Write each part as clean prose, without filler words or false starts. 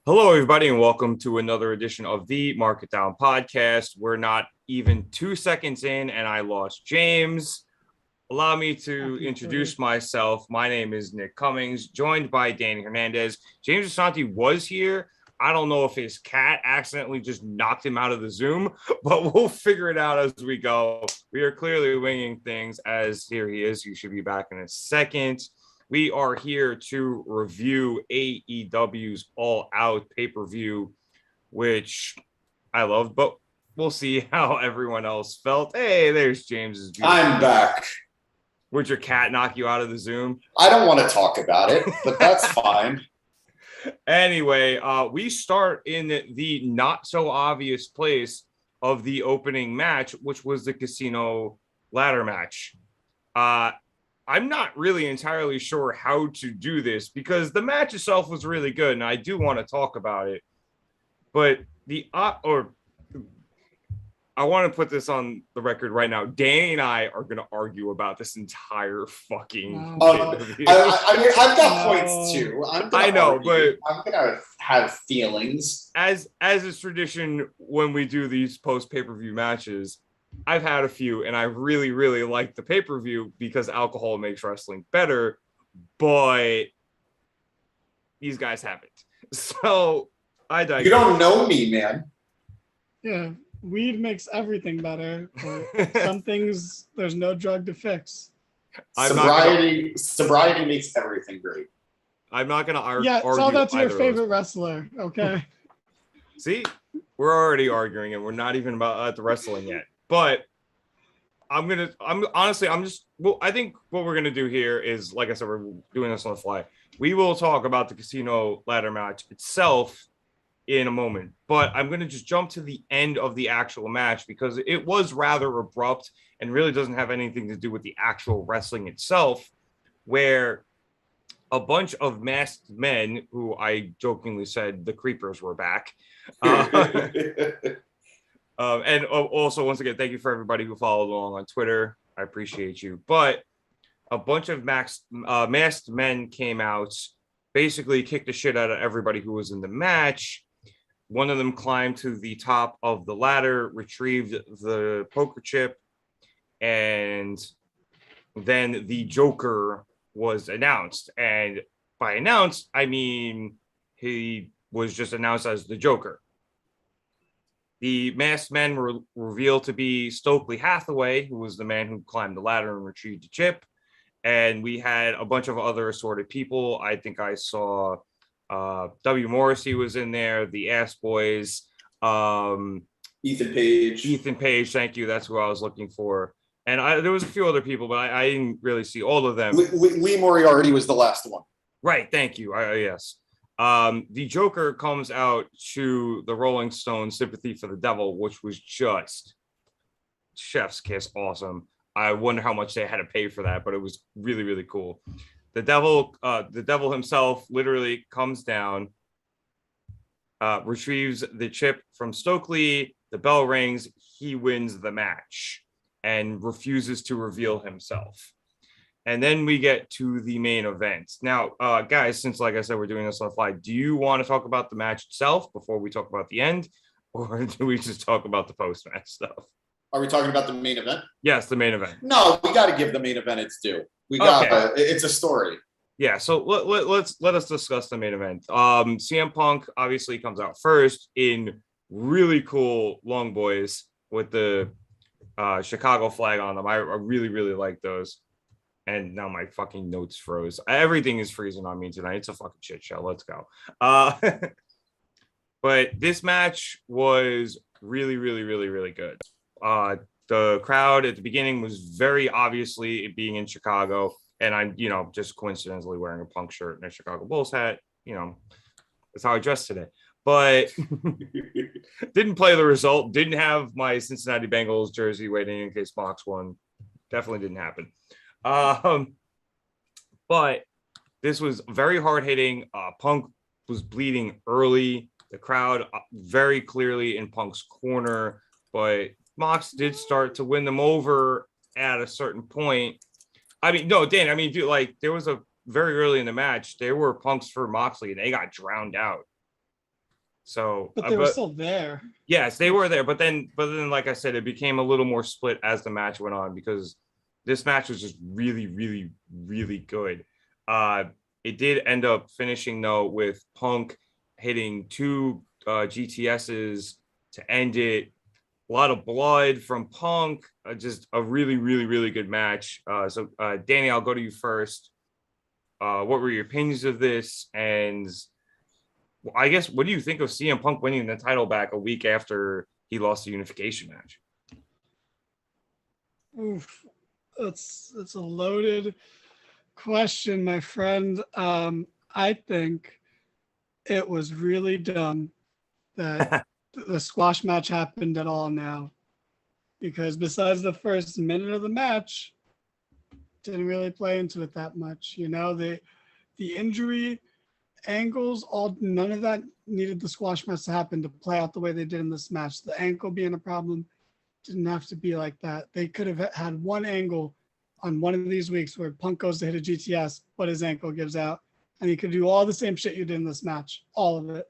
Hello, everybody, and welcome to another edition of the Market Down podcast. We're not even 2 seconds in, and I lost James. Allow me to introduce myself. My name is Nick Cummings, joined by Danny Hernandez. James Asante was here. I don't know if his cat accidentally just knocked him out of the Zoom, but we'll figure it out as we go. We are clearly winging things as here he is. He should be back in a second. We are here to review AEW's All Out pay-per-view, which I loved, but we'll see how everyone else felt. Hey, there's James's. I'm back. Would your cat knock you out of the Zoom? I don't want to talk about it, but that's fine. Anyway, we start in the not so obvious place of the opening match, which was the casino ladder match. I'm not really entirely sure how to do this because the match itself was really good, and I do want to talk about it. But I want to put this on the record right now. Danny and I are going to argue about this entire fucking. I mean, I've got points too. I know, but I'm gonna have feelings. As is tradition when we do these post pay-per-view matches, I've had a few, and I really, really like the pay-per-view because alcohol makes wrestling better, but these guys haven't. So I digress. You don't know me, man. Yeah, weed makes everything better, but some things there's no drug to fix. Sobriety makes everything great. I'm not going to argue. Yeah, tell that to your favorite wrestler, okay? See, we're already arguing, and we're not even about at the wrestling yet. But I think what we're going to do here is, like I said, we're doing this on the fly. We will talk about the casino ladder match itself in a moment, but I'm going to just jump to the end of the actual match because it was rather abrupt and really doesn't have anything to do with the actual wrestling itself, where a bunch of masked men, who I jokingly said the creepers were back, and also, once again, thank you for everybody who followed along on Twitter. I appreciate you. But a bunch of masked men came out, basically kicked the shit out of everybody who was in the match. One of them climbed to the top of the ladder, retrieved the poker chip, and then the Joker was announced. And by announced, I mean he was just announced as the Joker. The masked men were revealed to be Stokely Hathaway, who was the man who climbed the ladder and retrieved the chip. And we had a bunch of other assorted people. I think I saw W. Morrissey was in there, the Ass Boys. Ethan Page. Thank you. That's who I was looking for. And there was a few other people, but I didn't really see all of them. Lee Moriarty was the last one. Right. Thank you. Yes. The Joker comes out to the Rolling Stones Sympathy for the Devil, which was just chef's kiss awesome. I wonder how much they had to pay for that, but it was really, really cool. The devil himself literally comes down, retrieves the chip from Stokely, the bell rings, he wins the match and refuses to reveal himself. And then we get to the main event. Now, guys, since, like I said, we're doing this on the fly, do you want to talk about the match itself before we talk about the end? Or do we just talk about the post-match stuff? Are we talking about the main event? Yes, the main event. No, we got to give the main event its due. It's a story. Yeah, so let us discuss the main event. CM Punk obviously comes out first in really cool long boys with the Chicago flag on them. I really, really like those. And now my fucking notes froze. Everything is freezing on me tonight. It's a fucking shit show. Let's go. But this match was really, really, really, really good. The crowd at the beginning was very obviously it being in Chicago. And I'm, just coincidentally wearing a Punk shirt and a Chicago Bulls hat. That's how I dressed today. But didn't play the result. Didn't have my Cincinnati Bengals jersey waiting in case Mox won. Definitely didn't happen. But this was very hard hitting. Punk was bleeding early. The crowd very clearly in Punk's corner, but Mox did start to win them over at a certain point. I mean, no, Dan, dude, like there was a very early in the match, there were Punks for Moxley and they got drowned out. So, But they were still there. Yes, they were there, but then, like I said, it became a little more split as the match went on because this match was just really, really, really good. Uh, it did end up finishing though with Punk hitting two GTSs to end it. A lot of blood from Punk. Just a really, really, really good match. Danny, I'll go to you first. What were your opinions of this? And I guess, what do you think of CM Punk winning the title back a week after he lost the unification match? Oof, that's a loaded question, my friend. I think it was really dumb that the squash match happened at all now, because besides the first minute of the match, didn't really play into it that much. You know, the injury angles, none of that needed the squash match to happen to play out the way they did in this match. The ankle being a problem didn't have to be like that. They could have had one angle on one of these weeks where Punk goes to hit a GTS, but his ankle gives out, and he could do all the same shit you did in this match, all of it.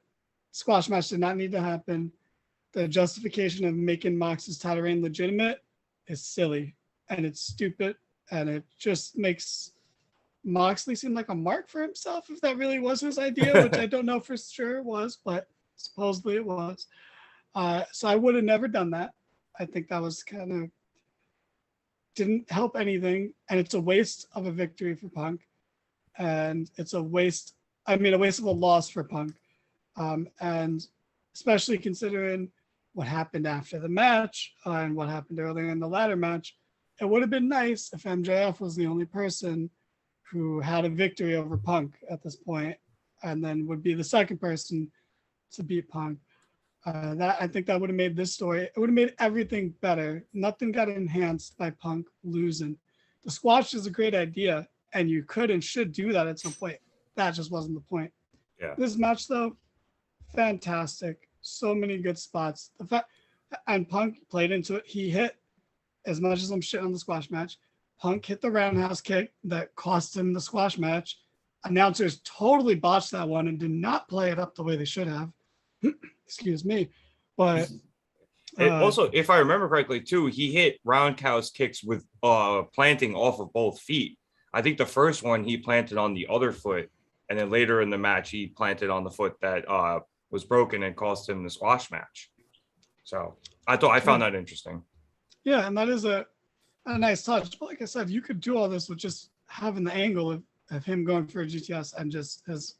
Squash match did not need to happen. The justification of making Mox's title reign legitimate is silly, and it's stupid, and it just makes Moxley seemed like a mark for himself, if that really was his idea, which I don't know for sure it was, but supposedly it was. So I would have never done that. I think that was kind of didn't help anything, and it's a waste of a victory for Punk, and it's a waste of a loss for Punk, and especially considering what happened after the match and what happened earlier in the ladder match. It would have been nice if MJF was the only person who had a victory over Punk at this point, and then would be the second person to beat Punk. I think that would have made this story, it would have made everything better. Nothing got enhanced by Punk losing. The squash is a great idea, and you could and should do that at some point. That just wasn't the point. Yeah. This match, though, fantastic. So many good spots. And Punk played into it. He hit, as much as I'm shit on the squash match, Punk hit the roundhouse kick that cost him the squash match. Announcers totally botched that one and did not play it up the way they should have. Excuse me. But also, if I remember correctly, too, he hit roundhouse kicks with planting off of both feet. I think the first one he planted on the other foot, and then later in the match he planted on the foot that was broken and cost him the squash match. So I found that interesting. Yeah, and that is a nice touch. But like I said, you could do all this with just having the angle of him going for a GTS and just his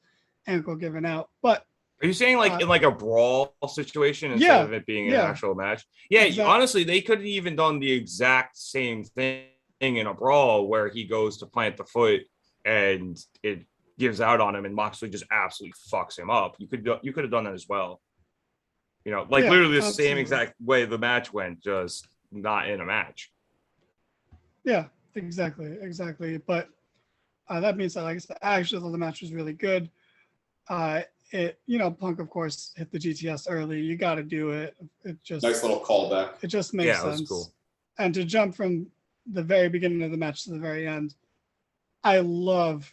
ankle giving out. But are you saying like in like a brawl situation instead of it being an actual match? Yeah, exactly. Honestly, they could have even done the exact same thing in a brawl where he goes to plant the foot and it gives out on him and Moxley just absolutely fucks him up. You could have done that as well. You know, like literally the same exact way the match went, just not in a match. Yeah, exactly. But that means that, like I said, I actually thought the match was really good. Punk, of course, hit the GTS early. You got to do it. It just nice little callback. It just makes sense. Was cool. And to jump from the very beginning of the match to the very end, I love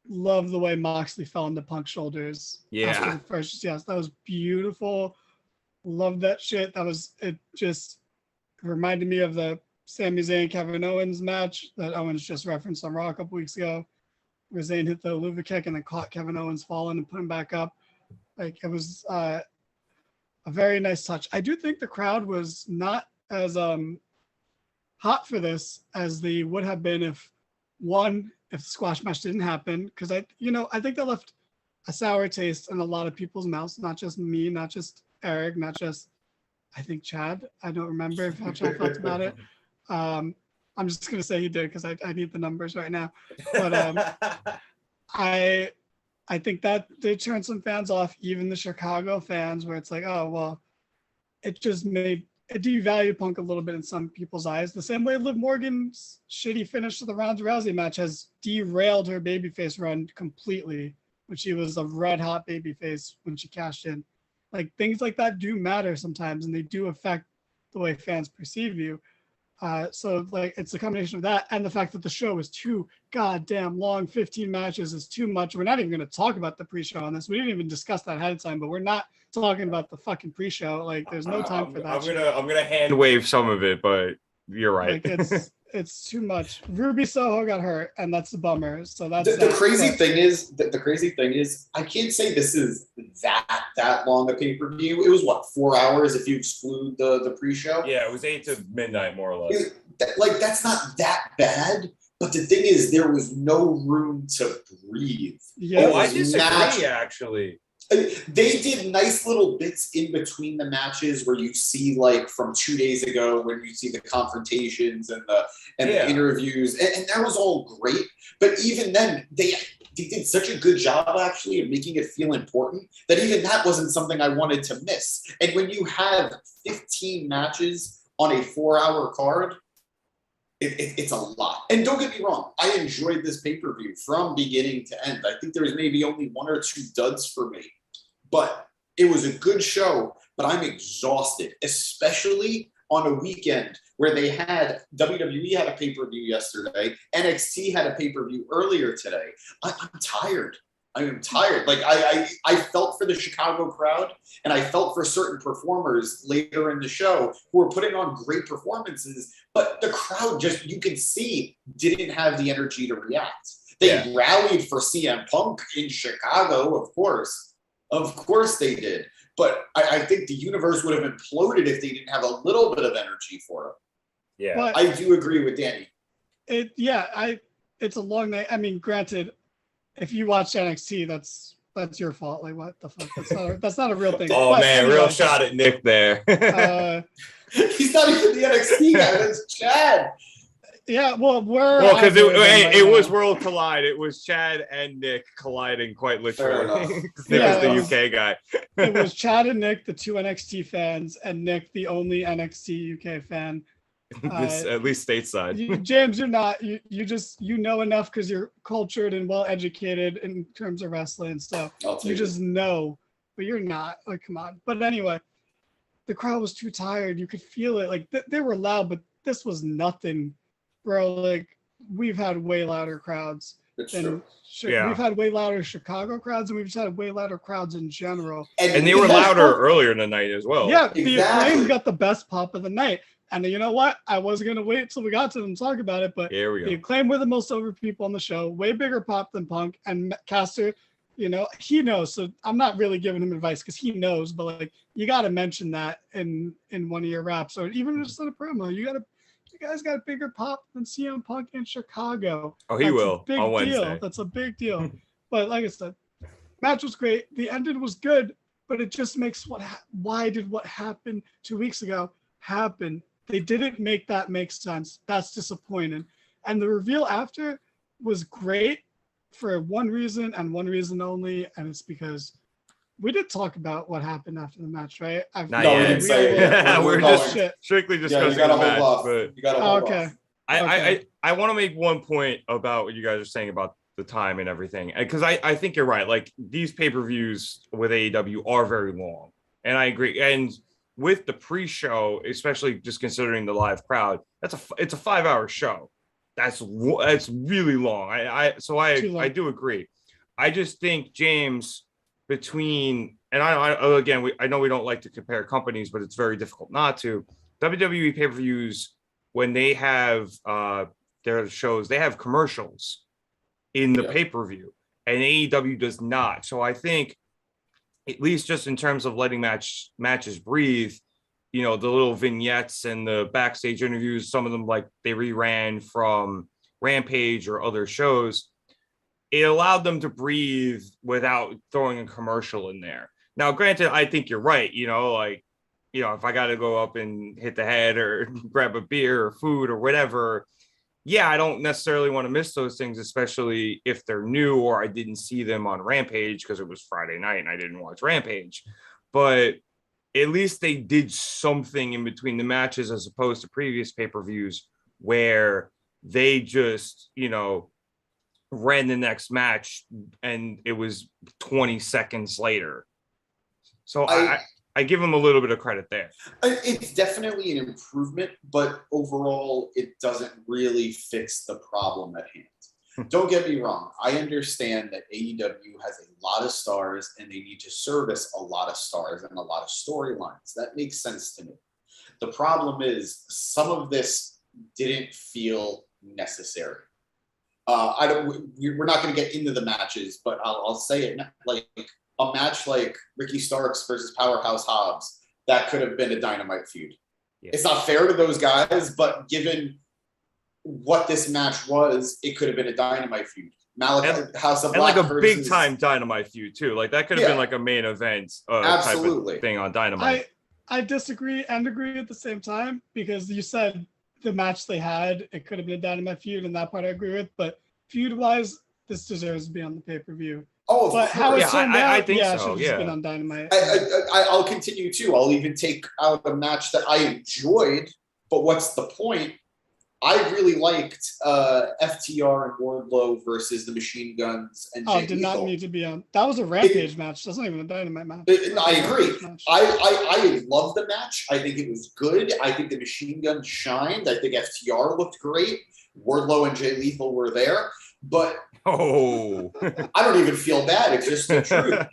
the way Moxley fell into Punk's shoulders. After the first GTS. That was beautiful. Love that shit. It just reminded me of the Sami Zayn Kevin Owens match that Owens just referenced on Raw a couple weeks ago, where Zayn hit the Luva kick and then caught Kevin Owens falling and put him back up. Like, it was a very nice touch. I do think the crowd was not as hot for this as they would have been if the squash match didn't happen, because I think that left a sour taste in a lot of people's mouths, not just me, not just Eric, not just, I think, Chad. I don't remember how Chad felt about it. I'm just going to say he did because I need the numbers right now. But I think that they turned some fans off, even the Chicago fans, where it's like, oh, well, it just made it devalued Punk a little bit in some people's eyes. The same way Liv Morgan's shitty finish to the Ronda Rousey match has derailed her babyface run completely, when she was a red hot babyface when she cashed in. Like, things like that do matter sometimes, and they do affect the way fans perceive you. So like it's a combination of that and the fact that the show is too goddamn long. 15 matches is too much. We're not even going to talk about the pre-show on this. We didn't even discuss that ahead of time, but we're not talking about the fucking pre-show. Like there's no time for that. I'm gonna hand wave some of it, but you're right. Like it's too much. Ruby Soho got hurt, and that's the bummer. So that's the crazy thing is. The crazy thing is, I can't say this is that long a pay-per-view. It was what, 4 hours if you exclude the pre-show. Yeah, it was 8 to midnight more or less. That's not that bad. But the thing is, there was no room to breathe. Yeah, I disagree. Actually, they did nice little bits in between the matches where you see, like, from 2 days ago when you see the confrontations and the interviews, and that was all great. But even then, they did such a good job actually of making it feel important that even that wasn't something I wanted to miss. And when you have 15 matches on a 4-hour card, it's a lot. And don't get me wrong, I enjoyed this pay-per-view from beginning to end. I think there was maybe only 1 or 2 duds for me. But it was a good show, but I'm exhausted, especially on a weekend where they had WWE had a pay-per-view yesterday, NXT had a pay-per-view earlier today. I'm tired. I am tired. Like I felt for the Chicago crowd, and I felt for certain performers later in the show who were putting on great performances, but the crowd just, you can see, didn't have the energy to react. They rallied for CM Punk in Chicago, of course. Of course they did. But I think the universe would have imploded if they didn't have a little bit of energy for it. Yeah. But I do agree with Danny. It's a long night. I mean, granted, if you watch NXT, that's your fault. Like, what the fuck? That's not a real thing. Oh, but man, anyway, real shot at Nick there. He's not even the NXT guy. That's Chad. Yeah, well, because it was World Collide. It was Chad and Nick colliding quite literally. Nick was the UK guy. It was Chad and Nick, the 2 NXT fans, and Nick, the only NXT UK fan. At least stateside. James, you're not. You know enough because you're cultured and well educated in terms of wrestling and stuff. You just know, but you're not. Like, come on. But anyway, the crowd was too tired. You could feel it. Like they were loud, but this was nothing. Bro, like we've had way louder crowds. It's true. We've had way louder Chicago crowds, and we've just had way louder crowds in general. And they were louder earlier in the night as well. Yeah, the Acclaim got the best pop of the night. And you know what? I was gonna wait till we got to them to talk about it, but here we go. The Acclaim were the most over people on the show, way bigger pop than Punk. And Caster, he knows. So I'm not really giving him advice because he knows, but like you gotta mention that in one of your raps or even just in a promo. You guys got a bigger pop than CM Punk in Chicago. Oh, he will on Wednesday. That's a big deal. But like I said, match was great. The ending was good, but it just makes why did what happened 2 weeks ago happen? They didn't make that make sense. That's disappointing. And the reveal after was great for one reason and one reason only, and it's because we did talk about what happened after the match, right? We didn't say it. We're just strictly discussing the match. But you got to hold off. I want to make one point about what you guys are saying about the time and everything, because I think you're right. Like these pay-per-views with AEW are very long, and I agree. And with the pre-show, especially just considering the live crowd, it's a 5-hour show. That's really long. I do agree. I just think, James, between, and I know we don't like to compare companies, but it's very difficult not to. WWE pay-per-views, when they have their shows, they have commercials in the pay-per-view, and AEW does not. So I think, at least just in terms of letting matches breathe, the little vignettes and the backstage interviews, some of them like they reran from Rampage or other shows, it allowed them to breathe without throwing a commercial in there. Now, granted, I think you're right. If I got to go up and hit the head or grab a beer or food or whatever, I don't necessarily want to miss those things, especially if they're new or I didn't see them on Rampage because it was Friday night and I didn't watch Rampage. But at least they did something in between the matches as opposed to previous pay-per-views where they just, ran the next match and it was 20 seconds later. So I give him a little bit of credit there. It's definitely an improvement, but overall, it doesn't really fix the problem at hand. Don't get me wrong. I understand that AEW has a lot of stars and they need to service a lot of stars and a lot of storylines. That makes sense to me. The problem is some of this didn't feel necessary. We're not going to get into the matches, but I'll say it like a match like Ricky Starks versus Powerhouse Hobbs, that could have been a Dynamite feud. Yeah. It's not fair to those guys, but given what this match was, it could have been a Dynamite feud. House of Black and like a big time Dynamite feud too. Like that could have been like a main event absolutely type of thing on Dynamite. I disagree and agree at the same time, because you said the match they had, it could have been a Dynamite feud, and that part I agree with. But feud wise, this deserves to be on the pay-per-view. Oh, but how it turned out, I think so. It should have just been on Dynamite. I'll continue too. I'll even take out a match that I enjoyed, but what's the point? I really liked FTR and Wardlow versus the Machine Guns and Jay did Lethal. Not need to be on. That was a Rampage match. That's not even a Dynamite match. I agree. I love the match. I think it was good. I think the Machine Guns shined. I think FTR looked great. Wardlow and Jay Lethal were there. But I don't even feel bad. It's just the truth.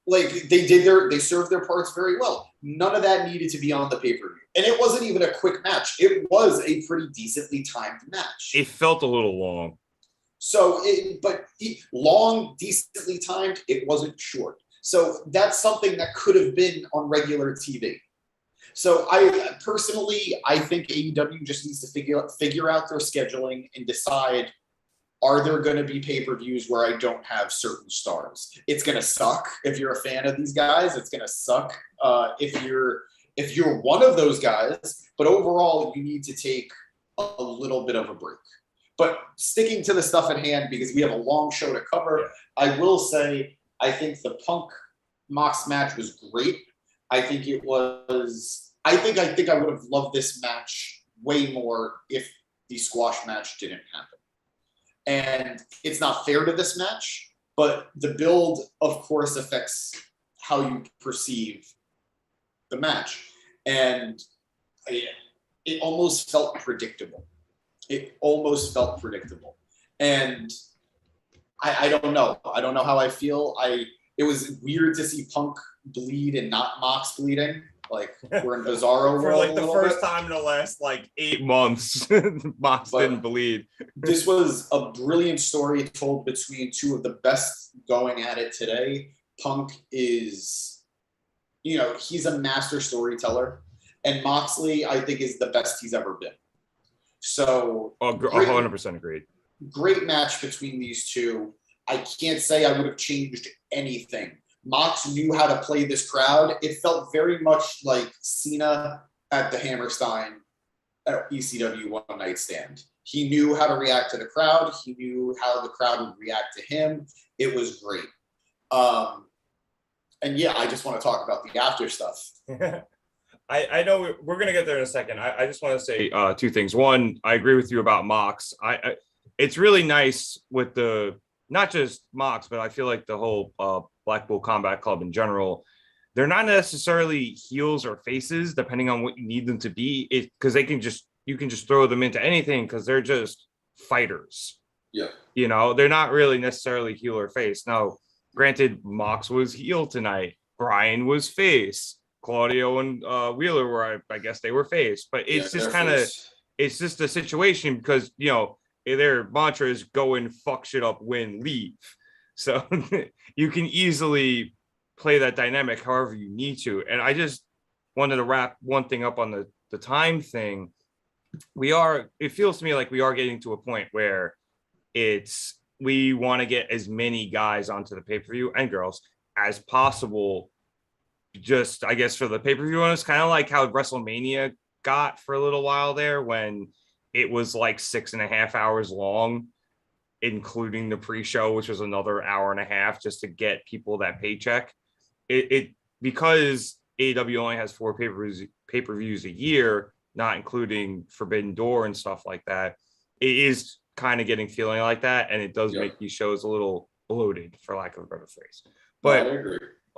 Like they served their parts very well. None of that needed to be on the pay-per-view. And it wasn't even a quick match. It was a pretty decently timed match. It felt a little long. So, long, decently timed, it wasn't short. So that's something that could have been on regular TV. So I think AEW just needs to figure out their scheduling and decide, are there going to be pay-per-views where I don't have certain stars? It's going to suck if you're a fan of these guys. It's going to suck if you're one of those guys. But overall, you need to take a little bit of a break. But sticking to the stuff at hand, because we have a long show to cover, I will say I think the Punk Mox match was great. I think it was. I think I would have loved this match way more if the squash match didn't happen. And it's not fair to this match, but the build, of course, affects how you perceive the match. And it almost felt predictable. And I don't know. I don't know how I feel. It was weird to see Punk bleed and not Mox bleeding. Like we're in Bizarro for like the first time in the last 8 months, Mox didn't bleed. This was a brilliant story told between two of the best going at it today. Punk is, he's a master storyteller, and Moxley, I think, is the best he's ever been. So, 100% agreed. Great match between these two. I can't say I would have changed anything. Mox knew how to play this crowd. It felt very much like Cena at the Hammerstein at ECW One Night Stand. He knew how to react to the crowd. He knew how the crowd would react to him. It was great. And yeah, I just want to talk about the after stuff. I know we're going to get there in a second. I just want to say two things. One, I agree with you about Mox. It's really nice with not just Mox, but I feel like the whole Blackpool Combat Club in general, they're not necessarily heels or faces, depending on what you need them to be. Because you can just throw them into anything because they're just fighters. Yeah. They're not really necessarily heel or face. Now, granted, Mox was heel tonight. Brian was face. Claudio and Wheeler were, I guess they were face. But it's just it's just a situation because, their mantra is go and fuck shit up, win, leave. So you can easily play that dynamic however you need to. And I just wanted to wrap one thing up on the time thing. It feels to me like we are getting to a point where we want to get as many guys onto the pay-per-view and girls as possible. Just, I guess, for the pay-per-view. And it's kind of like how WrestleMania got for a little while there when it was like 6.5 hours long, including the pre-show, which was another hour and a half just to get people that paycheck. Because AEW only has 4 pay-per-views a year, not including Forbidden Door and stuff like that, it is kind of getting feeling like that, and it does make these shows a little bloated, for lack of a better phrase. But I agree.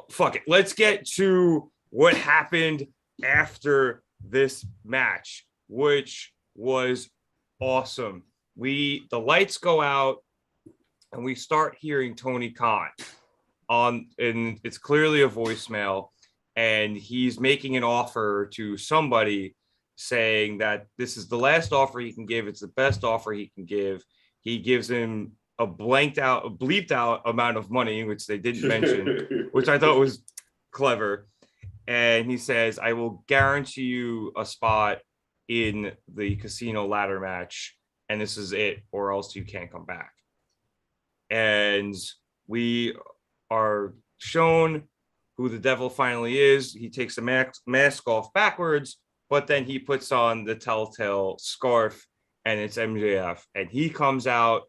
Fuck it. Let's get to what happened after this match, which was awesome. The lights go out and we start hearing Tony Khan and it's clearly a voicemail, and he's making an offer to somebody saying that this is the last offer he can give. It's the best offer he can give. He gives him a bleeped out amount of money, which they didn't mention, which I thought was clever. And he says, I will guarantee you a spot in the casino ladder match, and this is it, or else you can't come back. And we are shown who the devil finally is. He takes the mask off backwards, but then he puts on the telltale scarf, and it's MJF. And he comes out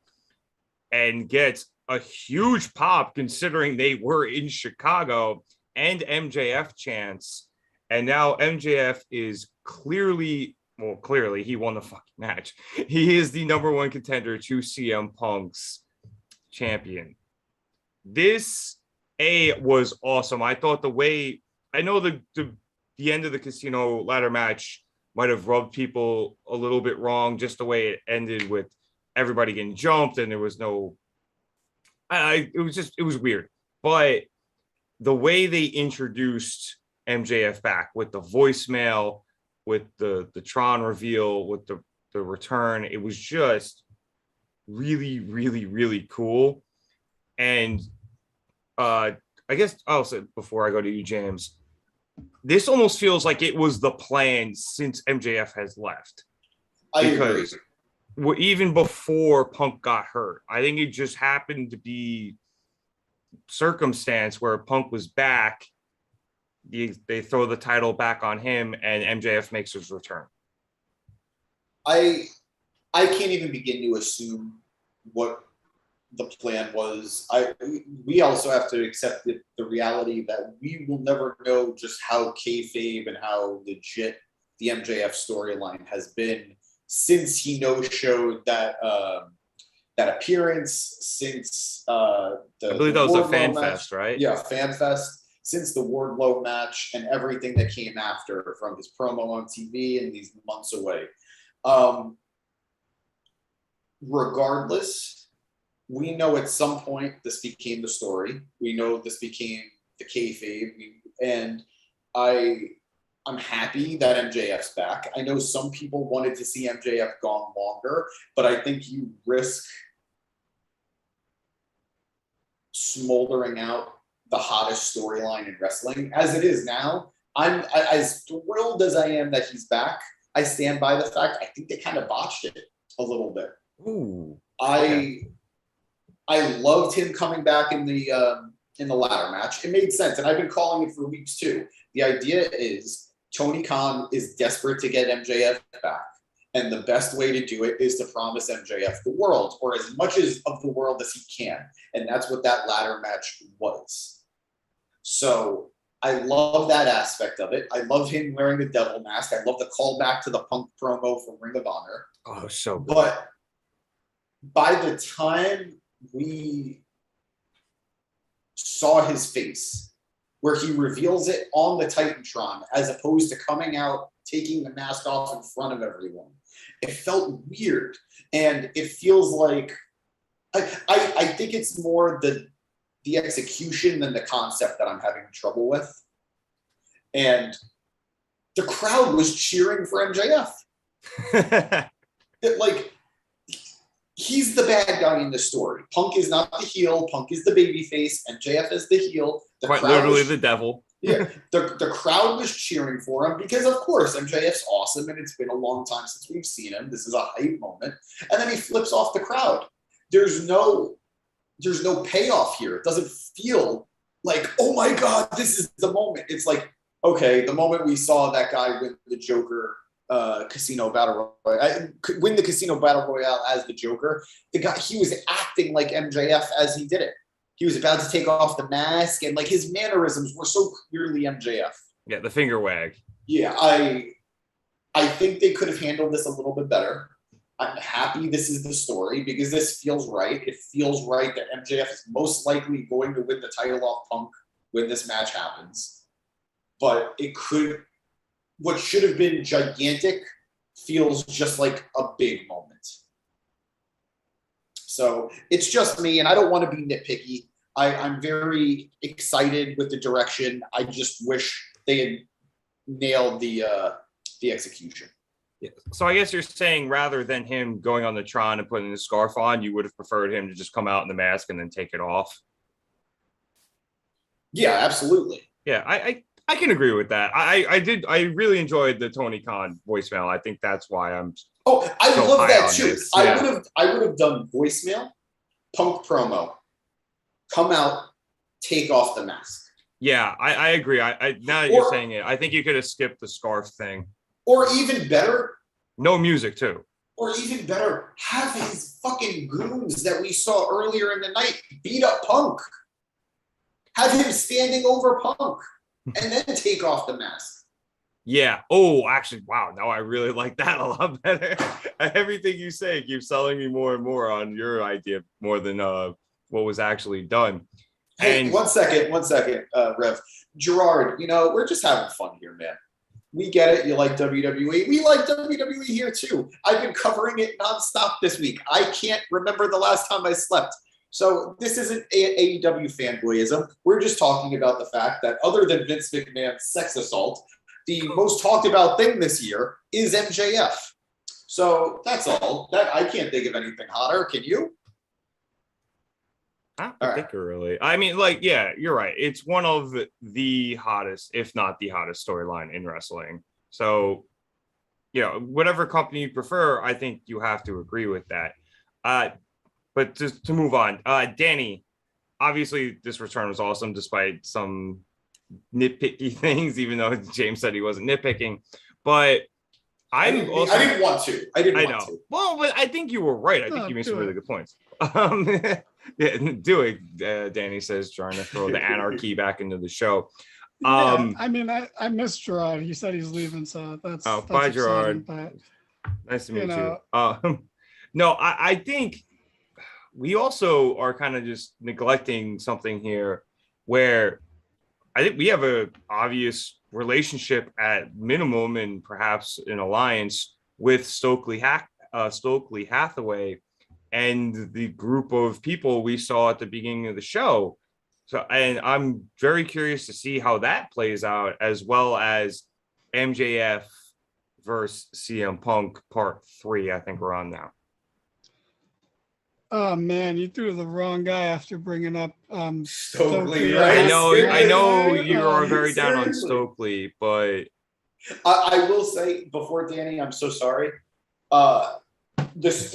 and gets a huge pop considering they were in Chicago, and MJF chants. And now MJF is clearly he won the fucking match. He is the number one contender to CM Punk's champion. This was awesome. I thought the way, I know the end of the casino ladder match might have rubbed people a little bit wrong, just the way it ended with everybody getting jumped and there was no, it was weird. But the way they introduced MJF back with the voicemail, with the Tron reveal, with the return, it was just really, really, really cool. And I guess I'll say before I go to you, James, this almost feels like it was the plan since MJF has left. I agree. Even before Punk got hurt, I think it just happened to be circumstance where Punk was back. They throw the title back on him, and MJF makes his return. I can't even begin to assume what the plan was. We also have to accept the reality that we will never know just how kayfabe and how legit the MJF storyline has been since he no-showed that appearance, since I believe that was a fan fest, right? Yeah, fan fest. Since the Wardlow match and everything that came after, from his promo on TV and these months away. Regardless, we know at some point this became the story. We know this became the kayfabe, and I'm happy that MJF's back. I know some people wanted to see MJF gone longer, but I think you risk smoldering out the hottest storyline in wrestling as it is now. I'm as thrilled as I am that he's back. I stand by the fact I think they kind of botched it a little bit. Ooh, I loved him coming back in the ladder match. It made sense, and I've been calling it for weeks too. The idea is Tony Khan is desperate to get MJF back, and the best way to do it is to promise MJF the world, or as much of the world as he can, and that's what that ladder match was. So I love that aspect of it. I love him wearing the devil mask. I love the callback to the Punk promo from Ring of Honor. Oh, so good. But by the time we saw his face, where he reveals it on the Titantron, as opposed to coming out, taking the mask off in front of everyone, it felt weird. And it feels like, I think it's more the execution than the concept that I'm having trouble with. And the crowd was cheering for MJF. He's the bad guy in the story. Punk is not the heel. Punk is the babyface. MJF is the heel. Quite literally the devil. Yeah, the crowd was cheering for him because, of course, MJF's awesome, and it's been a long time since we've seen him. This is a hype moment. And then he flips off the crowd. There's no payoff here. It doesn't feel like, oh my God, this is the moment. It's like, okay, the moment we saw that guy win the Joker Casino Battle Royale, win the Casino Battle Royale as the Joker, he was acting like MJF as he did it. He was about to take off the mask, and like his mannerisms were so clearly MJF. Yeah, the finger wag. Yeah, I think they could have handled this a little bit better. I'm happy this is the story because this feels right. It feels right that MJF is most likely going to win the title off Punk when this match happens. but what should have been gigantic feels just like a big moment. So it's just me, and I don't want to be nitpicky. I'm very excited with the direction. I just wish they had nailed the execution. Yeah. So I guess you're saying rather than him going on the Tron and putting the scarf on, you would have preferred him to just come out in the mask and then take it off. Yeah, absolutely. Yeah, I can agree with that. I really enjoyed the Tony Khan voicemail. I think that's why I'm. Oh, I so love that too. Yeah. I would have done voicemail, Punk promo, come out, take off the mask. Yeah, I agree. Now that you're saying it, I think you could have skipped the scarf thing. Or even better, no music too. Or even better, have his fucking goons that we saw earlier in the night beat up Punk. Have him standing over Punk and then take off the mask. Yeah. Oh, actually, wow. Now I really like that a lot better. Everything you say keeps selling me more and more on your idea more than what was actually done. Hey, one second, Rev. Gerard, we're just having fun here, man. We get it. You like WWE. We like WWE here too. I've been covering it nonstop this week. I can't remember the last time I slept. So this isn't AEW fanboyism. We're just talking about the fact that other than Vince McMahon's sex assault, the most talked about thing this year is MJF. So that's all. That I can't think of anything hotter. Can you? Not particularly. I mean, yeah, you're right. It's one of the hottest, if not the hottest storyline in wrestling. So, whatever company you prefer, I think you have to agree with that. But to move on, Danny, obviously this return was awesome despite some nitpicky things, even though James said he wasn't nitpicking. But I didn't want to. I know. Well, but I think you were right. I think you made some really good points. Yeah, do it, Danny says, trying to throw the anarchy back into the show. I mean, I miss Gerard. He said he's leaving, so that's bye, Gerard. But, nice to meet you. No, I think we also are kind of just neglecting something here where I think we have a obvious relationship at minimum and perhaps an alliance with Stokely Hathaway and the group of people we saw at the beginning of the show. So, and I'm very curious to see how that plays out, as well as MJF versus CM Punk Part 3. I think we're on now. Oh man, you threw the wrong guy after bringing up Stokely. Right? I know you are very down on Stokely, but I will say before, Danny, I'm so sorry.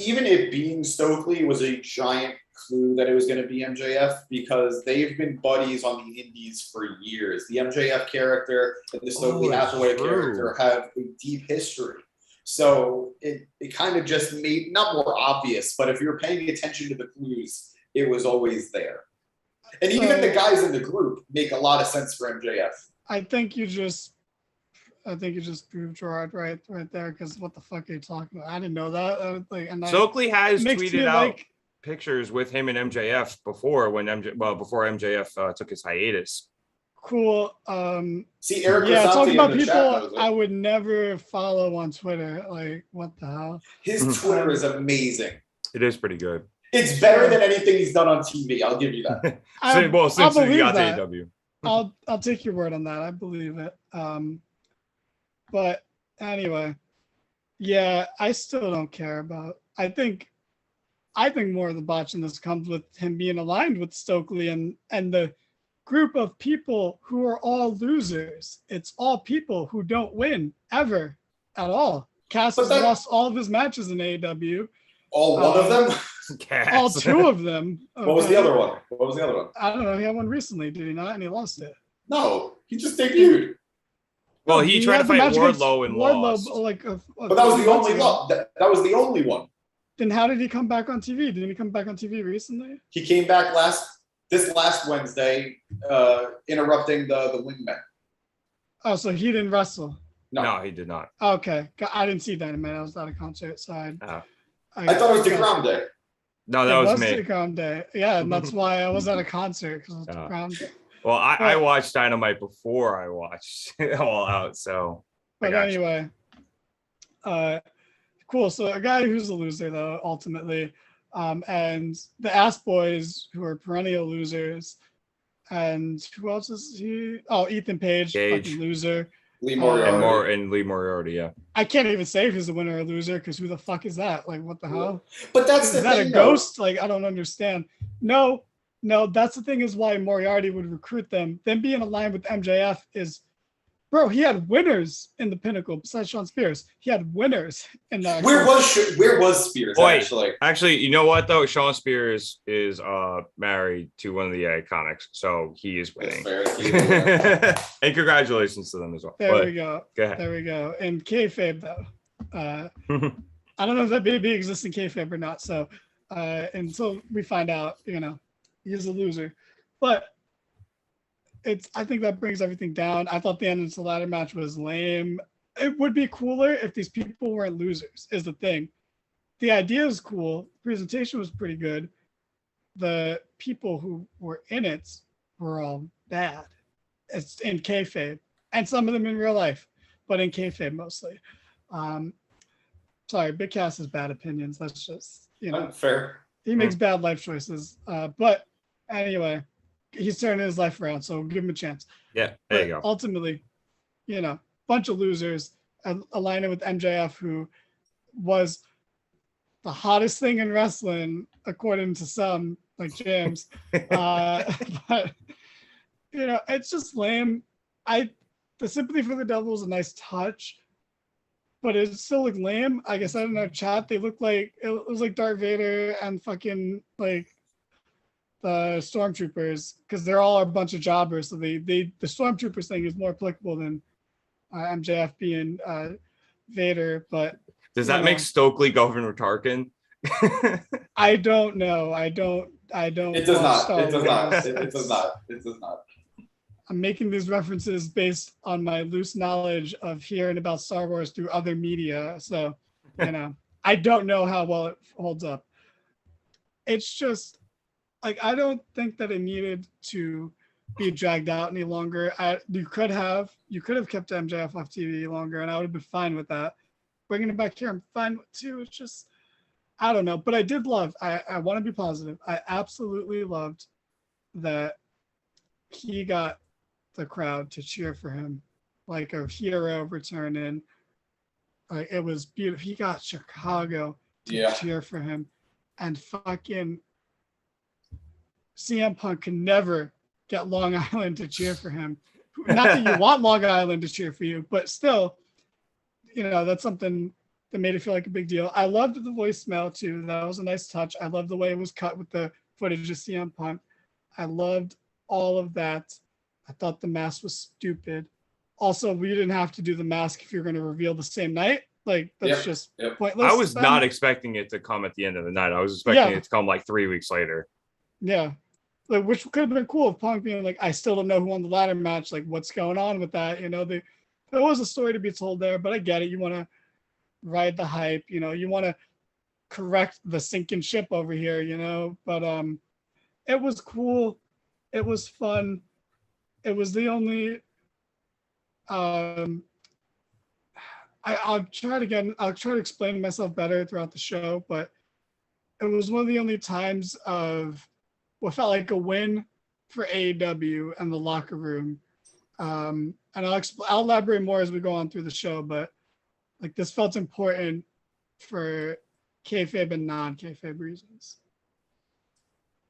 Even it being Stokely was a giant clue that it was going to be MJF, because they've been buddies on the indies for years. The MJF character and the Stokely Hathaway character have a deep history. So it kind of just made, not more obvious, but if you're paying attention to the clues, it was always there. And even the guys in the group make a lot of sense for MJF. I think you just proved Gerard right there, because what the fuck are you talking about? I didn't know that. Stokely has tweeted out pictures with him and MJF before before MJF took his hiatus. Cool. See, Eric, talking about people I would never follow on Twitter. Like, what the hell? His Twitter is amazing. It is pretty good. It's better than anything he's done on TV. I'll give you that. Since he got to AEW. I'll take your word on that. I believe it. But anyway, yeah, I still don't care about. I think more of the botch in this comes with him being aligned with Stokely and the group of people who are all losers. It's all people who don't win ever at all. Cass has lost all of his matches in AEW. All one of them? Cass. All two of them. Okay. What was the other one? I don't know. He had one recently, did he not? And he lost it. No, he just debuted. Well, he tried to fight Wardlow and lost. But that was the only one. That was the only one. Then how did he come back on TV? Didn't he come back on TV recently? He came back this last Wednesday, interrupting the wingmen. Oh, so he didn't wrestle? No, he did not. Okay. I didn't see Dynamite. I was at a concert, so I thought it was DeGrom Day. No, that was me. DeGrom Day. Yeah, and that's why I was at a concert, because it was DeGrom Day. Well, I watched Dynamite before I watched All Out, so. But anyway, cool. So a guy who's a loser, though, ultimately, and the Ass Boys, who are perennial losers, and who else is he? Oh, Ethan Page. Fucking loser. Lee Moriarty. And Lee Moriarty, yeah. I can't even say if he's a winner or loser because who the fuck is that? Like, what the hell? But that's is that a ghost? Like, I don't understand. No, that's the thing is why Moriarty would recruit them. Them being aligned with MJF is, bro, he had winners in the Pinnacle besides Sean Spears. He had winners in that. Where was Spears, actually? Actually, you know what, though? Sean Spears is married to one of the Iconics, so he is winning. And congratulations to them as well. There we go. There we go. And kayfabe, though. I don't know if that baby exists in kayfabe or not, so until we find out, he's a loser. But I think that brings everything down. I thought the end of the ladder match was lame. It would be cooler if these people weren't losers, is the thing. The idea is cool. The presentation was pretty good. The people who were in it were all bad. It's in kayfabe. And some of them in real life, but in kayfabe mostly. Sorry, Big Cass has bad opinions. That's just, fair. He makes bad life choices. But anyway, he's turning his life around, so give him a chance. Yeah, there you go. Ultimately, bunch of losers, aligning with MJF, who was the hottest thing in wrestling, according to some, like James. But, it's just lame. The sympathy for the devil was a nice touch, but it still looked lame. I guess I don't know, chat. They looked like, it was like Darth Vader and fucking, like, the stormtroopers, because they're all a bunch of jobbers. So the stormtroopers thing is more applicable than MJF being Vader. But does that make Stokely Governor Tarkin? I don't know. I don't. It does not. It does not. It does not. It does not. I'm making these references based on my loose knowledge of hearing about Star Wars through other media. So, I don't know how well it holds up. It's just, like, I don't think that it needed to be dragged out any longer. You could have kept MJF off TV longer, and I would have been fine with that. Bringing it back here, I'm fine with too. It's just, I don't know. But I did love, I want to be positive. I absolutely loved that he got the crowd to cheer for him like a hero returning. It was beautiful. He got Chicago to cheer for him, and fucking CM Punk can never get Long Island to cheer for him. Not that you want Long Island to cheer for you, but still, that's something that made it feel like a big deal. I loved the voicemail too. That was a nice touch. I loved the way it was cut with the footage of CM Punk. I loved all of that. I thought the mask was stupid. Also, we didn't have to do the mask if you're going to reveal the same night. Like, that's just pointless. I was not expecting it to come at the end of the night. I was expecting it to come like 3 weeks later. Yeah. Like, which could have been cool if Punk being like, I still don't know who won the ladder match. Like, what's going on with that? There was a story to be told there, but I get it. You want to ride the hype. You want to correct the sinking ship over here, But it was cool. It was fun. It was the only I'll try to explain myself better throughout the show, but it was one of the only times of what felt like a win for AEW and the locker room. And I'll elaborate more as we go on through the show, but like this felt important for kayfabe and non-kayfabe reasons.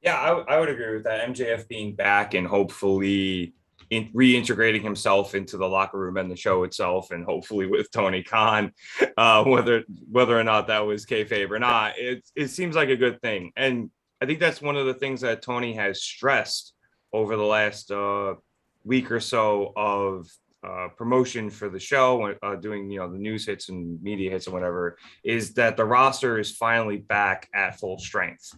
Yeah, I would agree with that. MJF being back and hopefully reintegrating himself into the locker room and the show itself, and hopefully with Tony Khan, whether or not that was kayfabe or not, it seems like a good thing. And I think that's one of the things that Tony has stressed over the last week or so of promotion for the show, doing the news hits and media hits and whatever, is that the roster is finally back at full strength.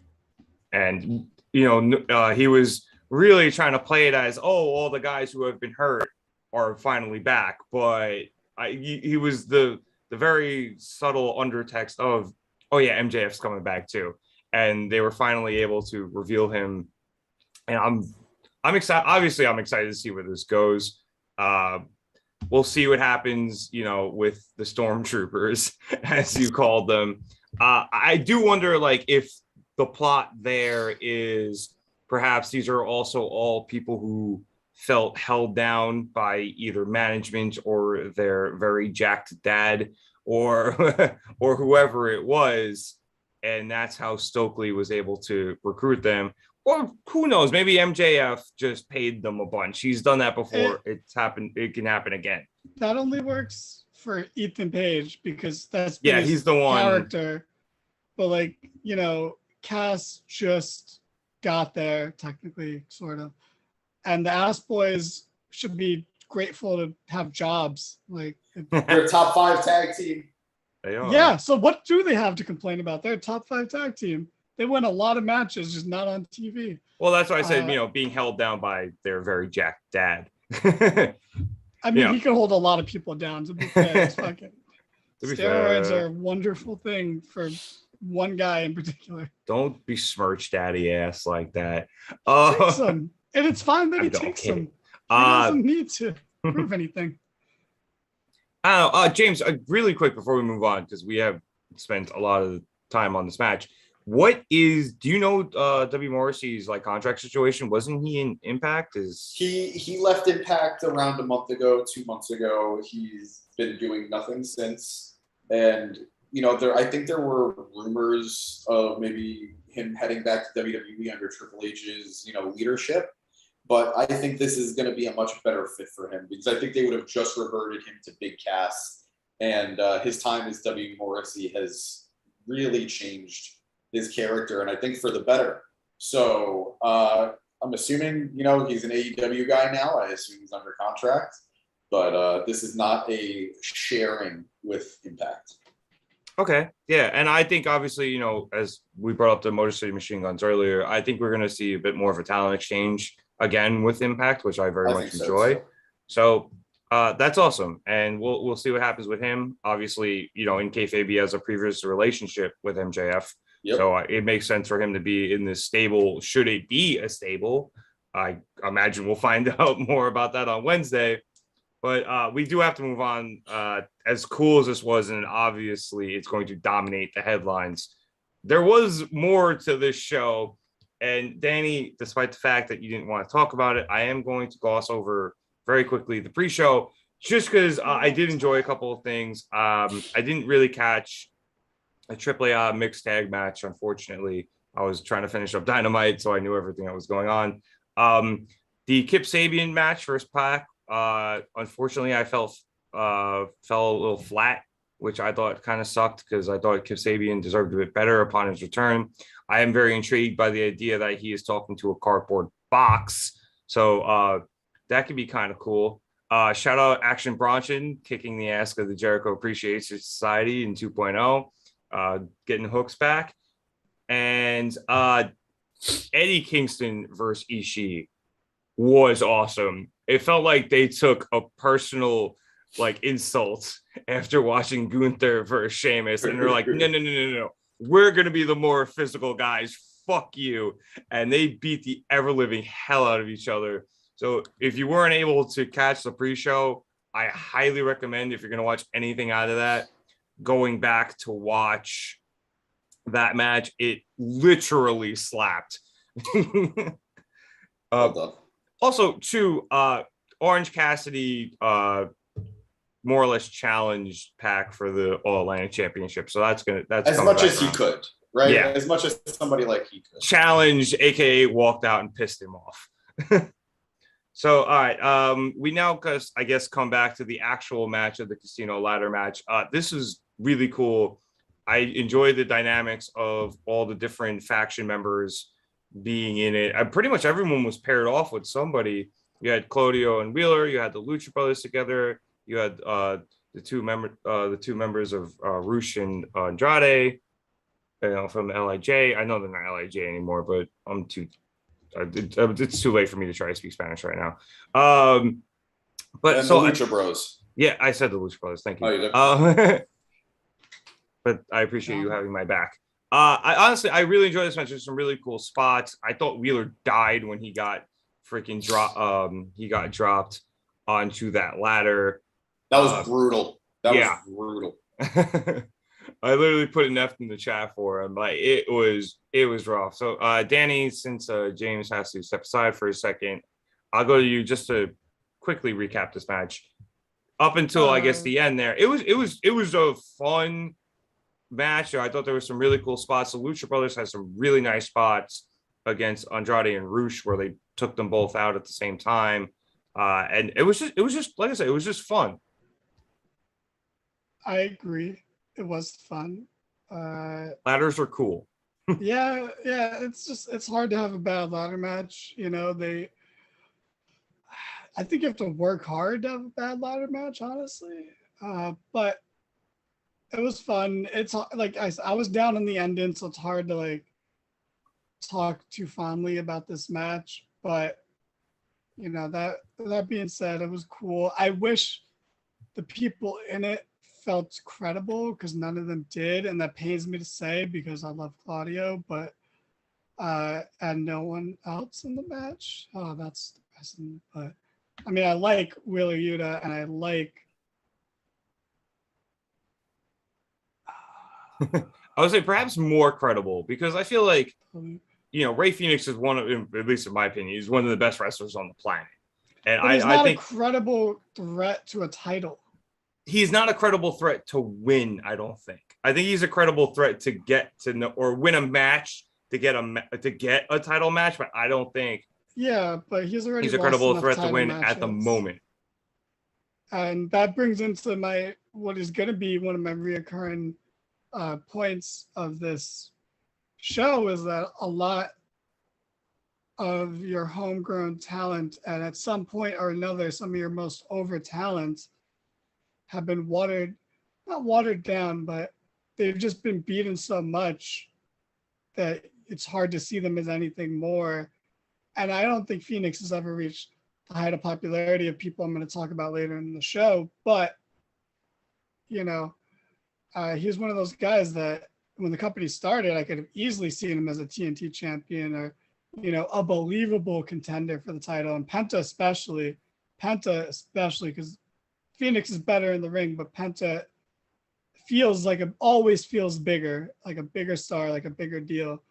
And he was really trying to play it as, all the guys who have been hurt are finally back, but he was the very subtle undertext of, MJF's coming back too, and they were finally able to reveal him. And I'm excited. Obviously, I'm excited to see where this goes. We'll see what happens, with the stormtroopers, as you called them. I do wonder, like, if the plot there is perhaps these are also all people who felt held down by either management or their very jacked dad or or whoever it was, and that's how Stokely was able to recruit them. Or who knows? Maybe MJF just paid them a bunch. He's done that before. It's happened. It can happen again. That only works for Ethan Page because that's he's the one character. But like, Cass just got there technically, sort of, and the Ass Boys should be grateful to have jobs. Like they're a top 5 tag team. They are. Yeah. So what do they have to complain about? They're a top 5 tag team. They win a lot of matches, just not on TV. Well, that's why I said, being held down by their very jacked dad. I mean, he can hold a lot of people down. To be fair, steroids are a wonderful thing for one guy in particular. Don't besmirch daddy ass like that. Takes them, and it's fine that he takes them. He doesn't need to prove anything. I don't know. James, really quick before we move on, because we have spent a lot of time on this match. Do you know W. Morrissey's like contract situation? Wasn't he in Impact? He left Impact around a month ago, 2 months ago. He's been doing nothing since. And I think there were rumors of maybe him heading back to WWE under Triple H's leadership. But I think this is going to be a much better fit for him because I think they would have just reverted him to Big Cass, and his time as W. Morrissey has really changed his character, and I think for the better. So I'm assuming, he's an AEW guy now. I assume he's under contract, but this is not a sharing with Impact. Okay. Yeah. And I think obviously, as we brought up the Motor City Machine Guns earlier, I think we're going to see a bit more of a talent exchange again with Impact, which I very much enjoy. So that's awesome. And we'll see what happens with him. Obviously, in kayfabe, he has a previous relationship with MJF. Yep. So it makes sense for him to be in this stable. Should it be a stable? I imagine we'll find out more about that on Wednesday. But we do have to move on. As cool as this was, and obviously it's going to dominate the headlines, there was more to this show. And Danny, despite the fact that you didn't want to talk about it, I am going to gloss over very quickly the pre-show, just because I did enjoy a couple of things. I didn't really catch a AAA mixed tag match, unfortunately. I was trying to finish up Dynamite, so I knew everything that was going on. The Kip Sabian match versus Pac, unfortunately, I fell a little flat, which I thought kind of sucked because I thought Kip Sabian deserved a bit better upon his return. I am very intrigued by the idea that he is talking to a cardboard box, so that could be kind of cool. Shout out Action Bronson kicking the ass of the Jericho Appreciation Society in 2.0. Getting hooks back, and Eddie Kingston versus Ishii was awesome. It felt like they took a personal insult after watching Gunther versus Sheamus, and they're like, no, we're gonna be the more physical guys. Fuck you, and they beat the ever living hell out of each other. So if you weren't able to catch the pre-show, I highly recommend, if you're gonna watch anything out of that, going back to watch that match. It literally slapped. Also, too, Orange Cassidy more or less challenged Pac for the All Atlantic Championship. So that's as much as he could, right? Yeah. As much as somebody like he could. Challenged, aka walked out and pissed him off. So, all right, we now, I guess, come back to the actual match of the Casino Ladder match. This is really cool. I enjoy the dynamics of all the different faction members being in it. Pretty much everyone was paired off with somebody. You had Claudio and Wheeler. You had the Lucha Brothers together. You had the two members of Rush and Andrade, from LIJ. I know they're not LIJ anymore, but it's too late for me to try to speak Spanish right now. But and so the Lucha Bros. Yeah, I said the Lucha Brothers. Thank you. Oh, you did? But I appreciate you having my back. I honestly really enjoyed this match. There's some really cool spots. I thought Wheeler died when he got freaking he got dropped onto that ladder. That was brutal. That was brutal. I literally put an F in the chat for him. Like it was rough. So Danny, since James has to step aside for a second, I'll go to you just to quickly recap this match. Up until I guess the end there. It was a fun match. I thought there was some really cool spots. The Lucha Brothers had some really nice spots against Andrade and Rush where they took them both out at the same time. And it was just like I said, it was just fun. I agree. It was fun. Ladders are cool. yeah. It's hard to have a bad ladder match. You know, I think you have to work hard to have a bad ladder match, honestly. But it was fun. It's like I was down in the ending, so it's hard to like talk too fondly about this match. But you know, that being said, it was cool. I wish the people in it felt credible because none of them did, and that pains me to say because I love Claudio, but and no one else in the match. Oh, that's depressing. But I mean, I like Wheeler Yuta, and I like. I would say perhaps more credible because I feel like Rey Fenix is one of, at least in my opinion, he's one of the best wrestlers on the planet, and he's not I think a credible threat to a title. He's not a credible threat to win. I don't think. I think he's a credible threat to get to know or win a match to get a title match, but I don't think. Yeah, but he's a credible threat to win matches at the moment. And that brings into what is going to be one of my reoccurring points of this show is that a lot of your homegrown talent and at some point or another, some of your most over talent have been not watered down, but they've just been beaten so much that it's hard to see them as anything more. And I don't think Phoenix has ever reached the height of popularity of people I'm going to talk about later in the show. But, he's one of those guys that when the company started, I could have easily seen him as a TNT champion or, a believable contender for the title. And Penta especially because Phoenix is better in the ring, but Penta always feels bigger, like a bigger star, like a bigger deal.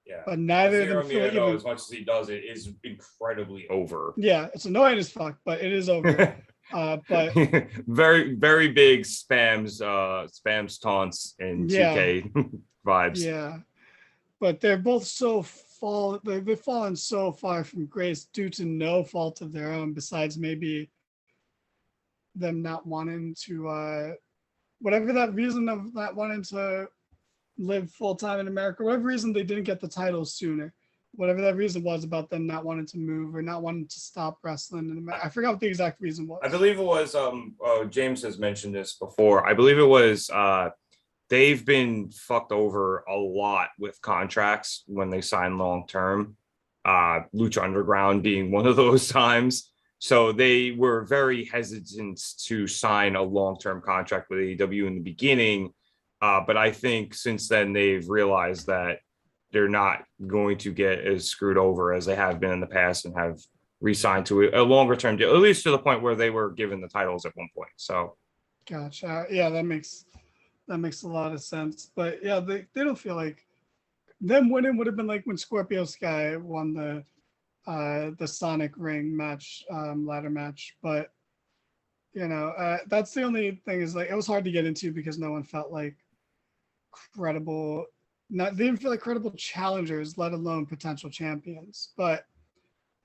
Yeah. But neither of them feel even, as much as he does it is incredibly over. Yeah, it's annoying as fuck, but it is over. But very, very big spams taunts and 2K vibes. Yeah. But they're both they've fallen so far from grace due to no fault of their own, besides maybe them not wanting to whatever that reason of not wanting to live full-time in America, whatever reason they didn't get the titles sooner, whatever that reason was about them not wanting to move or not wanting to stop wrestling in America. I forgot what the exact reason was. I believe it was James has mentioned this before. I believe it was they've been fucked over a lot with contracts when they sign long-term, Lucha Underground being one of those times. So they were very hesitant to sign a long-term contract with AEW in the beginning. But I think since then they've realized that they're not going to get as screwed over as they have been in the past and have re-signed to a longer-term deal, at least to the point where they were given the titles at one point. So, gotcha. Yeah, that makes a lot of sense. But yeah, they don't feel like them winning would have been like when Scorpio Sky won the Sonic Ring match, ladder match. But that's the only thing is like it was hard to get into because no one felt like credible. They didn't feel like credible challengers, let alone potential champions. But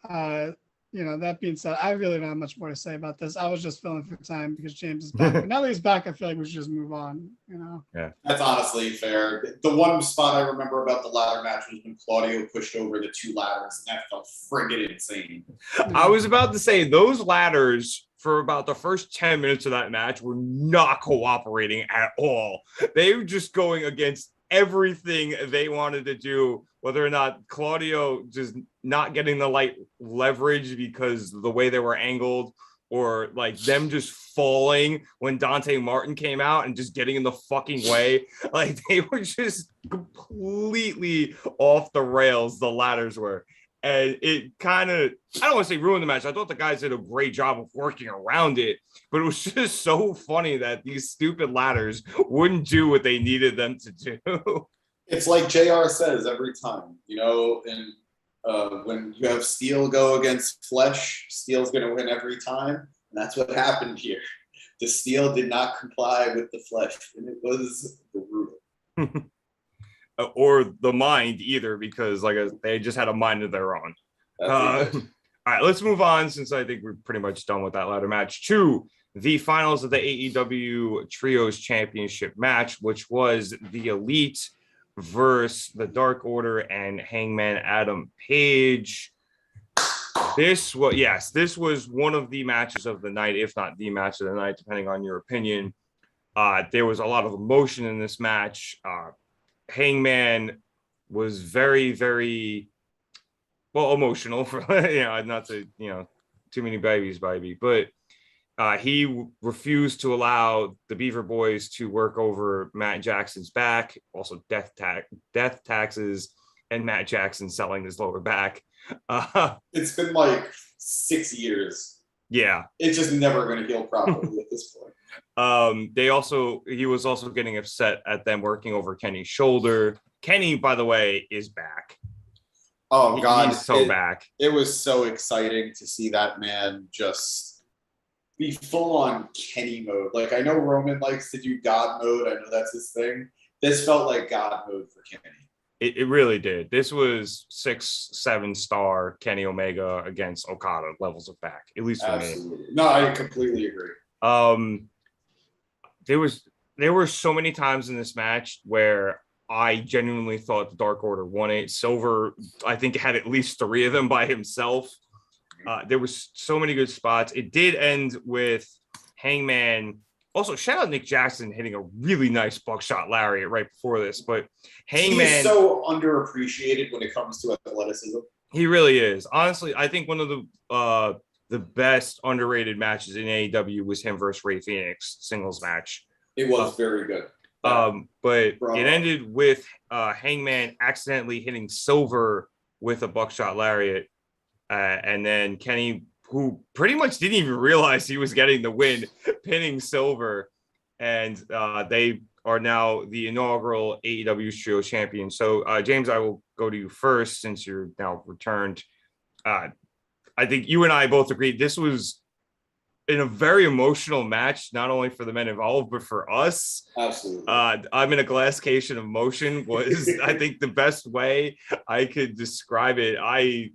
that being said, I really don't have much more to say about this. I was just filling for time because James is back. But now that he's back, I feel like we should just move on. Yeah, that's honestly fair. The one spot I remember about the ladder match was when Claudio pushed over the two ladders, and that felt friggin' insane. I was about to say those ladders for about the first 10 minutes of that match were not cooperating at all. They were just going against everything they wanted to do, whether or not Claudio just not getting the light leverage because the way they were angled, or like them just falling when Dante Martin came out and just getting in the fucking way. Like they were just completely off the rails, the ladders were. And it kind of, I don't want to say ruined the match. I thought the guys did a great job of working around it, but it was just so funny that these stupid ladders wouldn't do what they needed them to do. It's like JR says every time, and when you have Steel go against Flesh, Steel's going to win every time. And that's what happened here. The Steel did not comply with the Flesh, and it was brutal. Or the Mind either, because they just had a mind of their own. All right, let's move on, since I think we're pretty much done with that ladder match, to the finals of the AEW Trios Championship match, which was the Elite versus the Dark Order and Hangman Adam Page. This was one of the matches of the night, if not the match of the night, depending on your opinion. There was a lot of emotion in this match. Hangman was very, very emotional for not to too many babies, but he refused to allow the Beaver Boys to work over Matt Jackson's back, also death taxes, and Matt Jackson selling his lower back. It's been like 6 years. Yeah, it's just never going to heal properly at this point. He was also getting upset at them working over Kenny's shoulder. Kenny, by the way, is back. Oh God, he's back. It was so exciting to see that man just be full on Kenny mode. Like, I know Roman likes to do God mode. I know that's his thing. This felt like God mode for Kenny. It really did. This was 6-7 star Kenny Omega against Okada levels of back, at least for Absolutely. Me. No, I completely agree. There were so many times in this match where I genuinely thought the Dark Order won it. Silver, I think, had at least 3 of them by himself. There was so many good spots. It did end with Hangman. Also, shout out Nick Jackson hitting a really nice buckshot lariat right before this. But Hangman, he's so underappreciated when it comes to athleticism. He really is. Honestly, I think one of the best underrated matches in AEW was him versus Rey Fenix singles match. It was very good. But it ended with Hangman accidentally hitting Silver with a buckshot lariat, and then Kenny, who pretty much didn't even realize he was getting the win, pinning Silver, and they are now the inaugural AEW Trio champion. So, James, I will go to you first since you're now returned. I think you and I both agreed this was in a very emotional match, not only for the men involved, but for us. Absolutely. I'm in a glass case of emotion was, I think, the best way I could describe it. I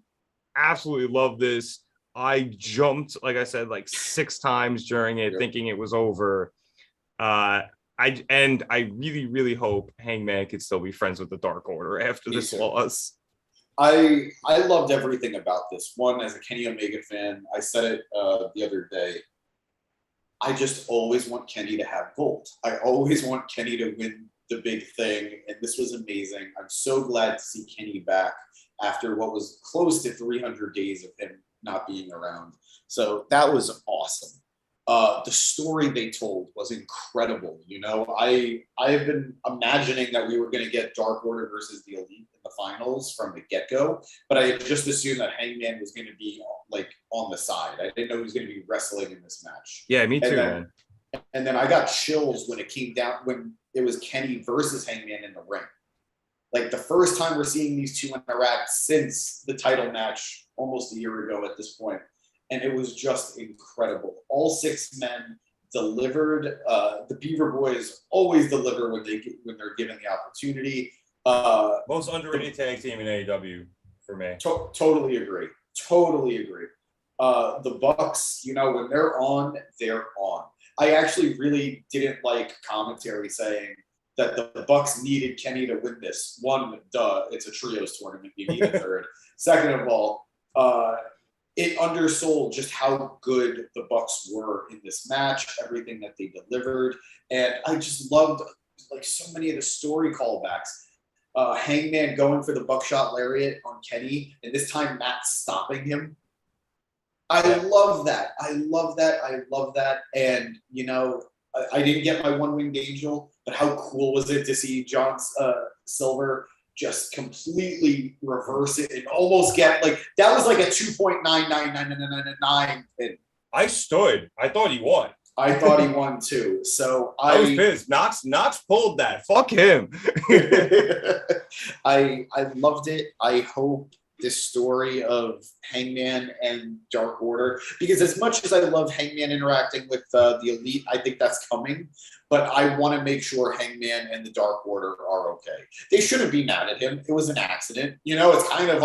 absolutely love this. I jumped, like I said, like 6 times during it, thinking it was over. I really, really hope Hangman could still be friends with the Dark Order after this loss. I loved everything about this. One, as a Kenny Omega fan, I said it the other day. I just always want Kenny to have gold. I always want Kenny to win the big thing, and this was amazing. I'm so glad to see Kenny back after what was close to 300 days of him not being around. So that was awesome. The story they told was incredible. I have been imagining that we were going to get Dark Order versus the Elite in the finals from the get-go, but I had just assumed that Hangman was going to be on the side. I didn't know he was going to be wrestling in this match. Yeah, me too, man. And then I got chills when it came down, when it was Kenny versus Hangman in the ring. Like, the first time we're seeing these two interact since the title match almost a year ago at this point. And it was just incredible. All 6 men delivered. The Beaver Boys always deliver when they're given the opportunity. Most underrated tag team in AEW for me. Totally agree. The Bucks, when they're on, they're on. I actually really didn't like commentary saying that the Bucks needed Kenny to win this. One, it's a trios tournament. You need a third. Second of all, it undersold just how good the Bucks were in this match, everything that they delivered. And I just loved so many of the story callbacks. Hangman going for the buckshot lariat on Kenny, and this time Matt stopping him. I love that. And, I didn't get my one-winged angel, but how cool was it to see John Silver just completely reverse it and almost get like that was like a 2.99999. I stood. I thought he won. I thought he won too. So I was pissed. Knox pulled that. Fuck him. I loved it. I hope this story of Hangman and Dark Order, because as much as I love Hangman interacting with the Elite, I think that's coming. But I want to make sure Hangman and the Dark Order are okay. They shouldn't be mad at him. It was an accident. You know, it's kind of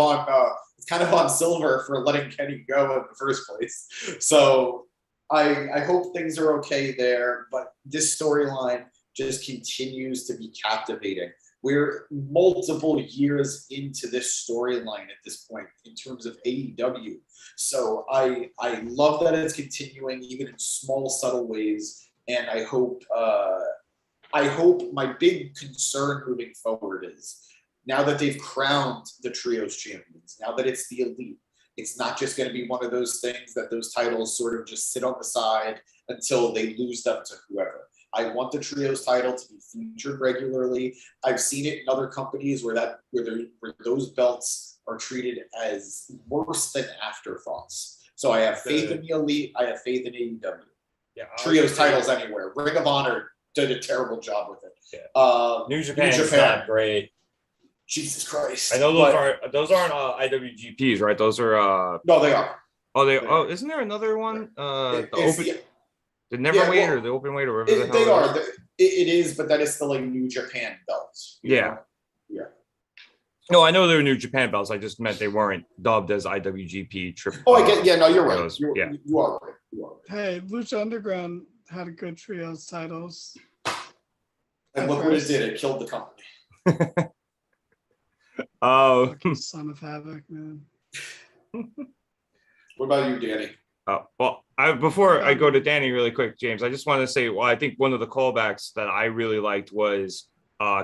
on Silver for letting Kenny go in the first place. So I hope things are okay there. But this storyline just continues to be captivating. We're multiple years into this storyline at this point in terms of AEW. So I love that it's continuing even in small, subtle ways. And I hope my big concern moving forward is now that they've crowned the trios champions, now that it's the Elite, it's not just going to be one of those things that those titles sort of just sit on the side until they lose them to whoever. I want the trios title to be featured regularly. I've seen it in other companies where those belts are treated as worse than afterthoughts. So I have faith in the Elite. I have faith in AEW. Yeah, trios titles anywhere. Ring of Honor did a terrible job with it. Yeah. New Japan's not great. Jesus Christ! I know those aren't IWGPs, right? Those are. No, they are. Oh, isn't there another one? The Neverweight or the open weight or whatever the hell they are. It is, but that is still like New Japan belts. Yeah. Yeah. No, I know they were New Japan belts. I just meant they weren't dubbed as IWGP triple. Oh, I get. Yeah, no, you're right. You are right. Hey, Lucha Underground had a good trios titles. And look what it did. It killed the company. Oh, Son of Havoc, man. What about you, Danny? Well, before I go to Danny really quick, James, I just want to say, well, I think one of the callbacks that I really liked was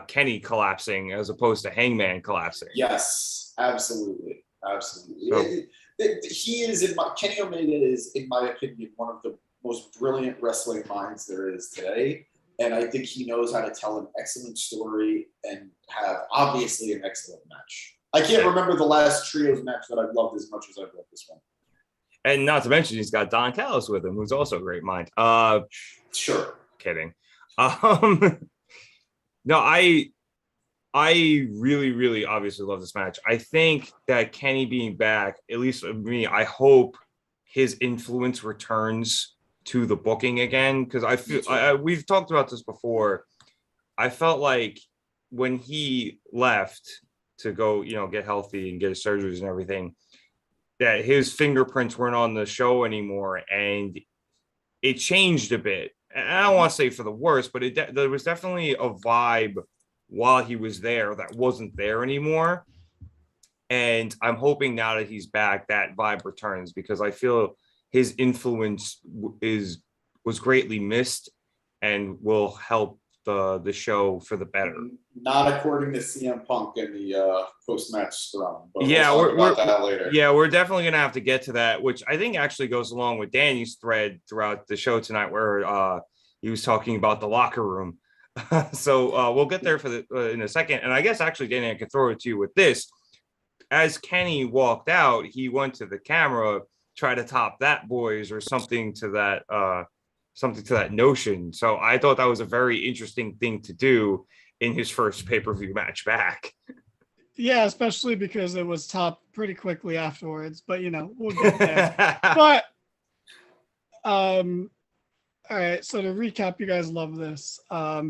Kenny collapsing as opposed to Hangman collapsing. Yes, absolutely. Absolutely. Kenny Omega is, in my opinion, one of the most brilliant wrestling minds there is today. And I think he knows how to tell an excellent story and have obviously an excellent match. I can't remember the last trios match that I've loved as much as I've loved this one. And not to mention, he's got Don Callis with him, who's also a great mind. Sure. Kidding. No, I really, really obviously love this match. I think that Kenny being back, at least for me, I hope his influence returns to the booking again. Because I feel we've talked about this before. I felt like when he left to go, get healthy and get his surgeries and everything, that his fingerprints weren't on the show anymore, and it changed a bit. And I don't want to say for the worse, but there was definitely a vibe while he was there that wasn't there anymore. And I'm hoping now that he's back, that vibe returns, because I feel his influence was greatly missed and will help the show for the better. Not according to CM Punk in the post-match scrum. But yeah, we'll talk about that later. Yeah, we're definitely going to have to get to that, which I think actually goes along with Danny's thread throughout the show tonight, where he was talking about the locker room. So we'll get there in a second. And I guess actually, Danny, I can throw it to you with this. As Kenny walked out, he went to the camera, try to top that boys or something to that notion. So I thought that was a very interesting thing to do in his first pay-per-view match back. Yeah, especially because it was topped pretty quickly afterwards, but we'll get there. But all right, so to recap, you guys love this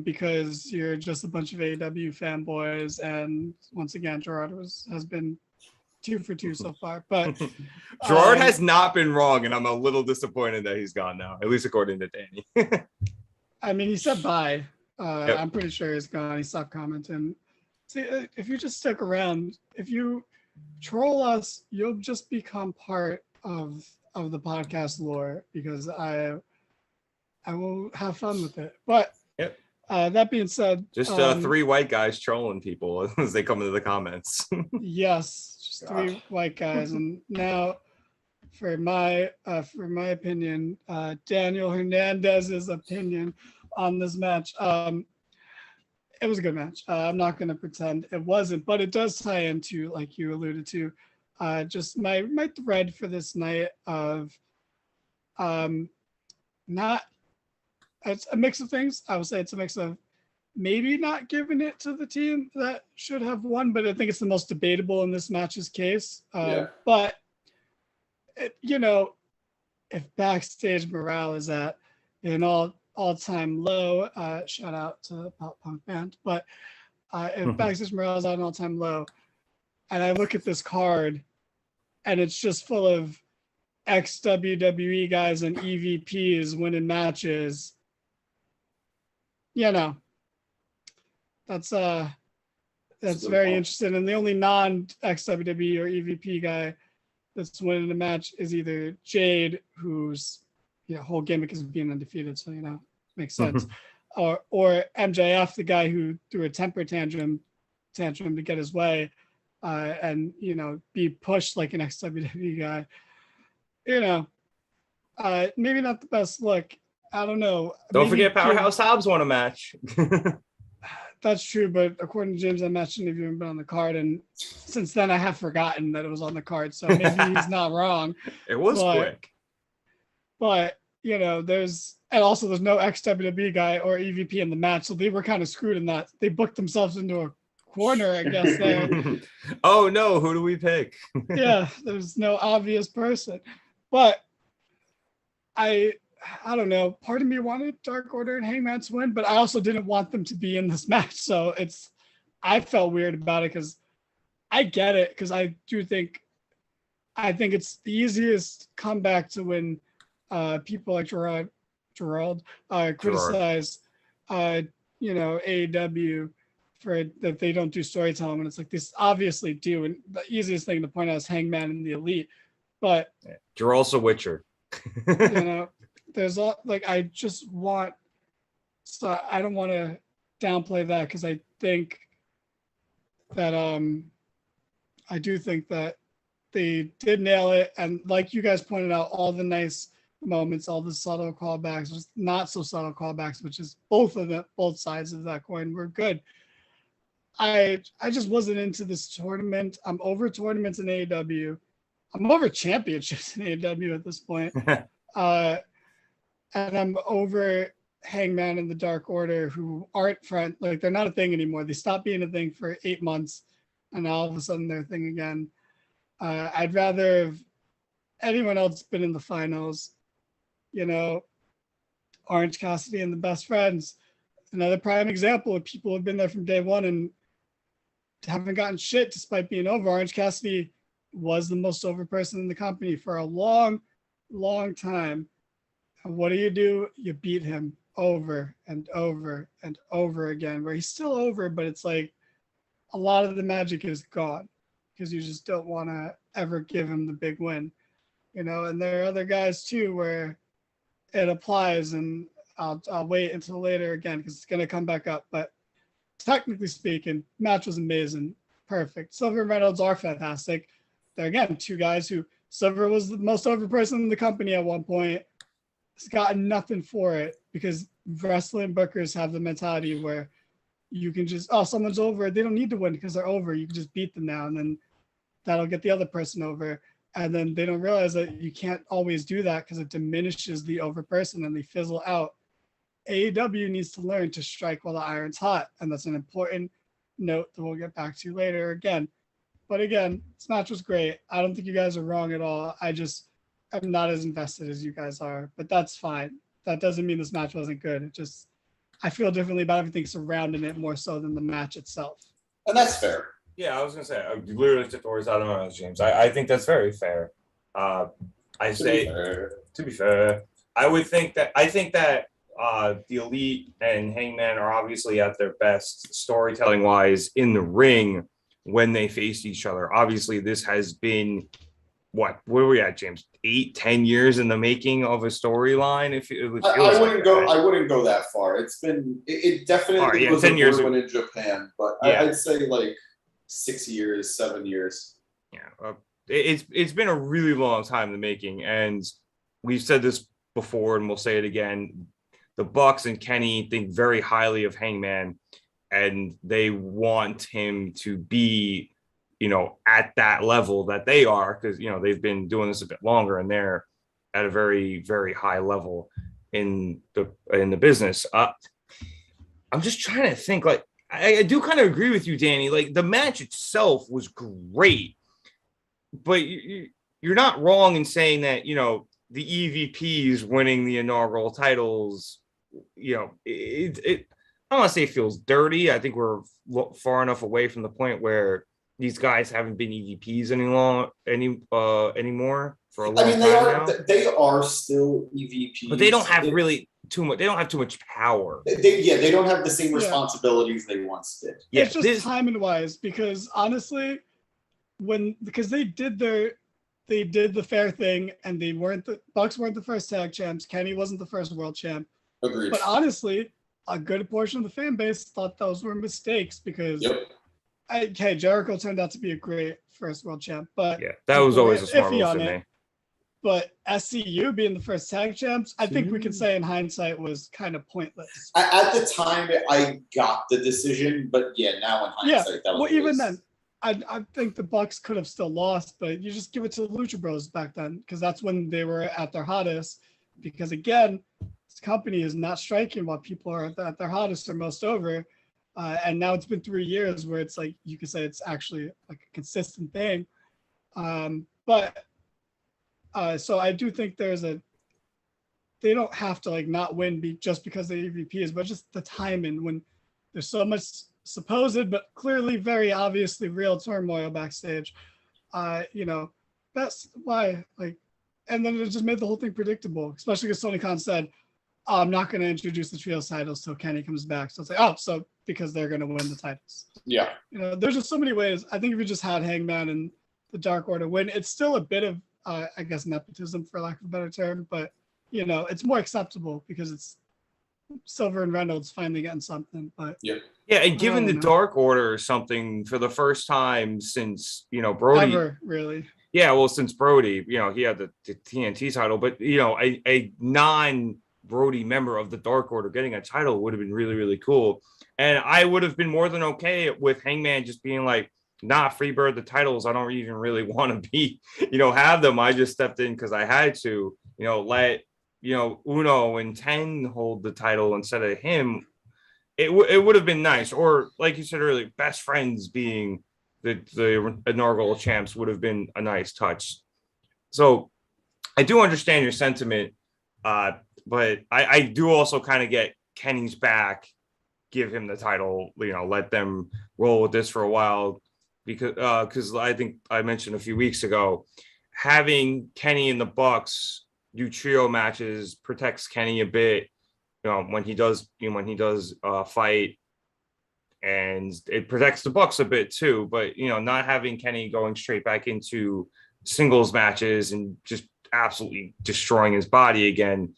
because you're just a bunch of AEW fanboys, and once again, Gerard has been 2 for 2 so far. But Gerard has not been wrong, and I'm a little disappointed that he's gone now, at least according to Danny. I mean, he said bye. Yep. I'm pretty sure he's gone. He stopped commenting. See, if you just stick around, if you troll us, you'll just become part of the podcast lore, because I will have fun with it. But yep. That being said, just 3 white guys trolling people as they come into the comments. Yes, just 3 white guys. And now, for my opinion, Daniel Hernandez's opinion on this match. it was a good match. I'm not going to pretend it wasn't, but it does tie into, like you alluded to, just my thread for this night of not, it's a mix of things. I would say it's a mix of maybe not giving it to the team that should have won, but I think it's the most debatable in this match's case. But if backstage morale is at an all-time low, shout out to the Pop Punk band, but if backstage morale is at an all-time low, and I look at this card and it's just full of ex-WWE guys and EVPs winning matches, that's very interesting. And the only non-ex-WWE or EVP guy that's winning the match is either Jade, whose whole gimmick is being undefeated, so makes sense, or MJF, the guy who threw a temper tantrum to get his way, and be pushed like an ex-WWE guy. Maybe not the best look. I don't know. Don't forget Powerhouse Hobbs won a match. That's true, but according to James, that match shouldn't have even been on the card, and since then I have forgotten that it was on the card, so maybe he's not wrong. It was quick. But there's no ex-WWE guy or EVP in the match, so they were kind of screwed in that. They booked themselves into a corner, I guess, there. Oh no, who do we pick? Yeah, there's no obvious person. But I don't know. Part of me wanted Dark Order and Hangman to win, but I also didn't want them to be in this match. So I felt weird about it because I get it, because I think it's the easiest comeback to when people like Gerard criticize AEW for that they don't do storytelling, and it's like, this obviously do. And the easiest thing to point out is Hangman and the Elite, but you're also Witcher. There's I just want, so I don't want to downplay that, because I think that I do think that they did nail it, and like you guys pointed out, all the nice moments, all the subtle callbacks, just not so subtle callbacks, which is both sides of that coin, were good. I just wasn't into this tournament. I'm over tournaments in AEW. I'm over championships in AEW at this point. And I'm over Hangman and the Dark Order, who aren't they're not a thing anymore. They stopped being a thing for 8 months, and now all of a sudden they're a thing again. I'd rather have anyone else been in the finals. Orange Cassidy and the Best Friends, another prime example of people who have been there from day one and haven't gotten shit despite being over. Orange Cassidy was the most over person in the company for a long, long time. And what do? You beat him over and over and over again, where he's still over, but it's like a lot of the magic is gone because you just don't want to ever give him the big win. And there are other guys too where it applies, and I'll wait until later again because it's going to come back up. But technically speaking, match was amazing, perfect. Silver and Reynolds are fantastic. They're, again, two guys who, Silver was the most over person in the company at one point. He's gotten nothing for it, because wrestling bookers have the mentality where you can just, someone's over, they don't need to win because they're over. You can just beat them now, and then that'll get the other person over. And then they don't realize that you can't always do that because it diminishes the over person and they fizzle out. AEW needs to learn to strike while the iron's hot. And that's an important note that we'll get back to later again. But again, this match was great. I don't think you guys are wrong at all. I'm not as invested as you guys are, but that's fine. That doesn't mean this match wasn't good. I feel differently about everything surrounding it more so than the match itself. And that's fair. Yeah, I was gonna say, I literally took the words out of my mouth, James. I think that's very fair. To be fair, I think that the Elite and Hangman are obviously at their best storytelling wise in the ring when they face each other. Obviously, this has been where are we at, James? 8-10 years in the making of a storyline. I wouldn't go that far. It definitely was 10 years in Japan, but yeah. I'd say like 6 years, 7 years. Yeah, it's been a really long time in the making, and we've said this before, and we'll say it again. The Bucks and Kenny think very highly of Hangman, and they want him to be, at that level that they are, because they've been doing this a bit longer and they're at a very, very high level in the business. I'm just trying to think. Like, I do kind of agree with you, Danny. Like, the match itself was great, but you're not wrong in saying that the EVPs winning the inaugural titles. It I don't want to say it feels dirty. I think we're far enough away from the point where these guys haven't been EVPs anymore for a long time now. They are still EVPs, but they don't have really too much. They don't have too much power. They don't have the same responsibilities they once did. Yeah, it's just timing wise, because honestly, because they did the fair thing, and the Bucks weren't the first tag champs. Kenny wasn't the first world champ. Agreed. But honestly, a good portion of the fan base thought those were mistakes because, Jericho turned out to be a great first world champ, but that was always a smart move for me. But SCU being the first tag champs, I think we can say in hindsight was kind of pointless. At the time, I got the decision, but now in hindsight, that was even then, I think the Bucks could have still lost, but you just give it to the Lucha Bros back then, because that's when they were at their hottest. Because again, this company is not striking while people are at their hottest or most over. And now it's been 3 years where it's like, you could say it's actually like a consistent thing. So I do think they don't have to like not win just because the EVPs, but just the timing when there's so much supposed, but clearly very obviously real turmoil backstage. That's why, like, and then it just made the whole thing predictable, especially because Tony Khan said, I'm not going to introduce the trios titles till Kenny comes back. So it's like, so because they're going to win the titles. Yeah. There's just so many ways. I think if you just had Hangman and the Dark Order win, it's still a bit of, I guess, nepotism, for lack of a better term, but, it's more acceptable because it's Silver and Reynolds finally getting something. But yeah, and given the Dark Order or something for the first time since, Brody. Ever, really. Yeah, well, since Brody, he had the TNT title, but, a non-Brody member of the Dark Order getting a title would have been really, really cool. And I would have been more than okay with Hangman just being like, nah, Freebird, the titles, I don't even really want to be, have them. I just stepped in because I had to, let, Uno and 10 hold the title instead of him. It would have been nice. Or like you said earlier, best friends being the inaugural champs would have been a nice touch. So I do understand your sentiment, but I do also kind of get Kenny's back, give him the title, let them roll with this for a while, because I think I mentioned a few weeks ago, having Kenny and the Bucks do trio matches protects Kenny a bit, when he does fight, and it protects the Bucks a bit too. But not having Kenny going straight back into singles matches and just absolutely destroying his body again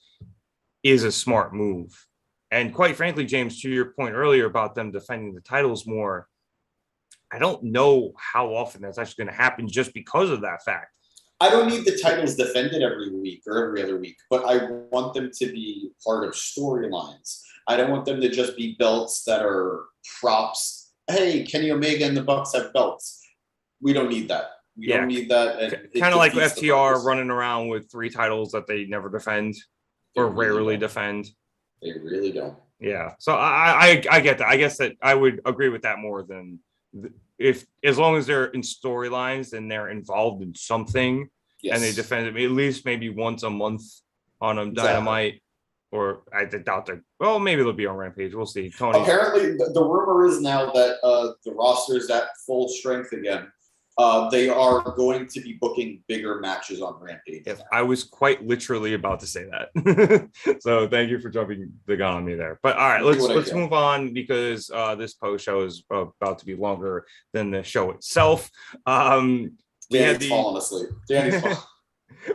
is a smart move. And quite frankly, James, to your point earlier about them defending the titles more, I don't know how often that's actually going to happen just because of that fact. I don't need the titles defended every week or every other week, but I want them to be part of storylines. I don't want them to just be belts that are props. Hey, Kenny Omega and the Bucks have belts. We don't need that. We don't need that. Kind of like FTR running around with 3 titles that they never defend or rarely defend. They really don't. Yeah. So I get that. I guess that I would agree with that more than as long as they're in storylines and they're involved in something, and they defend it at least maybe once a month on a Dynamite, or I doubt that. Well, maybe they'll be on Rampage. We'll see. Tony. Apparently, the rumor is now that the roster is at full strength again. They are going to be booking bigger matches on Rampage. Yes, I was quite literally about to say that. So thank you for jumping the gun on me there. But all right, let's move on, because this post show is about to be longer than the show itself. Danny's falling asleep.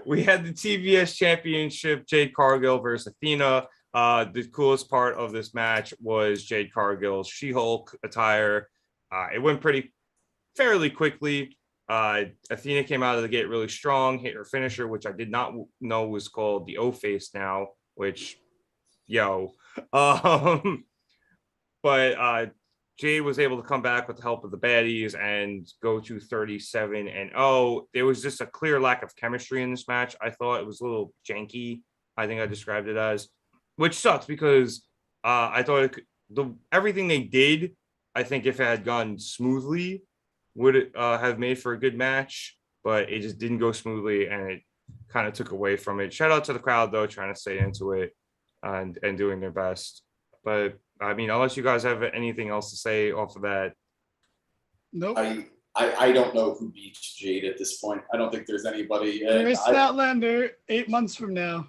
We had the TBS Championship, Jade Cargill versus Athena. The coolest part of this match was Jade Cargill's She-Hulk attire. It went fairly quickly. Athena came out of the gate really strong, hit her finisher, which I did not know was called the O-Face now, which, but Jade was able to come back with the help of the baddies and go to 37-0. There was just a clear lack of chemistry in this match. I thought it was a little janky. I think I described it as, which sucks because I thought everything they did, I think if it had gone smoothly, would have made for a good match, but it just didn't go smoothly and it kind of took away from it. Shout out to the crowd though, trying to stay into it and doing their best. But I mean, unless you guys have anything else to say off of that. Nope. I don't know who beats Jade at this point. I don't think there's anybody. There's Statlander 8 months from now.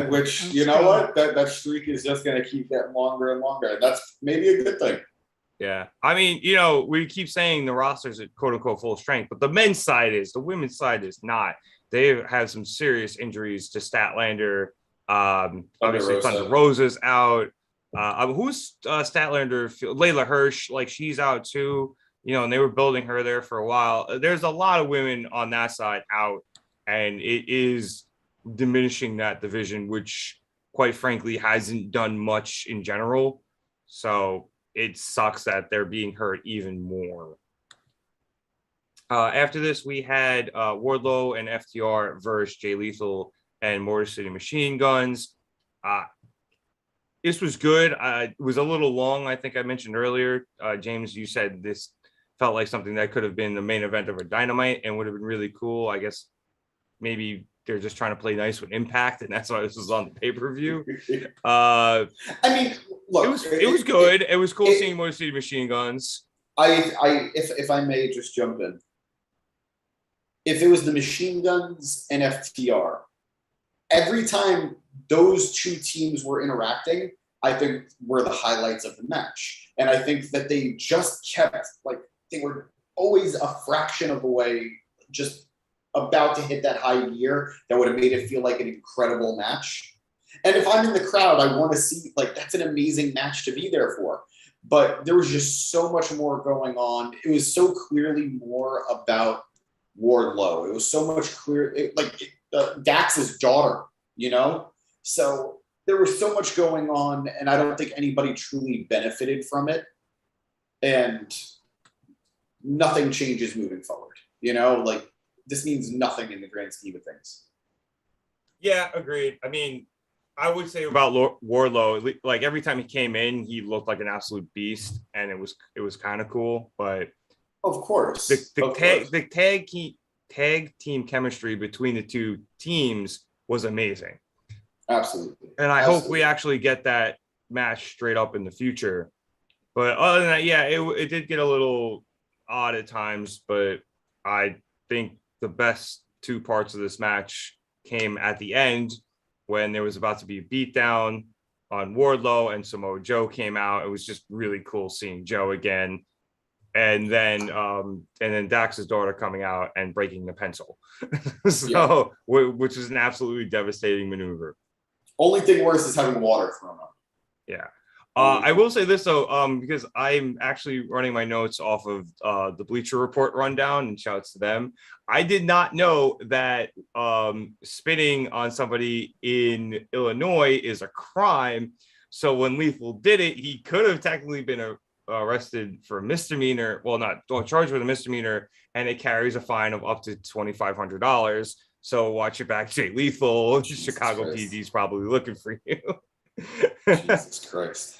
Which, you know what? That streak is just going to keep getting longer and longer. That's maybe a good thing. Yeah. I mean, you know, we keep saying the roster's at quote unquote full strength, but the men's side is, the women's side is not. They have some serious injuries to Statlander. Obviously, Thunder Rosa's out. Who's Statlander? Layla Hirsch, like she's out too. You know, and they were building her there for a while. There's a lot of women on that side out, and it is diminishing that division, which quite frankly hasn't done much in general. So it sucks that they're being hurt even more. After this, we had Wardlow and FTR versus Jay Lethal and Motor City Machine Guns. This was good. It was a little long. I think I mentioned earlier, James, you said this felt like something that could have been the main event of a Dynamite and would have been really cool. I guess maybe they're just trying to play nice with Impact, and that's why this was on the pay-per-view. I mean, look, it was good. It was cool seeing Motor City Machine Guns. If I may just jump in, if it was the Machine Guns and FTR, every time those two teams were interacting, I think were the highlights of the match. And I think that they just kept, like, they were always a fraction of the way, just about to hit that high gear that would have made it feel like an incredible match. And if I'm in the crowd, I want to see, like, that's an amazing match to be there for. But there was just so much more going on. It was so clearly more about Wardlow. It was so much Dax's daughter, you know? So there was so much going on, and I don't think anybody truly benefited from it. And nothing changes moving forward, you know? Like, this means nothing in the grand scheme of things. Yeah, agreed. I mean, I would say about Wardlow, like every time he came in, he looked like an absolute beast, and it was kind of cool. But of course, the tag team chemistry between the two teams was amazing. Absolutely, and I hope we actually get that match straight up in the future. But other than that, yeah, it did get a little odd at times, but I think the best two parts of this match came at the end when there was about to be a beatdown on Wardlow and Samoa Joe came out. It was just really cool seeing Joe again. And then Dax's daughter coming out and breaking the pencil. Which is an absolutely devastating maneuver. Only thing worse is having water thrown up. Yeah. I will say this though, because I'm actually running my notes off of the Bleacher Report rundown, and shouts to them. I did not know that spitting on somebody in Illinois is a crime. So when Lethal did it, he could have technically been arrested for a misdemeanor. Well, not charged with a misdemeanor, and it carries a fine of up to $2,500. So watch your back, Jay Lethal. Chicago PD is probably looking for you. Jesus Christ.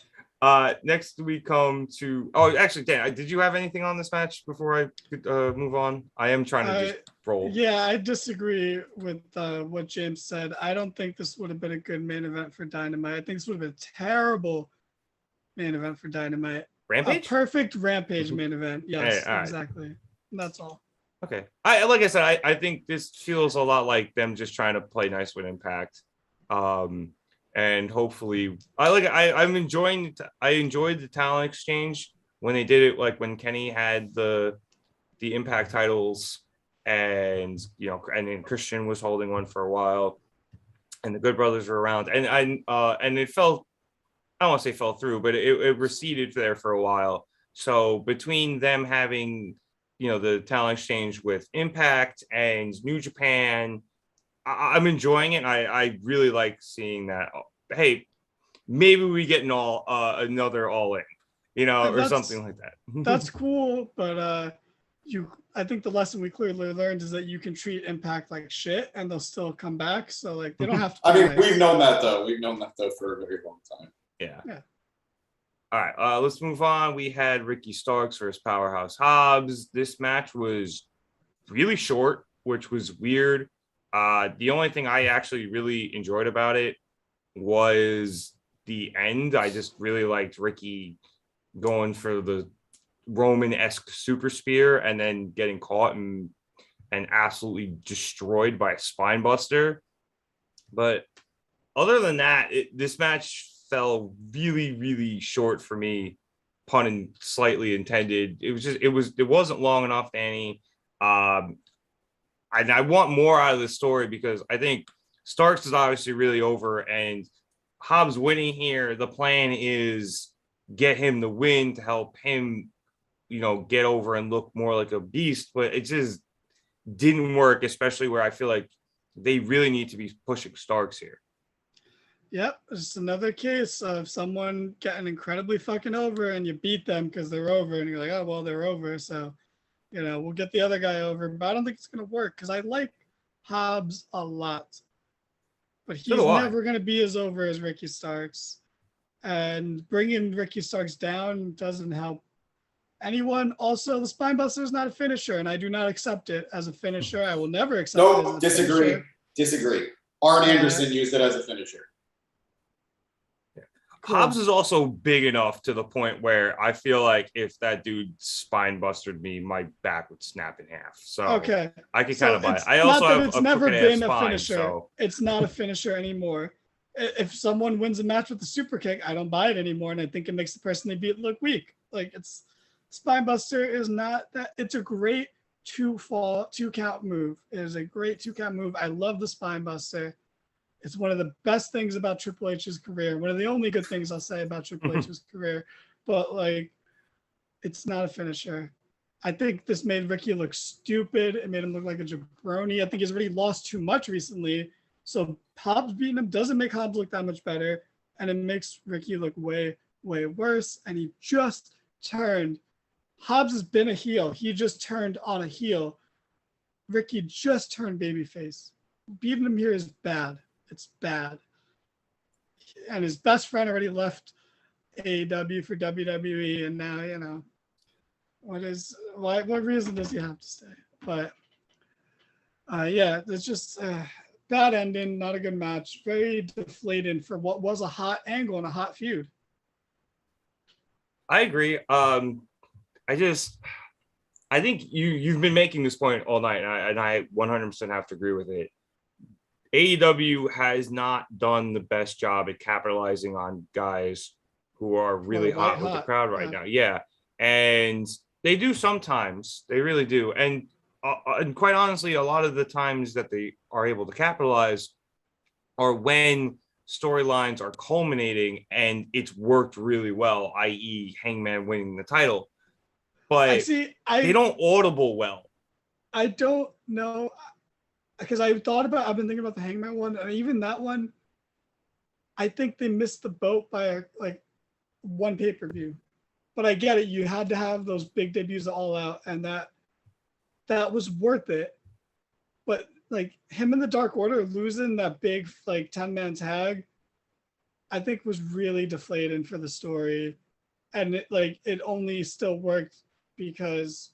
Next we come to actually, Dan, did you have anything on this match before I could move on? I am trying to just roll. Yeah, I disagree with what James said. I don't think this would have been a good main event for Dynamite. I think this would have been a terrible main event for Dynamite. Rampage? A perfect Rampage main event. Yes, hey, exactly. Right. That's all. Okay. Like I said, I think this feels a lot like them just trying to play nice with Impact. And hopefully I enjoyed the talent exchange when they did it, like when Kenny had the Impact titles, and and then Christian was holding one for a while, and the Good Brothers were around, and it fell, I don't want to say fell through, but it receded there for a while. So between them having the talent exchange with Impact and New Japan, I'm enjoying it. I really like seeing that. Hey, maybe we get another All In. or something like that. That's cool, but I think the lesson we clearly learned is that you can treat Impact like shit and they'll still come back. So like they don't have to. I mean, we've known that though. We've known that though for a very long time. Yeah. Yeah. All right, let's move on. We had Ricky Starks versus Powerhouse Hobbs. This match was really short, which was weird. The only thing I actually really enjoyed about it was the end. I just really liked Ricky going for the Roman-esque super spear and then getting caught and absolutely destroyed by a spine buster. But other than that, this match fell really, really short for me, pun slightly intended. It wasn't long enough, Danny. And I want more out of the story because I think Starks is obviously really over, and Hobbs winning here. The plan is get him the win to help him, get over and look more like a beast. But it just didn't work, especially where I feel like they really need to be pushing Starks here. Yep, it's another case of someone getting incredibly fucking over and you beat them because they're over and you're like, oh, well, they're over. So, we'll get the other guy over. But I don't think it's going to work because I like Hobbs a lot. But he's never going to be as over as Ricky Starks. And bringing Ricky Starks down doesn't help anyone. Also, the Spinebuster is not a finisher, and I do not accept it as a finisher. I will never accept it as a finisher. Disagree. Arn Anderson used it as a finisher. Hobbs is also big enough to the point where I feel like if that dude spine busted me, my back would snap in half. So okay, I can kind of buy it. I also have it's never been a finisher. So. It's not a finisher anymore. If someone wins a match with a super kick, I don't buy it anymore, and I think it makes the person they beat look weak. Like it's spine buster is not that. It's a great two count move. It is a great 2 count move. I love the spine buster. It's one of the best things about Triple H's career. One of the only good things I'll say about Triple H's career. But, it's not a finisher. I think this made Ricky look stupid. It made him look like a jabroni. I think he's already lost too much recently. So Hobbs beating him doesn't make Hobbs look that much better. And it makes Ricky look way, way worse. And he just turned. Hobbs has been a heel. He just turned on a heel. Ricky just turned babyface. Beating him here is bad. It's bad. And his best friend already left AEW for WWE, and now, what reason does he have to stay? But, it's just bad ending, not a good match, very deflated for what was a hot angle and a hot feud. I agree. I think you've been making this point all night, and I 100% have to agree with it. AEW has not done the best job at capitalizing on guys who are really hot with the crowd right now. Yeah. And they do sometimes. They really do. And quite honestly, a lot of the times that they are able to capitalize are when storylines are culminating and it's worked really well, i.e. Hangman winning the title. But they don't audible well. I don't know. Because I've been thinking about the Hangman one, and even that one, I think they missed the boat by one pay-per-view. But I get it. You had to have those big debuts all out, and that was worth it. But him in the Dark Order losing that big 10-man tag, I think was really deflating for the story. And it only still worked because,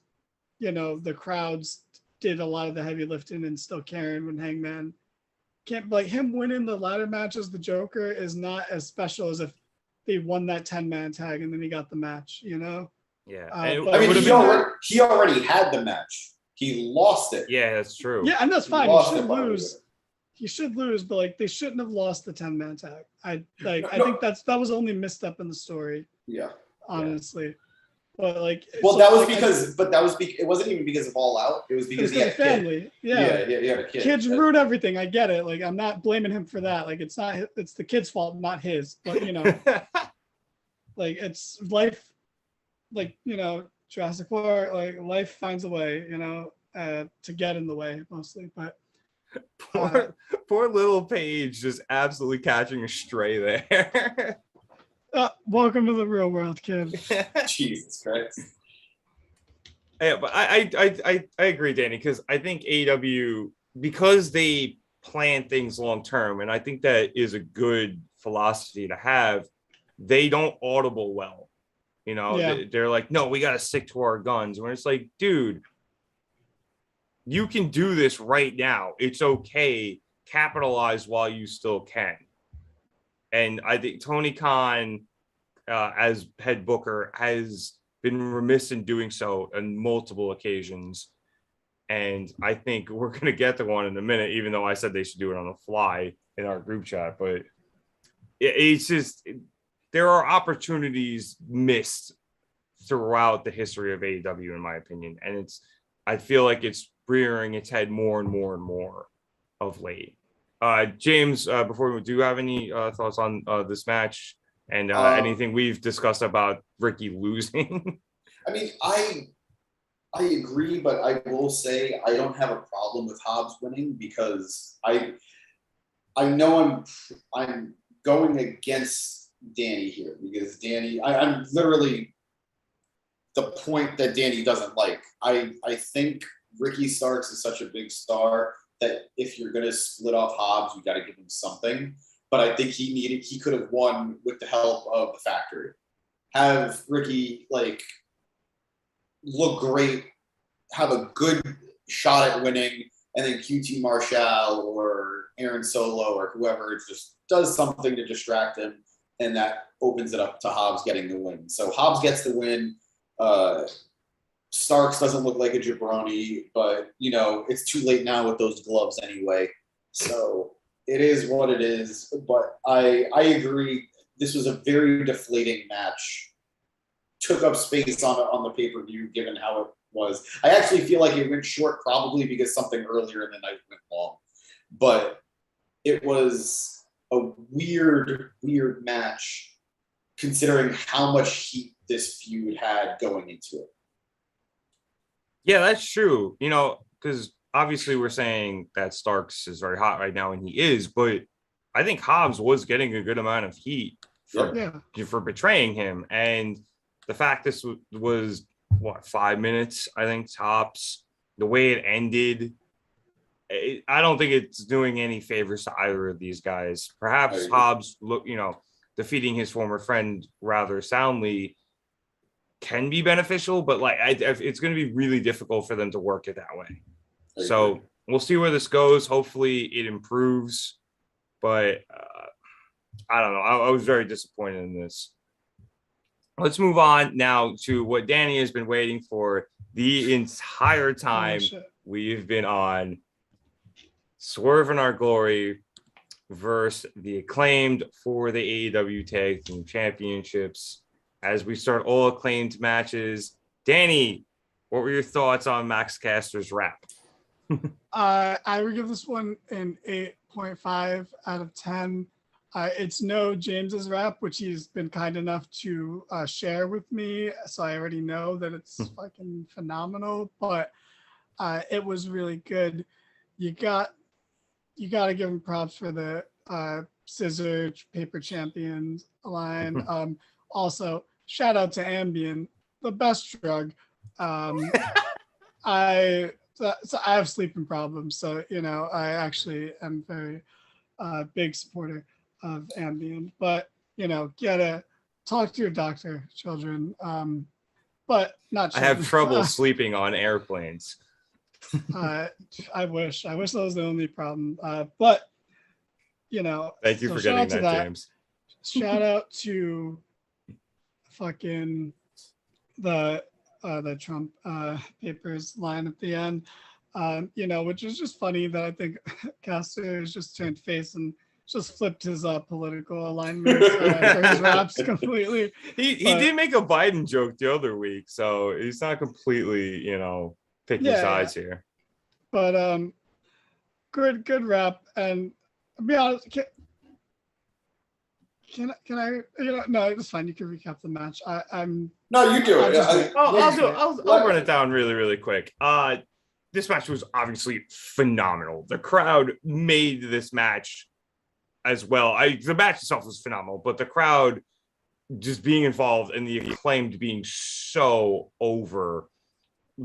the crowds did a lot of the heavy lifting and still caring when Hangman can't him winning the ladder match as the Joker is not as special as if they won that 10-man tag and then he got the match, Yeah. He already had the match. He lost it. Yeah, that's true. Yeah, and that's fine. He should lose. He should lose, but they shouldn't have lost the 10-man tag. I think that was only misstep in the story. Yeah. Honestly. Yeah. But it wasn't even because of All Out. It was because he had a family. Yeah, he had a kid. Kids ruined everything. I get it. I'm not blaming him for that. It's the kid's fault, not his. But it's life. Jurassic Park. Life finds a way. To get in the way mostly. But poor little Paige just absolutely catching a stray there. Welcome to the real world, kid. Jesus Christ. Yeah, but I agree, Danny, because I think AEW, because they plan things long term, and I think that is a good philosophy to have. They don't audible well. They're like, no, we got to stick to our guns. When it's like, dude, you can do this right now. It's okay. Capitalize while you still can. And I think Tony Khan, as head booker, has been remiss in doing so on multiple occasions. And I think we're going to get to one in a minute, even though I said they should do it on the fly in our group chat. But it's just, there are opportunities missed throughout the history of AEW, in my opinion. And I feel like it's rearing its head more and more and more of late. James, before we do, you have any thoughts on this match and anything we've discussed about Ricky losing? I mean, I agree, but I will say I don't have a problem with Hobbs winning because I know I'm going against Danny here because Danny, I'm literally the point that Danny doesn't like. I think Ricky Starks is such a big star that if you're going to split off Hobbs, you got to give him something. But I think he could have won with the help of the factory. Have Ricky look great, have a good shot at winning, and then QT Marshall or Aaron Solo or whoever just does something to distract him, and that opens it up to Hobbs getting the win. So Hobbs gets the win. Starks doesn't look like a jabroni, but it's too late now with those gloves anyway. So it is what it is. But I agree. This was a very deflating match. Took up space on the pay-per-view, given how it was. I actually feel like it went short, probably because something earlier in the night went long. But it was a weird match, considering how much heat this feud had going into it. Yeah, that's true. Because obviously we're saying that Starks is very hot right now, and he is, but I think Hobbs was getting a good amount of heat for betraying him. And the fact this was 5 minutes, I think, tops, the way it ended, I don't think it's doing any favors to either of these guys. Perhaps Hobbs, defeating his former friend rather soundly can be beneficial, but it's going to be really difficult for them to work it that way. So we'll see where this goes. Hopefully it improves, but I don't know. I was very disappointed in this. Let's move on now to what Danny has been waiting for the entire time we've been on. Swerve in Our Glory versus the Acclaimed for the AEW Tag Team Championships. As we start all Acclaimed matches, Danny, what were your thoughts on Max Caster's rap? I would give this one an 8.5 out of 10. It's no James's rap, which he's been kind enough to share with me, so I already know that it's fucking phenomenal. But it was really good. You got to give him props for the scissor paper champions line. Also, shout out to Ambien, the best drug. I have sleeping problems, so I actually am very big supporter of Ambien. But gotta talk to your doctor, children. But not children. I have trouble sleeping on airplanes. I wish that was the only problem. But thank you for getting that, James. Shout out to fucking the Trump papers line at the end, which is just funny that I think Caster has just turned face and just flipped his political alignment for his raps completely. He did make a Biden joke the other week, so he's not completely, picking sides here. But good rap, and I'll be honest. Can I? No, it's fine. You can recap the match. No, you do it. I'll run it down really, really quick. This match was obviously phenomenal. The crowd made this match as well. The match itself was phenomenal, but the crowd just being involved and the Acclaimed being so over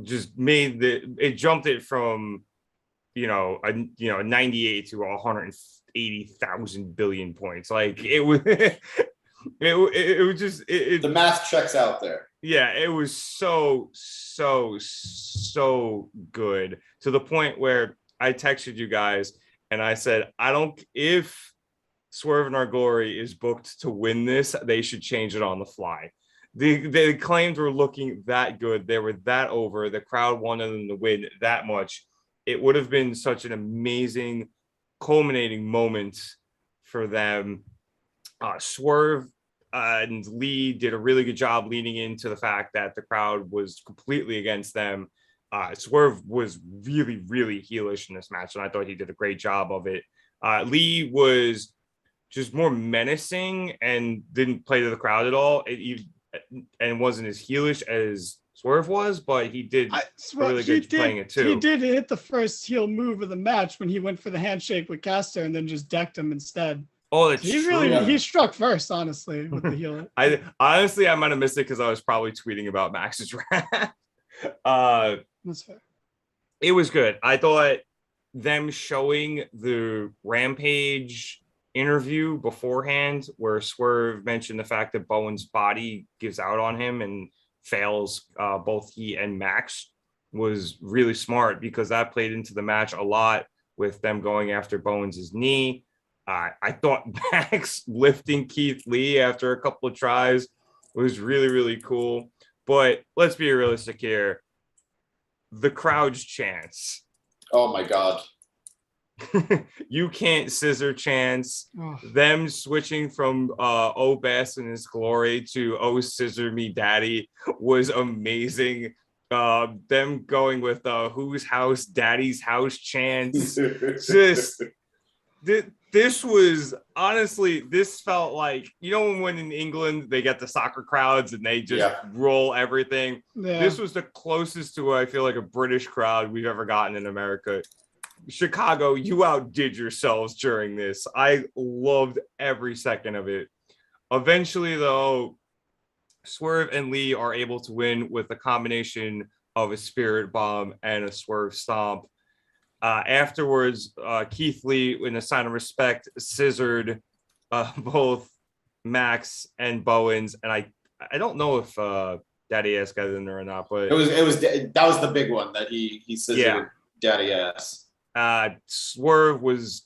just made it jumped it from a 98 to 180,000 billion points. Like it was it was just the math checks out there. Yeah, it was so good, to the point where I texted you guys and I said, if Swerve in Our Glory is booked to win this, they should change it on the fly. The claims were looking that good. They were that over. The crowd wanted them to win that much. It would have been such an amazing culminating moment for them. Swerve and Lee did a really good job leaning into the fact that the crowd was completely against them. Swerve was really, really heelish in this match, and I thought he did a great job of it. Lee was just more menacing and didn't play to the crowd at all. And wasn't as heelish as Swerve was, but he did really good playing it too. He did hit the first heel move of the match when he went for the handshake with Caster and then just decked him instead. Oh, that's true. He struck first, honestly, with the heel. I might have missed it because I was probably tweeting about Max's rap. That's fair. It was good. I thought them showing the Rampage interview beforehand, where Swerve mentioned the fact that Bowen's body gives out on him and fails both he and Max, was really smart, because that played into the match a lot with them going after Bowens' knee. I thought Max lifting Keith Lee after a couple of tries was really, really cool. But let's be realistic here. The crowd's chants. Oh my God. You can't scissor chance. Them switching from Oh Bass in His Glory to Oh Scissor Me Daddy was amazing. Them going with Whose House, Daddy's House chants. Just this was, honestly, this felt like, when in England they get the soccer crowds and they just roll everything. This was the closest to, I feel like, a British crowd we've ever gotten in America. Chicago, you outdid yourselves during this. I loved every second of it. Eventually, though, Swerve and Lee are able to win with a combination of a Spirit Bomb and a Swerve Stomp. Afterwards, Keith Lee, in a sign of respect, scissored both Max and Bowens, and I don't know if Daddy Ass got in there or not, but that was the big one that he scissored Daddy Ass. Swerve was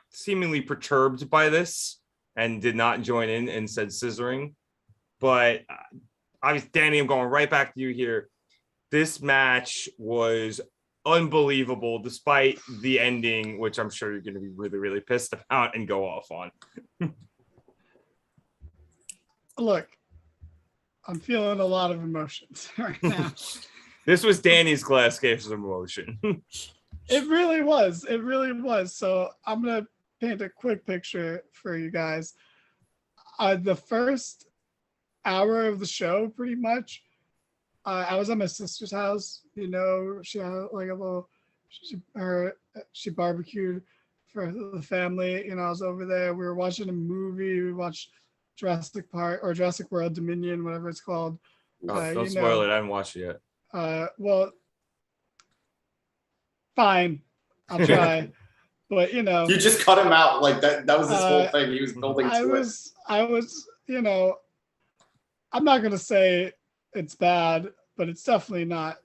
seemingly perturbed by this and did not join in and said scissoring. But Danny, I'm going right back to you here. This match was unbelievable, despite the ending, which I'm sure you're going to be really, really pissed about and go off on. Look, I'm feeling a lot of emotions right now. This was Danny's glass case of emotion. It really was. It really was. So I'm going to paint a quick picture for you guys. The first hour of the show, pretty much, I was at my sister's house. She had like a little, she barbecued for the family. I was over there. We were watching a movie. We watched Jurassic World Dominion, whatever it's called. Don't spoil it. I haven't watched it yet. Well, fine, I'll try. But you just cut him out like that. That was his whole thing. He was building to it. I was, I'm not gonna say it's bad, but it's definitely not,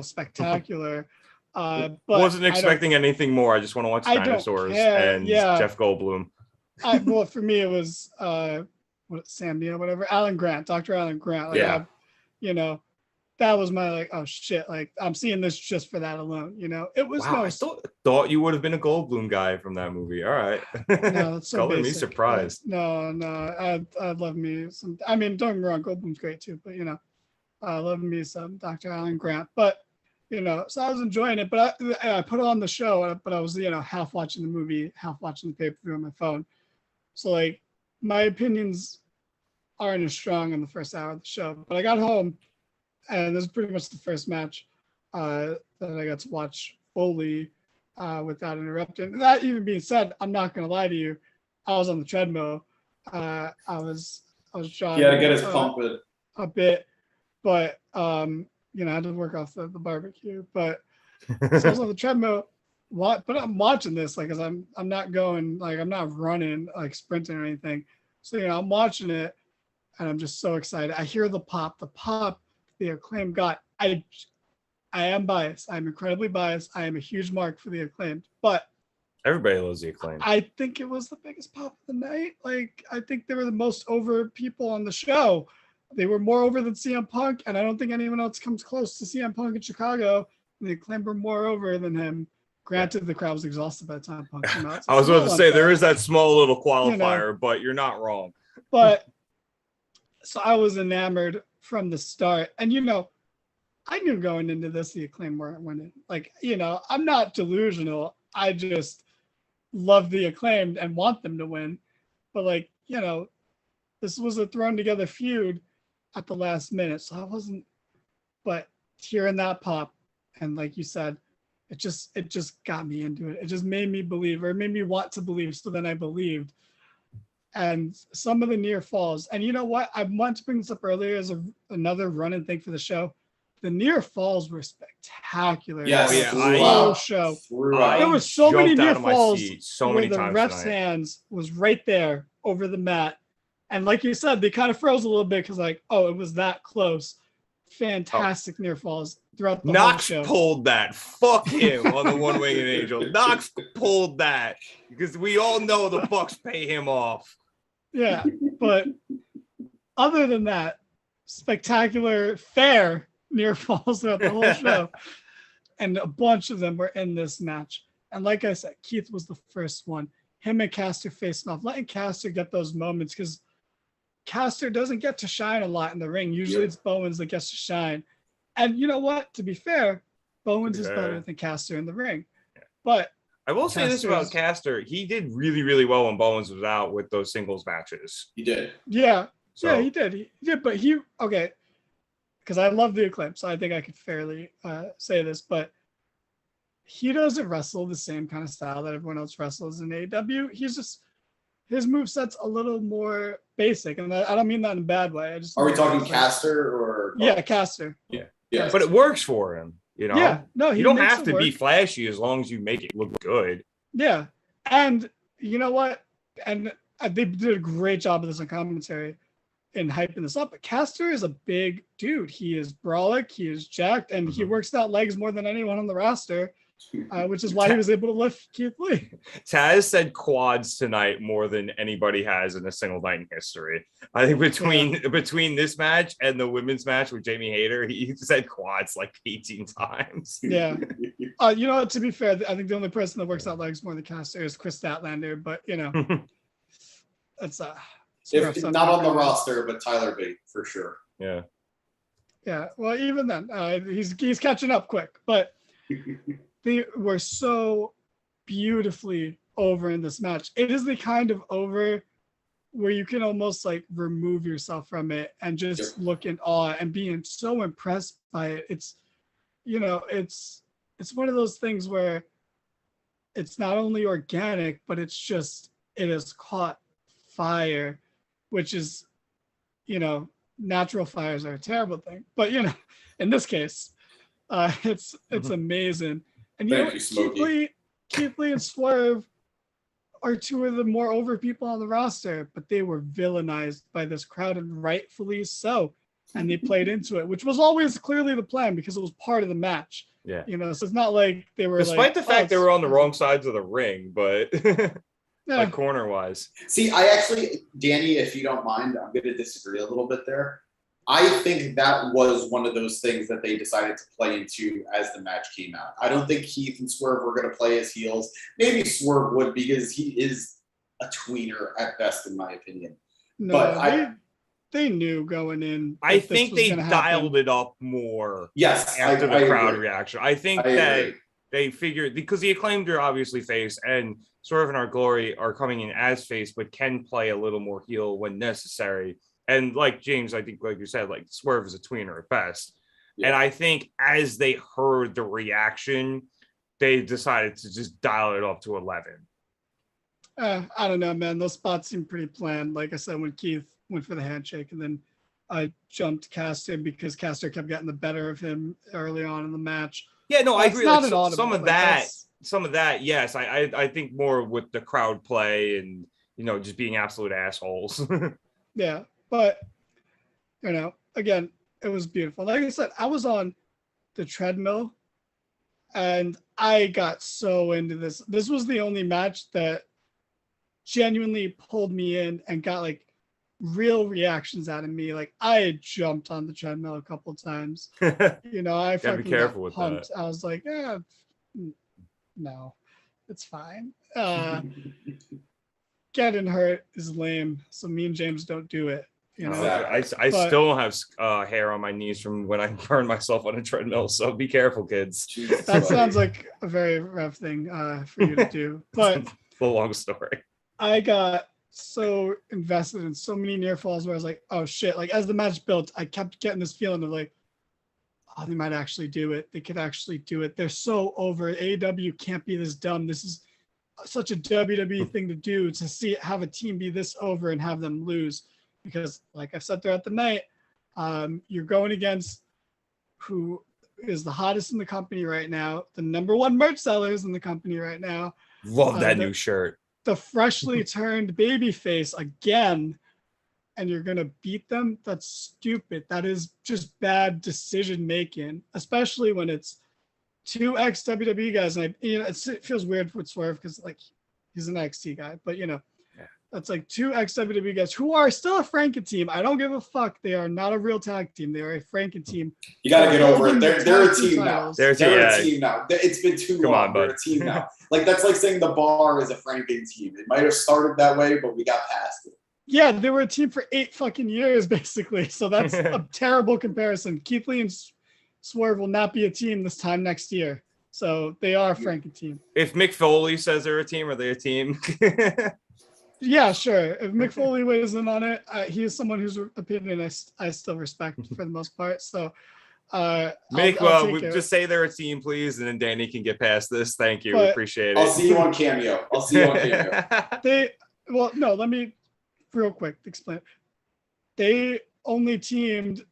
spectacular. But wasn't expecting anything more. I just want to watch dinosaurs and Jeff Goldblum. Well, for me, it was Sam Neill, whatever, Alan Grant, Dr. Alan Grant. Like, that was my like, oh shit, like I'm seeing this just for that alone. It was I thought you would have been a Goldblum guy from that movie. All right. No, that's so color me surprised. No, I'd love me some. I mean, don't get me wrong, Goldblum's great too, but I love me some Dr. Alan Grant. But so I was enjoying it, but I put on the show, but I was half watching the movie, half watching the pay-per-view on my phone. So like my opinions aren't as strong in the first hour of the show. But I got home, and this is pretty much the first match that I got to watch fully without interrupting. That even being said, I'm not gonna lie to you, I was on the treadmill. I was I was trying. Yeah, to get us pumping a bit, but I had to work off the barbecue. But so I was on the treadmill. But I'm watching this like, cause I'm not going like I'm not running like sprinting or anything. So I'm watching it, and I'm just so excited. I hear the pop, the Acclaim got. I am biased. I'm incredibly biased. I am a huge mark for the Acclaimed, but everybody loves the Acclaim. I think it was the biggest pop of the night. Like, I think they were the most over people on the show. They were more over than CM Punk, and I don't think anyone else comes close to CM Punk in Chicago. And the Acclaim were more over than him. Granted, the crowd was exhausted by the time Punk came out. So I was about to say, there is that small little qualifier, but you're not wrong. But, so I was enamored from the start. And, I knew going into this, the Acclaim weren't winning. Like, I'm not delusional. I just love the Acclaimed and want them to win. But, like, this was a thrown together feud at the last minute. So I wasn't, but hearing that pop, and like you said, it just got me into it. It just made me believe, or it made me want to believe. So then I believed. And some of the near falls, and you know what? I wanted to bring this up earlier as another running thing for the show. The near falls were spectacular. Yes, show. There were so many near falls where the ref's hands was right there over the mat. And like you said, they kind of froze a little bit because it was that close. Fantastic near falls throughout the whole show. Knox pulled that. Fuck him on the one-winged angel. Knox pulled that because we all know the Bucks pay him off. Yeah, but other than that, spectacular, fair near falls throughout the whole show. And a bunch of them were in this match. And like I said, Keith was the first one. Him and Caster facing off, letting Caster get those moments because Caster doesn't get to shine a lot in the ring. Usually it's Bowens that gets to shine. And you know what? To be fair, Bowens is better than Caster in the ring. But I will say this about Caster. He did really, really well when Bowens was out with those singles matches. He did. Yeah. So, yeah, he did. He did. But because I love the Acclaim, so I think I could fairly say this, but he doesn't wrestle the same kind of style that everyone else wrestles in AEW. He's just, his moveset's a little more basic, and I don't mean that in a bad way. Are we talking Caster or? Yeah, Caster. Yeah, but it works for him, Yeah, no, you don't have to be flashy as long as you make it look good. Yeah, and you know what? And they did a great job of this on commentary and hyping this up. But Caster is a big dude. He is brolic, he is jacked, and he works out legs more than anyone on the roster. Which is why he was able to lift Keith Lee. Taz said quads tonight more than anybody has in a single night in history. I think between this match and the women's match with Jamie Hayter, he said quads like 18 times. Yeah. To be fair, I think the only person that works out legs more than Caster is Chris Statlander, but that's if not on the roster, but Tyler Bate for sure. Yeah. Yeah. Well, even then, he's catching up quick, but they were so beautifully over in this match. It is the kind of over where you can almost like remove yourself from it and just look in awe and being so impressed by it. It's one of those things where it's not only organic, but it has caught fire, which is, natural fires are a terrible thing. But, in this case, it's amazing. And Keith Lee and Swerve are two of the more over people on the roster, but they were villainized by this crowd, and rightfully so. And they played into it, which was always clearly the plan because it was part of the match. Yeah. So it's not like they were despite the fact they were on the wrong sides of the ring, but like corner wise. See, I actually, Danny, if you don't mind, I'm going to disagree a little bit there. I think that was one of those things that they decided to play into as the match came out. I don't think Keith and Swerve were going to play as heels. Maybe Swerve would because he is a tweener at best, in my opinion. No, but they knew going in. I think they dialed it up more. Yes, after the crowd reaction. I think that they figured because the Acclaimed are obviously face and Swerve and Our Glory are coming in as face, but can play a little more heel when necessary. And like James, I think, like you said, like Swerve is a tweener at best. Yeah. And I think as they heard the reaction, they decided to just dial it up to 11. I don't know, man. Those spots seem pretty planned. Like I said, when Keith went for the handshake, and then I jumped Caster because Caster kept getting the better of him early on in the match. Yeah, no, I agree. Not Like, an audible, some of like, that, yes. I think more with the crowd play and, just being absolute assholes. Yeah, but again, it was beautiful. Like I said, I was on the treadmill and I got so into this. This was the only match that genuinely pulled me in and got like real reactions out of me. Like I had jumped on the treadmill a couple of times. I fucking be careful with pumped. That. I was like, yeah, no, it's fine. Getting hurt is lame. So me and James don't do it. I still have hair on my knees from when I burned myself on a treadmill. So be careful, kids. That sounds like a very rough thing for you to do. But it's a long story. I got so invested in so many near falls where I was like, oh shit. Like as the match built, I kept getting this feeling of like, oh, they might actually do it. They could actually do it. They're so over. AEW can't be this dumb. This is such a WWE thing to do, to have a team be this over and have them lose. Because like I've said throughout the night, you're going against who is the hottest in the company right now, the number one merch sellers in the company right now. Love that new shirt. The freshly turned baby face again, and you're going to beat them? That's stupid. That is just bad decision making, especially when it's two ex-WWE guys. And it feels weird with Swerve because like he's an NXT guy, but that's like two ex-WWE guys who are still a Franken team. I don't give a fuck. They are not a real tag team. They are a Franken team. You got to get over it. They're a team now. They're a team now. It's been too long. They're a team now. Like, that's like saying the Bar is a Franken team. It might have started that way, but we got past it. Yeah, they were a team for 8 fucking years, basically. So that's a terrible comparison. Keith Lee and Swerve will not be a team this time next year. So they are a Franken team. If Mick Foley says they're a team, are they a team? Yeah, sure. If Mick Foley weighs in on it, he is someone whose opinion I still respect for the most part. So, Mick, I'll just say they're a team, please, and then Danny can get past this. Thank you, but appreciate it. I'll see you on Cameo. Let me real quick explain. They only teamed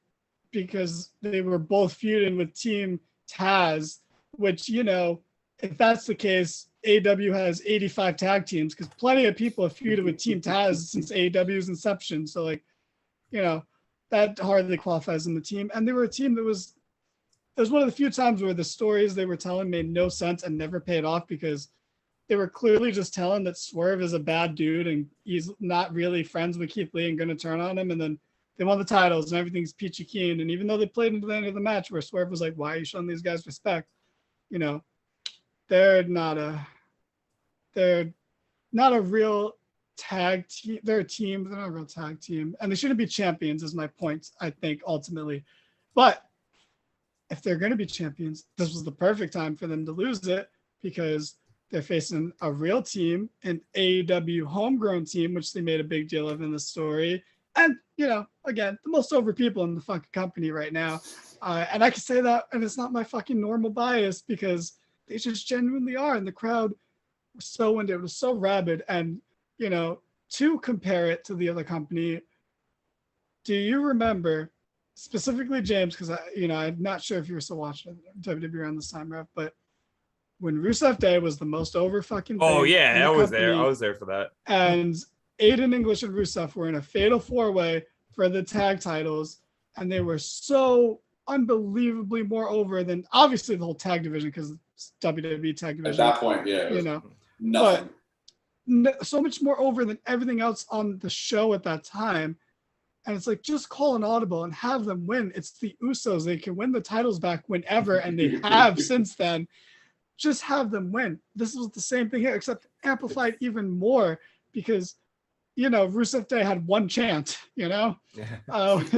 because they were both feuding with Team Taz, which if that's the case, AEW has 85 tag teams because plenty of people have feuded with Team Taz since AEW's inception. So that hardly qualifies in the team. And they were a team that was one of the few times where the stories they were telling made no sense and never paid off because they were clearly just telling that Swerve is a bad dude and he's not really friends with Keith Lee and going to turn on him. And then they won the titles and everything's peachy keen. And even though they played into the end of the match where Swerve was like, why are you showing these guys respect? They're not a real tag team. They're a team. They're not a real tag team. And they shouldn't be champions is my point, I think, ultimately. But if they're going to be champions, this was the perfect time for them to lose it because they're facing a real team, an AEW homegrown team, which they made a big deal of in the story. And, again, the most over people in the fucking company right now. And I can say that, and it's not my fucking normal bias because they just genuinely are. And the crowd was so into it. It was so rabid. And, to compare it to the other company, do you remember, specifically James, because I'm not sure if you were still watching WWE around this time, Rev, but when Rusev Day was the most over fucking thing. Oh, yeah, I was there. I was there for that. And Aiden English and Rusev were in a fatal 4-way for the tag titles. And they were so unbelievably more over than obviously the whole tag division because it's WWE tag division. At that point, yeah. Nothing. But so much more over than everything else on the show at that time. And it's like, just call an audible and have them win. It's the Usos. They can win the titles back whenever, and they have since then. Just have them win. This was the same thing here, except amplified even more because, Rusev Day had one chant, like 5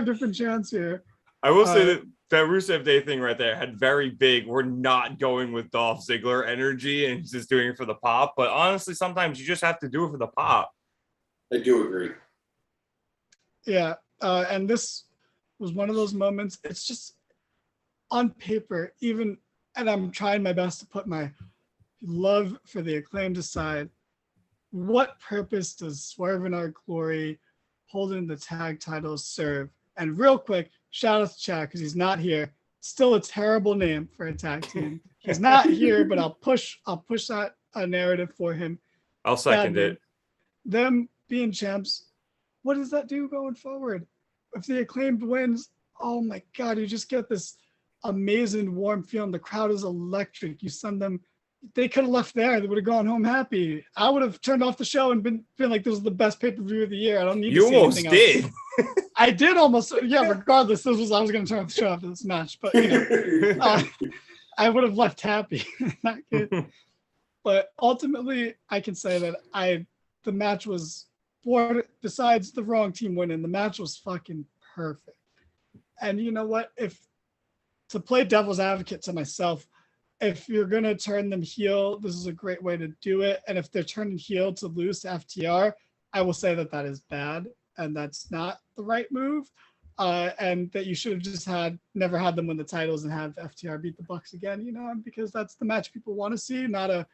different chants here. I will say that Rusev Day thing right there had very big, we're not going with Dolph Ziggler energy and he's just doing it for the pop. But honestly, sometimes you just have to do it for the pop. I do agree. Yeah. And this was one of those moments. It's just on paper, and I'm trying my best to put my love for the Acclaimed aside. what purpose does Swerve in Our Glory holding the tag titles serve? And real quick, shout out to Chad because he's not here. Still a terrible name for a tag team. He's not here, but I'll push that narrative for him. I'll second it. Them being champs, what does that do going forward? If the Acclaimed wins, oh my God, you just get this amazing warm feeling. The crowd is electric. You send them, they could have left there. They would have gone home happy. I would have turned off the show and been like, this is the best pay-per-view of the year. I don't need to see anything else. You almost did. I did almost. Yeah, regardless, I was going to turn off the show after this match. But, I would have left happy. Not good. But ultimately, I can say that the match was, besides the wrong team winning, the match was fucking perfect. And you know what? To play devil's advocate to myself, if you're going to turn them heel, this is a great way to do it. And if they're turning heel to lose to FTR, I will say that is bad. And that's not the right move. And that you should have just never had them win the titles and have FTR beat the Bucks again, because that's the match people want to see, not a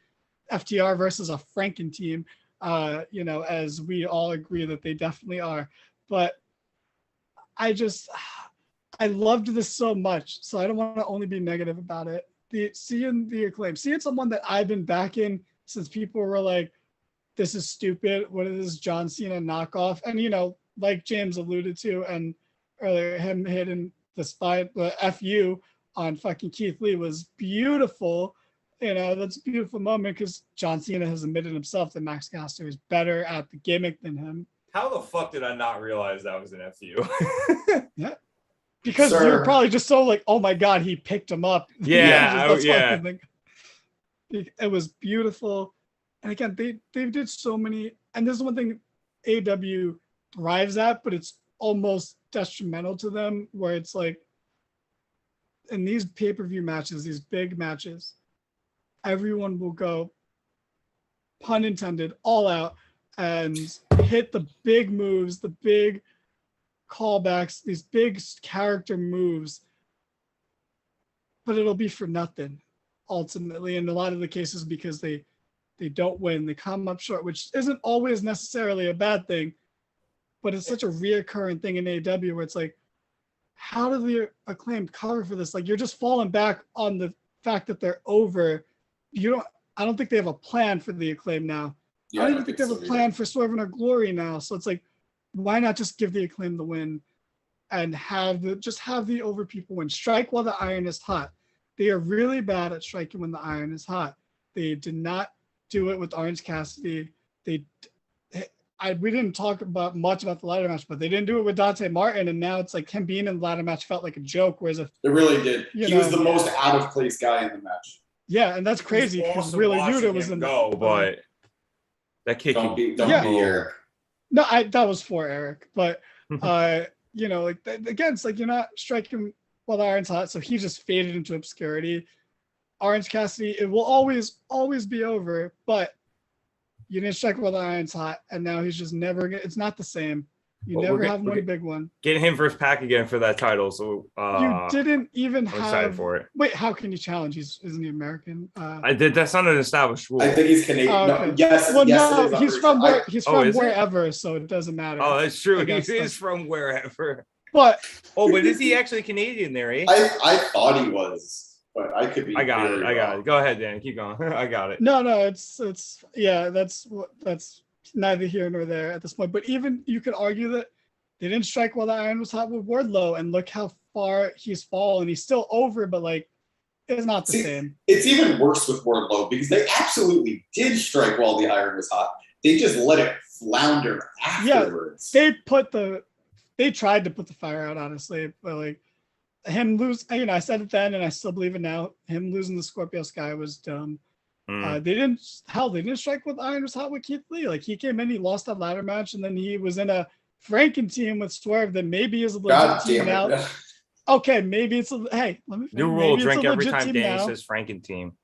FTR versus a Franken team, as we all agree that they definitely are. But I loved this so much, so I don't want to only be negative about it. Seeing the Acclaim, seeing someone that I've been backing since people were like, this is stupid, what is this John Cena knockoff? And, like James alluded to, and earlier, him hitting the FU on fucking Keith Lee was beautiful. That's a beautiful moment because John Cena has admitted himself that Max Caster is better at the gimmick than him. How the fuck did I not realize that was an FU? Yeah. Because you're probably just so like, oh my God, he picked him up. Yeah. It was beautiful. And again, they did so many, and this is one thing AEW thrives at, but it's almost detrimental to them, where it's like in these pay-per-view matches, these big matches, everyone will go, pun intended, all out and hit the big moves, the big callbacks, these big character moves, but it'll be for nothing ultimately. In a lot of the cases, because they don't win, they come up short, which isn't always necessarily a bad thing, but it's such a reoccurring thing in AEW where it's like, how do the Acclaimed cover for this? Like, you're just falling back on the fact that they're over. I don't think they have a plan for the Acclaim now. Yeah, I don't even think they have a plan for Swerve in Our Glory now. So it's like, why not just give the Acclaim the win and have the over people win? Strike while the iron is hot. They are really bad at striking when the iron is hot. They did not do it with Orange Cassidy. We didn't talk much about the ladder match, but they didn't do it with Dante Martin, and now it's like him being in the ladder match felt like a joke. Whereas it really did. He was the most out of place guy in the match. Yeah, and that's crazy because Wheeler Yuta was in but that kick. Don't be Eric. No, that was for Eric, but like again, it's like you're not striking while the iron's hot, so he just faded into obscurity. Orange Cassidy, it will always be over, but you didn't strike while the iron's hot, and now he's just never. It's not the same. You never have one big one. Getting him first pack again for that title. So you didn't even I'm excited for it. Wait, how can you challenge? Isn't he American? I did. That's not an established rule. I think he's Canadian. Okay. No, yes. Well, yes, no, he's from wherever, so it doesn't matter. Oh, that's true. He is from wherever. But is he actually Canadian there? Eh? I thought he was. But I could be. I got it. Go ahead, Dan. Keep going. I got it. No, it's that's neither here nor there at this point. But even you could argue that they didn't strike while the iron was hot with Wardlow, and look how far he's fallen. He's still over, but like it's not the same. It's even worse with Wardlow because they absolutely did strike while the iron was hot. They just let it flounder afterwards. Yeah, they tried to put the fire out, honestly, but like. Him lose, I said it then, and I still believe it now. Him losing the Scorpio Sky was dumb. They didn't strike with iron was hot with Keith Lee. Like he came in, he lost that ladder match, and then he was in a Franken team with Swerve that maybe is a legit team now. Okay, maybe it's new rule: drink every time Danny says Franken team.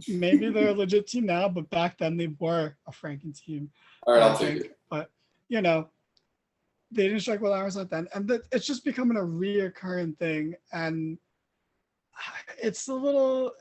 Maybe they're a legit team now, but back then they were a Franken team. All right, I'll take it. But they didn't strike while iron was hot then, and it's just becoming a reoccurring thing, and it's a little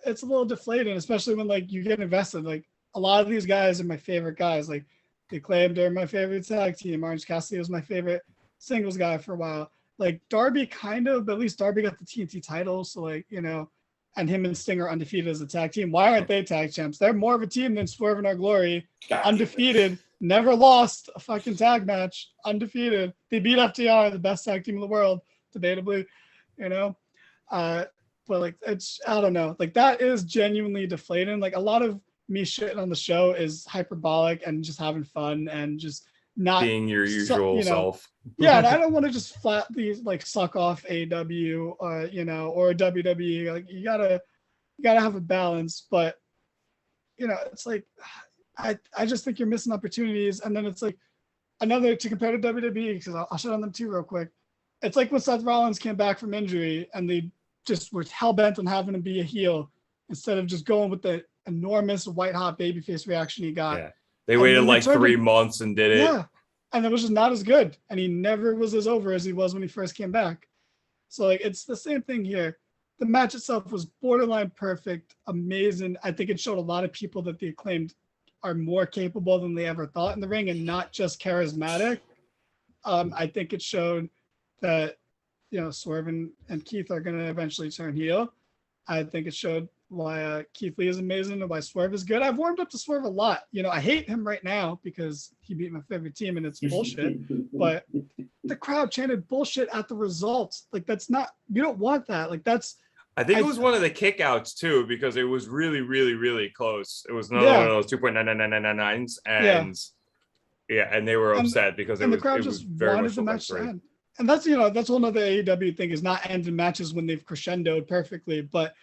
deflating, especially when like you get invested. Like a lot of these guys are my favorite guys. Like the Acclaimed are my favorite tag team. Orange Cassidy was my favorite singles guy for a while. Like Darby kind of, but at least Darby got the TNT title. So like, you know, and him and Sting are undefeated as a tag team. Why aren't they tag champs? They're more of a team than Swerve and Our Glory. Undefeated, never lost a fucking tag match. Undefeated. They beat FTR, the best tag team in the world, debatably, you know. But like, it's, I don't know. Like that is genuinely deflating. Like a lot of me shitting on the show is hyperbolic and just having fun and just not being your usual self. Yeah, and I don't want to just flat these like suck off AEW, you know, or WWE. Like you gotta have a balance, but you know, it's like I just think you're missing opportunities. And then it's like another to compare to WWE, because I'll shit on them too real quick. It's like when Seth Rollins came back from injury and they just were hell bent on having to be a heel instead of just going with the enormous white hot babyface reaction he got. Yeah. They waited like 3 months and did it. Yeah. And it was just not as good. And he never was as over as he was when he first came back. So like it's the same thing here. The match itself was borderline perfect, amazing. I think it showed a lot of people that the Acclaimed are more capable than they ever thought in the ring and not just charismatic. I think it showed that, you know, Swerve and Keith are going to eventually turn heel. I think it showed why Keith Lee is amazing and why Swerve is good. I've warmed up to Swerve a lot. You know, I hate him right now because he beat my favorite team and it's bullshit. But the crowd chanted bullshit at the results. Like that's not, you don't want that. Like that's. I think it was one of the kickouts too, because it was really, really, really close. It was another one of those 2.99999s, and and they were upset because the crowd just very wanted the match to end. And that's, you know, that's one of the AEW thing is not ending matches when they've crescendoed perfectly, but.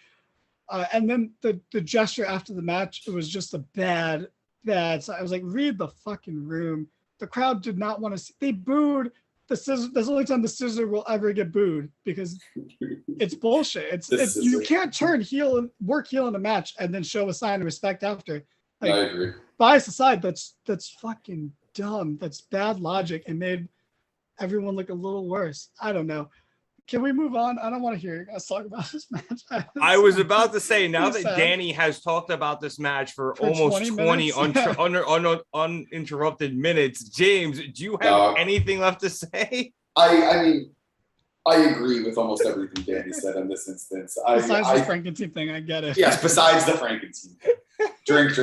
And then the gesture after the match, it was just a bad. So I was like, read the fucking room. The crowd did not want to see. They booed the scissor. That's the only time the scissor will ever get booed because it's bullshit. It's you can't turn heel and work heel in a match and then show a sign of respect after. Like, I agree. Bias aside, that's fucking dumb. That's bad logic and made everyone look a little worse. I don't know. Can we move on? I don't want to hear us talk about this match. I was about to say, now that Danny has talked about this match for almost 20 uninterrupted minutes, James, do you have anything left to say? I mean, I agree with almost everything Danny said in this instance. Besides the Frankenstein thing, I get it. Yes, besides the Frankenstein thing. Drink.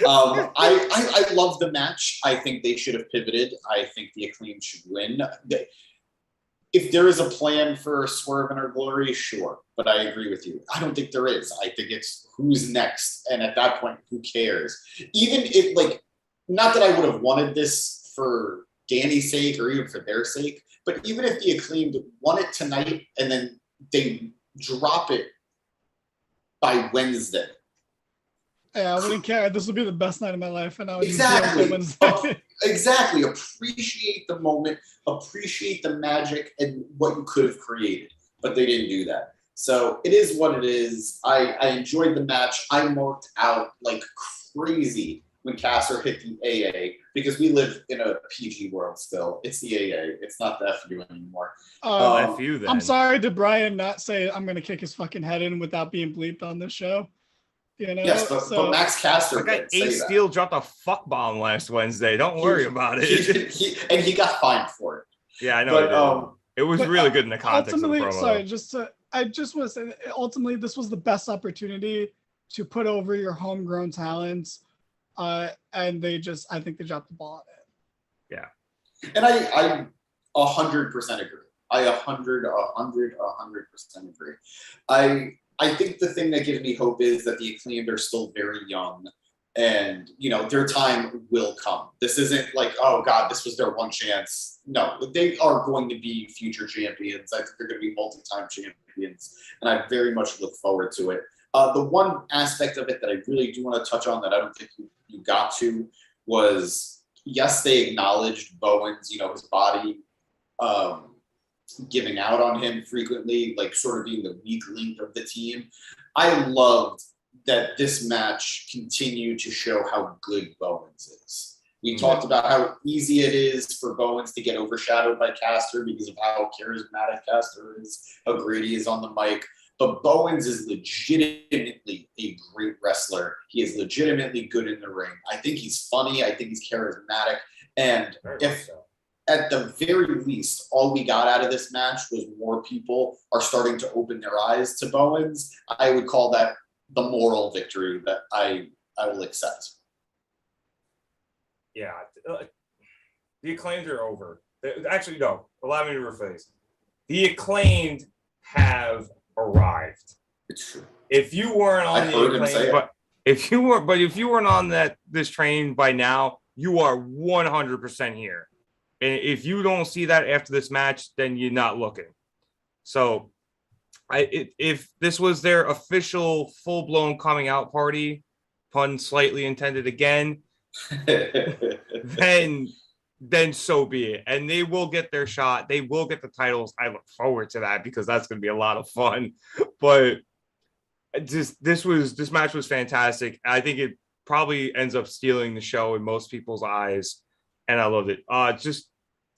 I love the match. I think they should have pivoted. I think the Acclaim should win. If there is a plan for Swerve and Our Glory, sure. But I agree with you. I don't think there is. I think it's who's next. And at that point, who cares? Even if, like, not that I would have wanted this for Danny's sake or even for their sake, but even if the Acclaimed won it tonight and then they drop it by Wednesday. Yeah, I wouldn't care. This would be the best night of my life. And I would Exactly. Appreciate the moment, appreciate the magic and what you could have created, but they didn't do that. So it is what it is. I enjoyed the match. I marked out like crazy when Caster hit the AA because we live in a PG world still. It's the AA. It's not the FU anymore. FU then. I'm sorry, did Brian not say I'm going to kick his fucking head in without being bleeped on this show? You know? Yes, but Max Caster did Ace Steel dropped a fuck bomb last Wednesday. Don't worry about it. He got fined for it. Yeah, I know. But, it was really good in the context of the promo. Sorry, I just want to say that ultimately this was the best opportunity to put over your homegrown talents, and I think they dropped the ball on it. Yeah, and I 100% agree. I 100% agree. I think the thing that gives me hope is that the Acclaimed are still very young and, you know, their time will come. This isn't like, oh God, this was their one chance. No, they are going to be future champions. I think they're going to be multi-time champions and I very much look forward to it. The one aspect of it that I really do want to touch on that I don't think you got to was, yes, they acknowledged Bowen's, you know, his body, giving out on him frequently, like sort of being the weak link of the team. I loved that this match continued to show how good Bowens is. We talked about how easy it is for Bowens to get overshadowed by Caster because of how charismatic Caster is, how great he is on the mic. but Bowens is legitimately a great wrestler. He is legitimately good in the ring. I think he's funny. I think he's charismatic. And if at the very least, all we got out of this match was more people are starting to open their eyes to Bowens, I would call that the moral victory that I will accept. Yeah. The Acclaimed are over. Actually, no. Allow me to rephrase. The Acclaimed have arrived. It's true. If you weren't on the Acclaimed, if you weren't on this train by now, you are 100% here. And if you don't see that after this match, then you're not looking. So, if this was their official full-blown coming out party, pun slightly intended again, then so be it. And they will get their shot. They will get the titles. I look forward to that because that's going to be a lot of fun. But this match was fantastic. I think it probably ends up stealing the show in most people's eyes, and I loved it. Just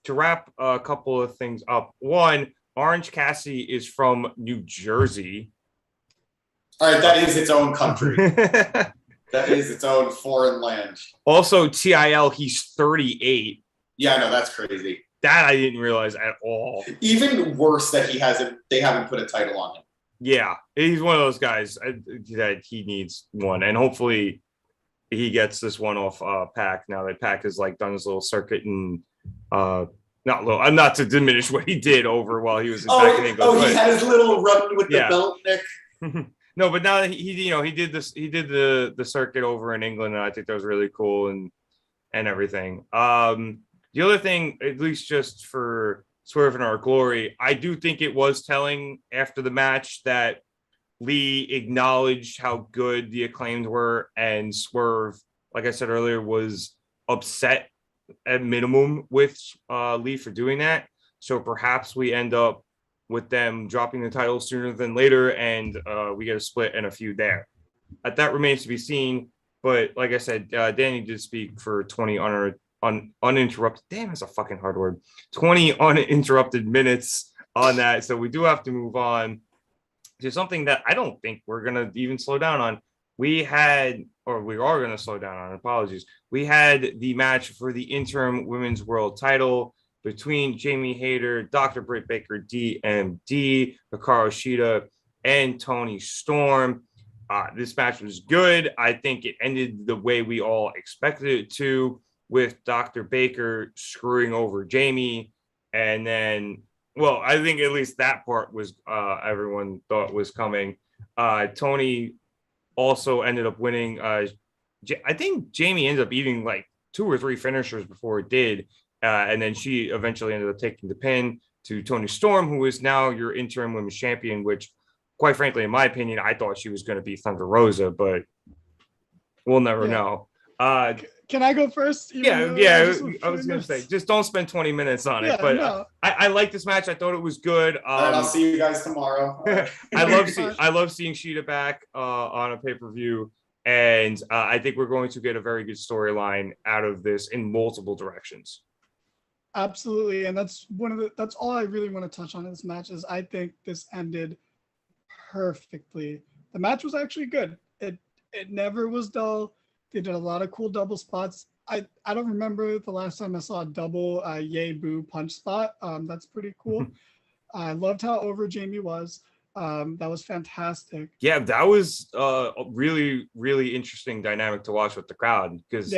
to wrap a couple of things up. One, Orange Cassidy is from New Jersey. All right, that is its own country. That is its own foreign land. Also, TIL, he's 38. Yeah, no, that's crazy. That I didn't realize at all. Even worse that they haven't put a title on him. Yeah, he's one of those guys that he needs one, and hopefully he gets this one off Pac now that Pac has like done his little circuit and not to diminish what he did over while he was back in England. He had his little run with the belt, Nick. No, but now that he did the circuit over in England, and I think that was really cool and everything. The other thing, at least just for Swerve in Our Glory, I do think it was telling after the match that Lee acknowledged how good the Acclaimed were, and Swerve, like I said earlier, was upset at minimum with Lee for doing that. So perhaps we end up with them dropping the title sooner than later, and we get a split and a feud there. That remains to be seen. But like I said, Danny did speak for 20 uninterrupted. Damn, that's a fucking hard word. 20 uninterrupted minutes on that. So we do have to move on to something that I don't think we're gonna even slow down on. We are going to slow down on. Apologies. We had the match for the interim women's world title between Jamie Hayter, Dr. Britt Baker, DMD, Hikaru Shida, and Toni Storm. This match was good. I think it ended the way we all expected it to, with Dr. Baker screwing over Jamie. And then, well, I think at least that part was everyone thought was coming. Toni also ended up winning. I think Jamie ended up eating like 2 or 3 finishers before it did. And then she eventually ended up taking the pin to Toni Storm, who is now your interim women's champion, which, quite frankly, in my opinion, I thought she was going to be Thunder Rosa, but we'll never know. Can I go first? I was going to say, just don't spend 20 minutes on it. But no. I like this match. I thought it was good. I'll see you guys tomorrow. I love seeing Shida back on a pay-per-view. And I think we're going to get a very good storyline out of this in multiple directions. Absolutely. And that's all I really want to touch on in this match is I think this ended perfectly. The match was actually good. It never was dull. They did a lot of cool double spots. I don't remember the last time I saw a double yay boo punch spot. That's pretty cool. I loved how over Jamie was. That was fantastic. Yeah, that was a really, really interesting dynamic to watch with the crowd, because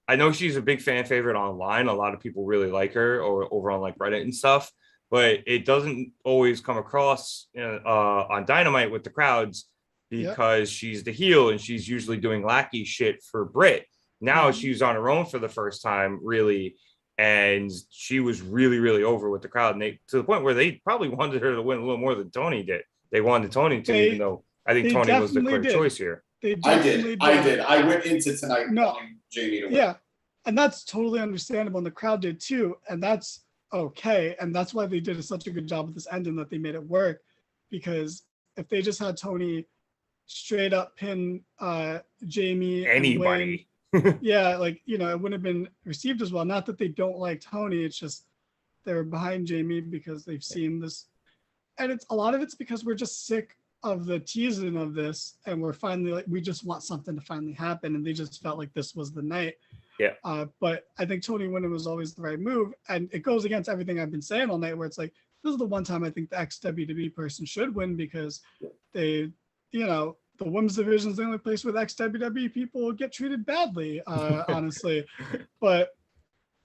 I know she's a big fan favorite online. A lot of people really like her, or over on like Reddit and stuff, but it doesn't always come across on Dynamite with the crowds, because she's the heel and she's usually doing lackey shit for Britt. Now she's on her own for the first time, really, and she was really, really over with the crowd, and to the point where they probably wanted her to win a little more than Toni did. They wanted Toni to, even though I think Toni was the clear choice here. I did. I went into tonight wanting Jamie to win. Yeah, and that's totally understandable, and the crowd did too, and that's okay, and that's why they did such a good job with this ending, that they made it work. Because if they just had Toni straight up pin Jamie, anybody, it wouldn't have been received as well. Not that they don't like Toni, it's just they were behind Jamie because they've seen this, and a lot of it's because we're just sick of the teasing of this, and we're finally like, we just want something to finally happen, and they just felt like this was the night. Yeah. But I think Tony winning was always the right move, and it goes against everything I've been saying all night, where it's like, this is the one time I think the ex-WWE person should win, because they, the women's division is the only place where the ex-WWE people get treated badly, honestly. But,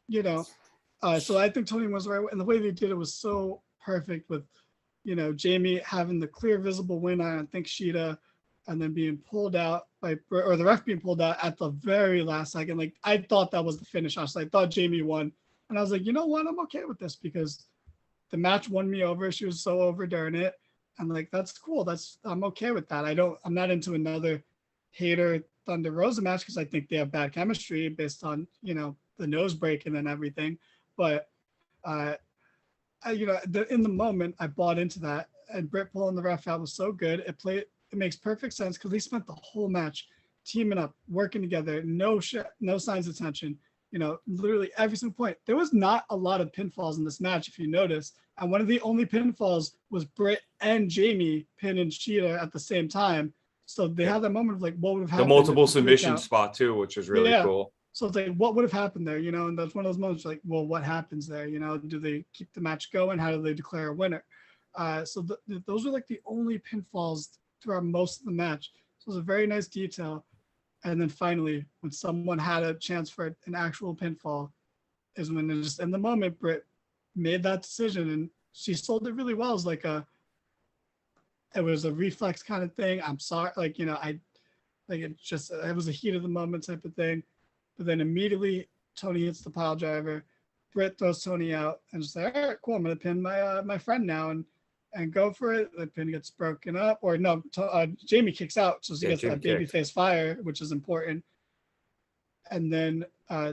so I think Tony was right, and the way they did it was so perfect with, Jamie having the clear visible win on, I think, Sheeta, and then being pulled out or the ref being pulled out at the very last second. Like, I thought that was the finish. I thought Jamie won, and I was like, you know what, I'm okay with this, because the match won me over. She was so over during it, and like, that's cool. I'm okay with that. I'm not into another Hater Thunder Rosa match, because I think they have bad chemistry based on the nose breaking and everything. But in the moment, I bought into that, and Britt pulling the ref out was so good. It makes perfect sense, because they spent the whole match teaming up, working together, no signs of tension. Literally every single point. There was not a lot of pinfalls in this match, if you notice. And one of the only pinfalls was Britt and Jamie pinning Sheeta at the same time. So they had that moment of like, what would have happened? The multiple submission spot too, which is really cool. So it's like, what would have happened there? And that's one of those moments like, well, what happens there? Do they keep the match going? How do they declare a winner? So those were like the only pinfalls throughout most of the match. So it was a very nice detail. And then finally, when someone had a chance for an actual pinfall, is when just in the moment, Britt made that decision, and she sold it really well. It was like it was a reflex kind of thing. I'm sorry, it was a heat of the moment type of thing. But then immediately Tony hits the pile driver. Britt throws Tony out and just like, all right, cool, I'm gonna pin my friend now and go for it. The pin gets broken up, or no, Jamie kicks out, so she gets that babyface fire, which is important. And then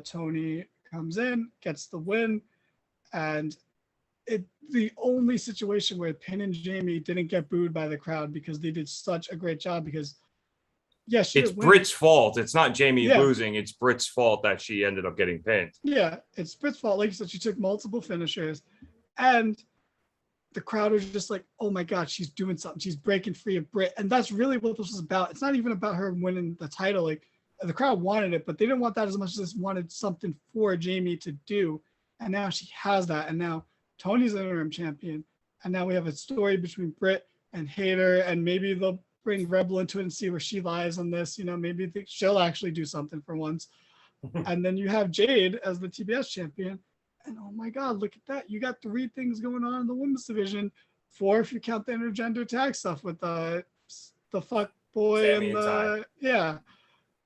Tony comes in, gets the win, and the only situation where Pin and Jamie didn't get booed by the crowd, because they did such a great job. Because it's Britt's fault. It's not Jamie losing. It's Britt's fault that she ended up getting pinned. Yeah, it's Britt's fault. Like you said, she took multiple finishers, and the crowd was just like, oh my God, she's doing something. She's breaking free of Britt. And that's really what this was about. It's not even about her winning the title. Like, the crowd wanted it, but they didn't want that as much as they wanted something for Jamie to do. And now she has that. And now Tony's the interim champion. And now we have a story between Britt and Hater, and maybe they'll bring Rebel into it and see where she lies on this. Maybe she'll actually do something for once. And then you have Jade as the TBS champion. And oh my God, look at that. You got 3 things going on in the women's division. 4 if you count the intergender tag stuff with the fuck boy Sammy and the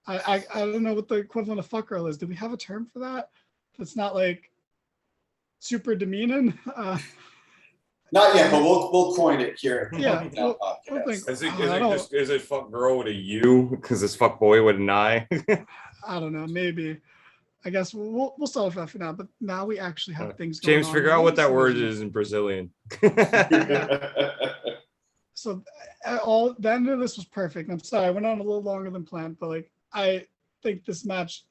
I don't know what the equivalent of fuck girl is. Do we have a term for that? That's not like super demeaning. Not yet, but we'll coin it here. Yeah. Is it fuck girl with a U because it's fuck boy with an I? I don't know. Maybe. I guess we'll solve that for now. But now we actually have things going James, on. figure out what that word is in Brazilian. So the end of this was perfect. I'm sorry, I went on a little longer than planned, but like, I think this match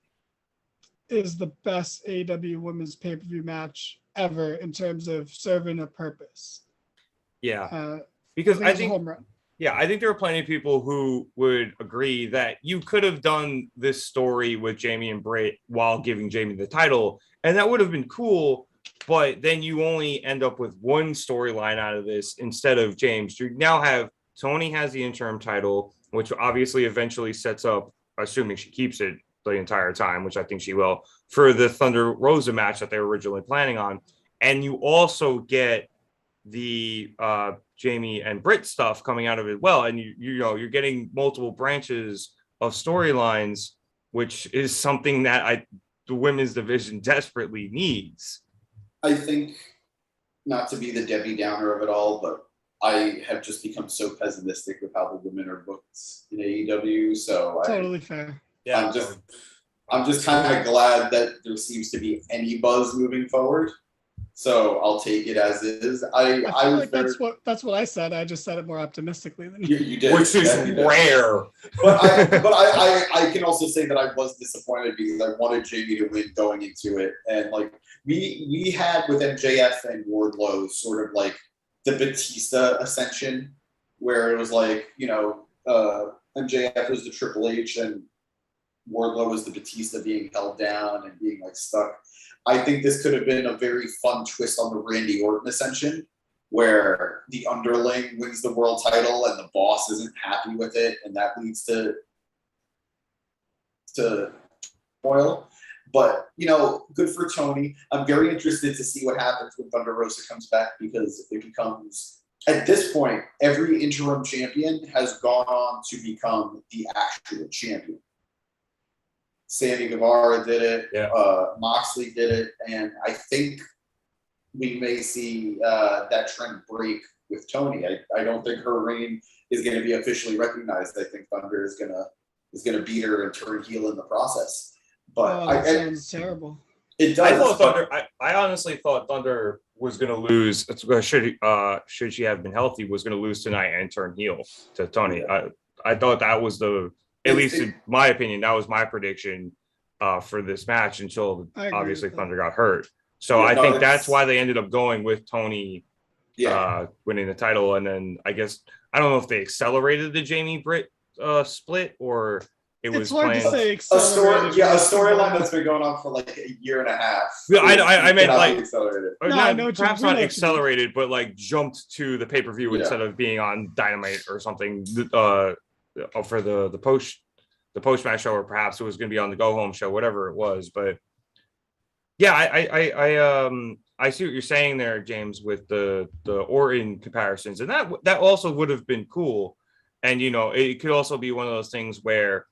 is the best AEW women's pay-per-view match ever in terms of serving a purpose. Yeah, because I think there are plenty of people who would agree that you could have done this story with Jamie and Britt while giving Jamie the title, and that would have been cool. But then you only end up with one storyline out of this instead of James. You now have Tony has the interim title, which obviously eventually sets up, assuming she keeps it the entire time, which I think she will, for the Thunder Rosa match that they were originally planning on. And you also get the Jamie and Britt stuff coming out of it well. And you're getting multiple branches of storylines, which is something that the women's division desperately needs. I think, not to be the Debbie Downer of it all, but I have just become so pessimistic with how the women are booked in AEW. So totally fair. Yeah, I'm just kind of glad that there seems to be any buzz moving forward. So I'll take it as is. I was like that's what I said. I just said it more optimistically than you did, which is rare. But I can also say that I was disappointed because I wanted Jamie to win going into it, and like we had with MJF and Wardlow sort of like the Batista ascension, where it was like, MJF was the Triple H and Wardlow was the Batista being held down and being like stuck. I think this could have been a very fun twist on the Randy Orton ascension, where the underling wins the world title and the boss isn't happy with it, and that leads to oil. But, good for Tony. I'm very interested to see what happens when Thunder Rosa comes back, because it becomes, at this point, every interim champion has gone on to become the actual champion. Sammy Guevara did it. Yeah. Moxley did it. And I think we may see that trend break with Tony. I don't think her reign is going to be officially recognized. I think Thunder is going to beat her and turn heel in the process. But that sounds terrible. It does. I honestly thought Thunder was going to lose. Should she have been healthy, was going to lose tonight and turn heel to Tony. Yeah. I thought that was at least in my opinion, that was my prediction for this match until obviously Thunder got hurt. So I think that's why they ended up going with Tony winning the title. And then I guess, I don't know if they accelerated the Jamie Britt split, or it's hard to say a storyline that's been going on for like a year and a half. Yeah, I meant like accelerated. Perhaps not accelerated, but like jumped to the pay-per-view instead of being on Dynamite or something for the post match show, or perhaps it was going to be on the go home show, whatever it was. But yeah, I see what you're saying there, James, with the Orton comparisons, and that also would have been cool. And it could also be one of those things where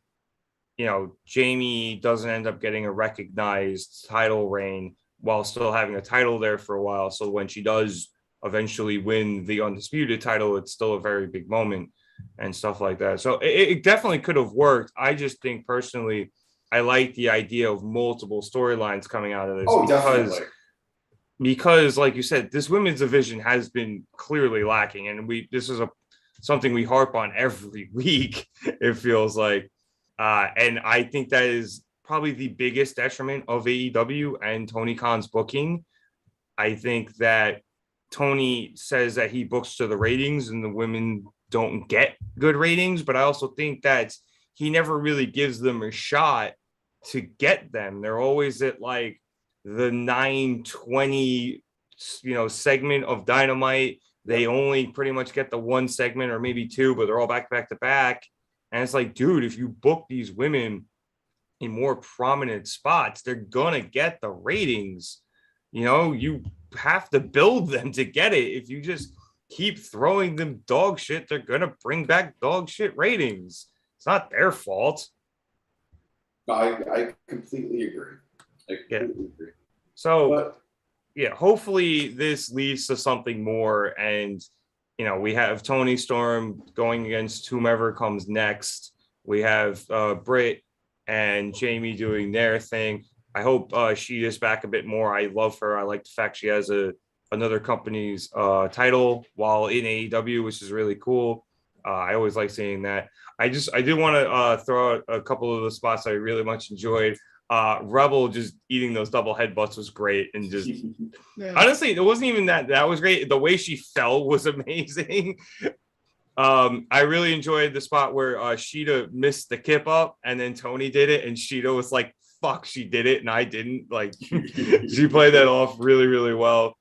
Jamie doesn't end up getting a recognized title reign while still having a title there for a while. So when she does eventually win the undisputed title, it's still a very big moment and stuff like that. So it definitely could have worked. I just think personally, I like the idea of multiple storylines coming out of this. Definitely. Because like you said, this women's division has been clearly lacking. And this is something we harp on every week, it feels like. And I think that is probably the biggest detriment of AEW and Tony Khan's booking. I think that Tony says that he books to the ratings and the women don't get good ratings, but I also think that he never really gives them a shot to get them. They're always at like the 9:20, segment of Dynamite. They only pretty much get the one segment or maybe two, but they're all back to back. And it's like, dude, if you book these women in more prominent spots, they're going to get the ratings. You have to build them to get it. If you just keep throwing them dog shit, they're going to bring back dog shit ratings. It's not their fault. I completely agree. Agree. So, hopefully this leads to something more. And we have Tony Storm going against whomever comes next. We have Britt and Jamie doing their thing. I hope she is back a bit more. I love her. I like the fact she has another company's title while in AEW, which is really cool. I always like seeing that. I did want to throw out a couple of the spots I really much enjoyed. Rebel just eating those double headbutts was great, and just honestly, it wasn't even that was great. The way she fell was amazing. I really enjoyed the spot where Sheeta missed the kip up, and then Tony did it, and Sheeta was like, "Fuck, she did it, and I didn't." Like, she played that off really, really well.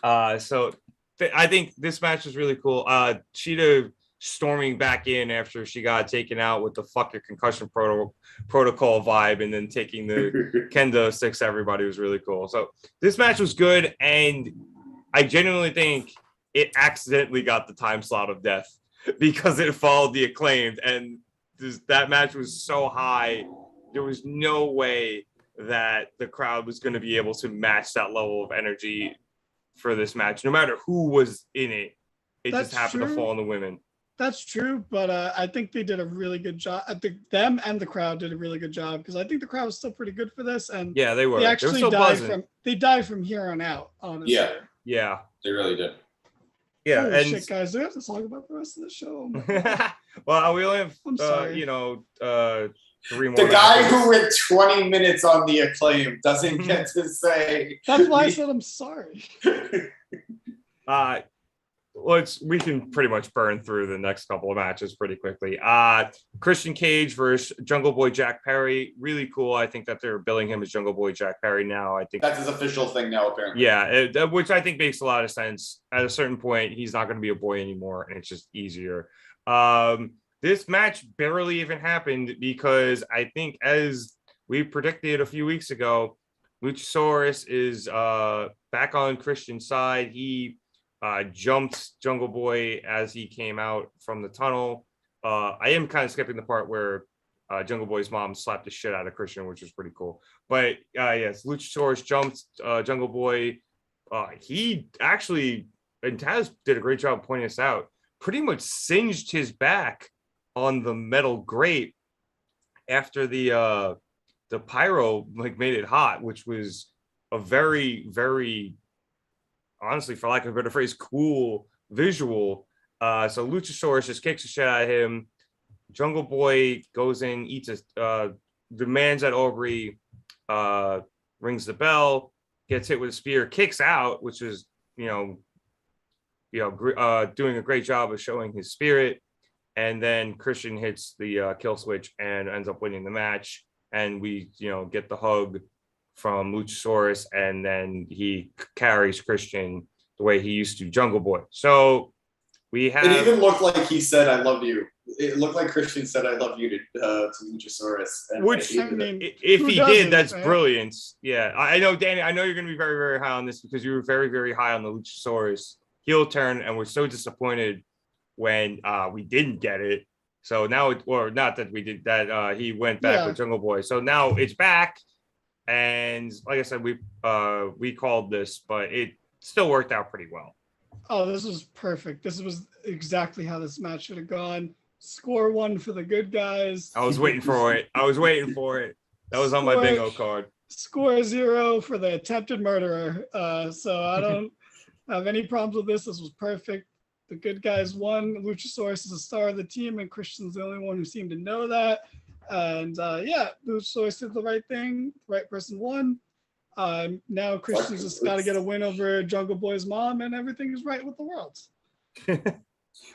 So I think this match was really cool. Sheeta storming back in after she got taken out with the fuck your concussion protocol vibe, and then taking the kendo sticks to everybody was really cool. So this match was good, and I genuinely think it accidentally got the time slot of death because it followed the Acclaimed, and that match was so high. There was no way that the crowd was going to be able to match that level of energy for this match, no matter who was in it. Just happened to fall on the women. That's true, but I think they did a really good job. I think them and the crowd did a really good job, because I think the crowd was still pretty good for this. And yeah, they were. They actually died from here on out. Honestly. Yeah, they really did. Yeah, holy and shit, guys, do we have to talk about the rest of the show? Well, we only have 3 more. The guy who went 20 minutes on the Acclaim doesn't get to say. That's why I said I'm sorry. we can pretty much burn through the next couple of matches pretty quickly. Christian Cage versus Jungle Boy Jack Perry, really cool. I think that they're billing him as Jungle Boy Jack Perry now. I think that's his official thing now, apparently. Yeah, which I think makes a lot of sense. At a certain point, he's not going to be a boy anymore, and it's just easier. This match barely even happened because I think, as we predicted a few weeks ago, Luchasaurus is back on Christian's side. He jumped Jungle Boy as he came out from the tunnel. I am kind of skipping the part where Jungle Boy's mom slapped the shit out of Christian, which was pretty cool. But yes, Luchasaurus jumped Jungle Boy. He actually, and Taz did a great job pointing this out, pretty much singed his back on the metal grate after the pyro made it hot, which was a very, very, honestly, for lack of a better phrase, cool visual. So Luchasaurus just kicks the shit out of him. Jungle Boy goes in, eats demands that Aubrey rings the bell, gets hit with a spear, kicks out, which is doing a great job of showing his spirit. And then Christian hits the kill switch and ends up winning the match. And we, get the hug from Luchasaurus, and then he carries Christian the way he used to Jungle Boy. So we have. It even looked like he said, "I love you." It looked like Christian said, "I love you" to Luchasaurus. Which, if he did, that's brilliant. Yeah, I know, Danny. I know you're going to be very, very high on this because you were very, very high on the Luchasaurus heel turn, and we're so disappointed when we didn't get it. So now, not that we did that, he went back with Jungle Boy. So now it's back, and like I said, we called this, but it still worked out pretty well. Oh, this was perfect. This was exactly how this match should have gone. Score 1 for the good guys. I was waiting for it. That was on my bingo card. Score 0 for the attempted murderer. So I don't have any problems with this. This was perfect. The good guys won. Luchasaurus is the star of the team, and Christian's the only one who seemed to know that. And Luchasaurus did the right thing. The right person won. Now Christian's just got to get a win over Jungle Boy's mom, and everything is right with the world.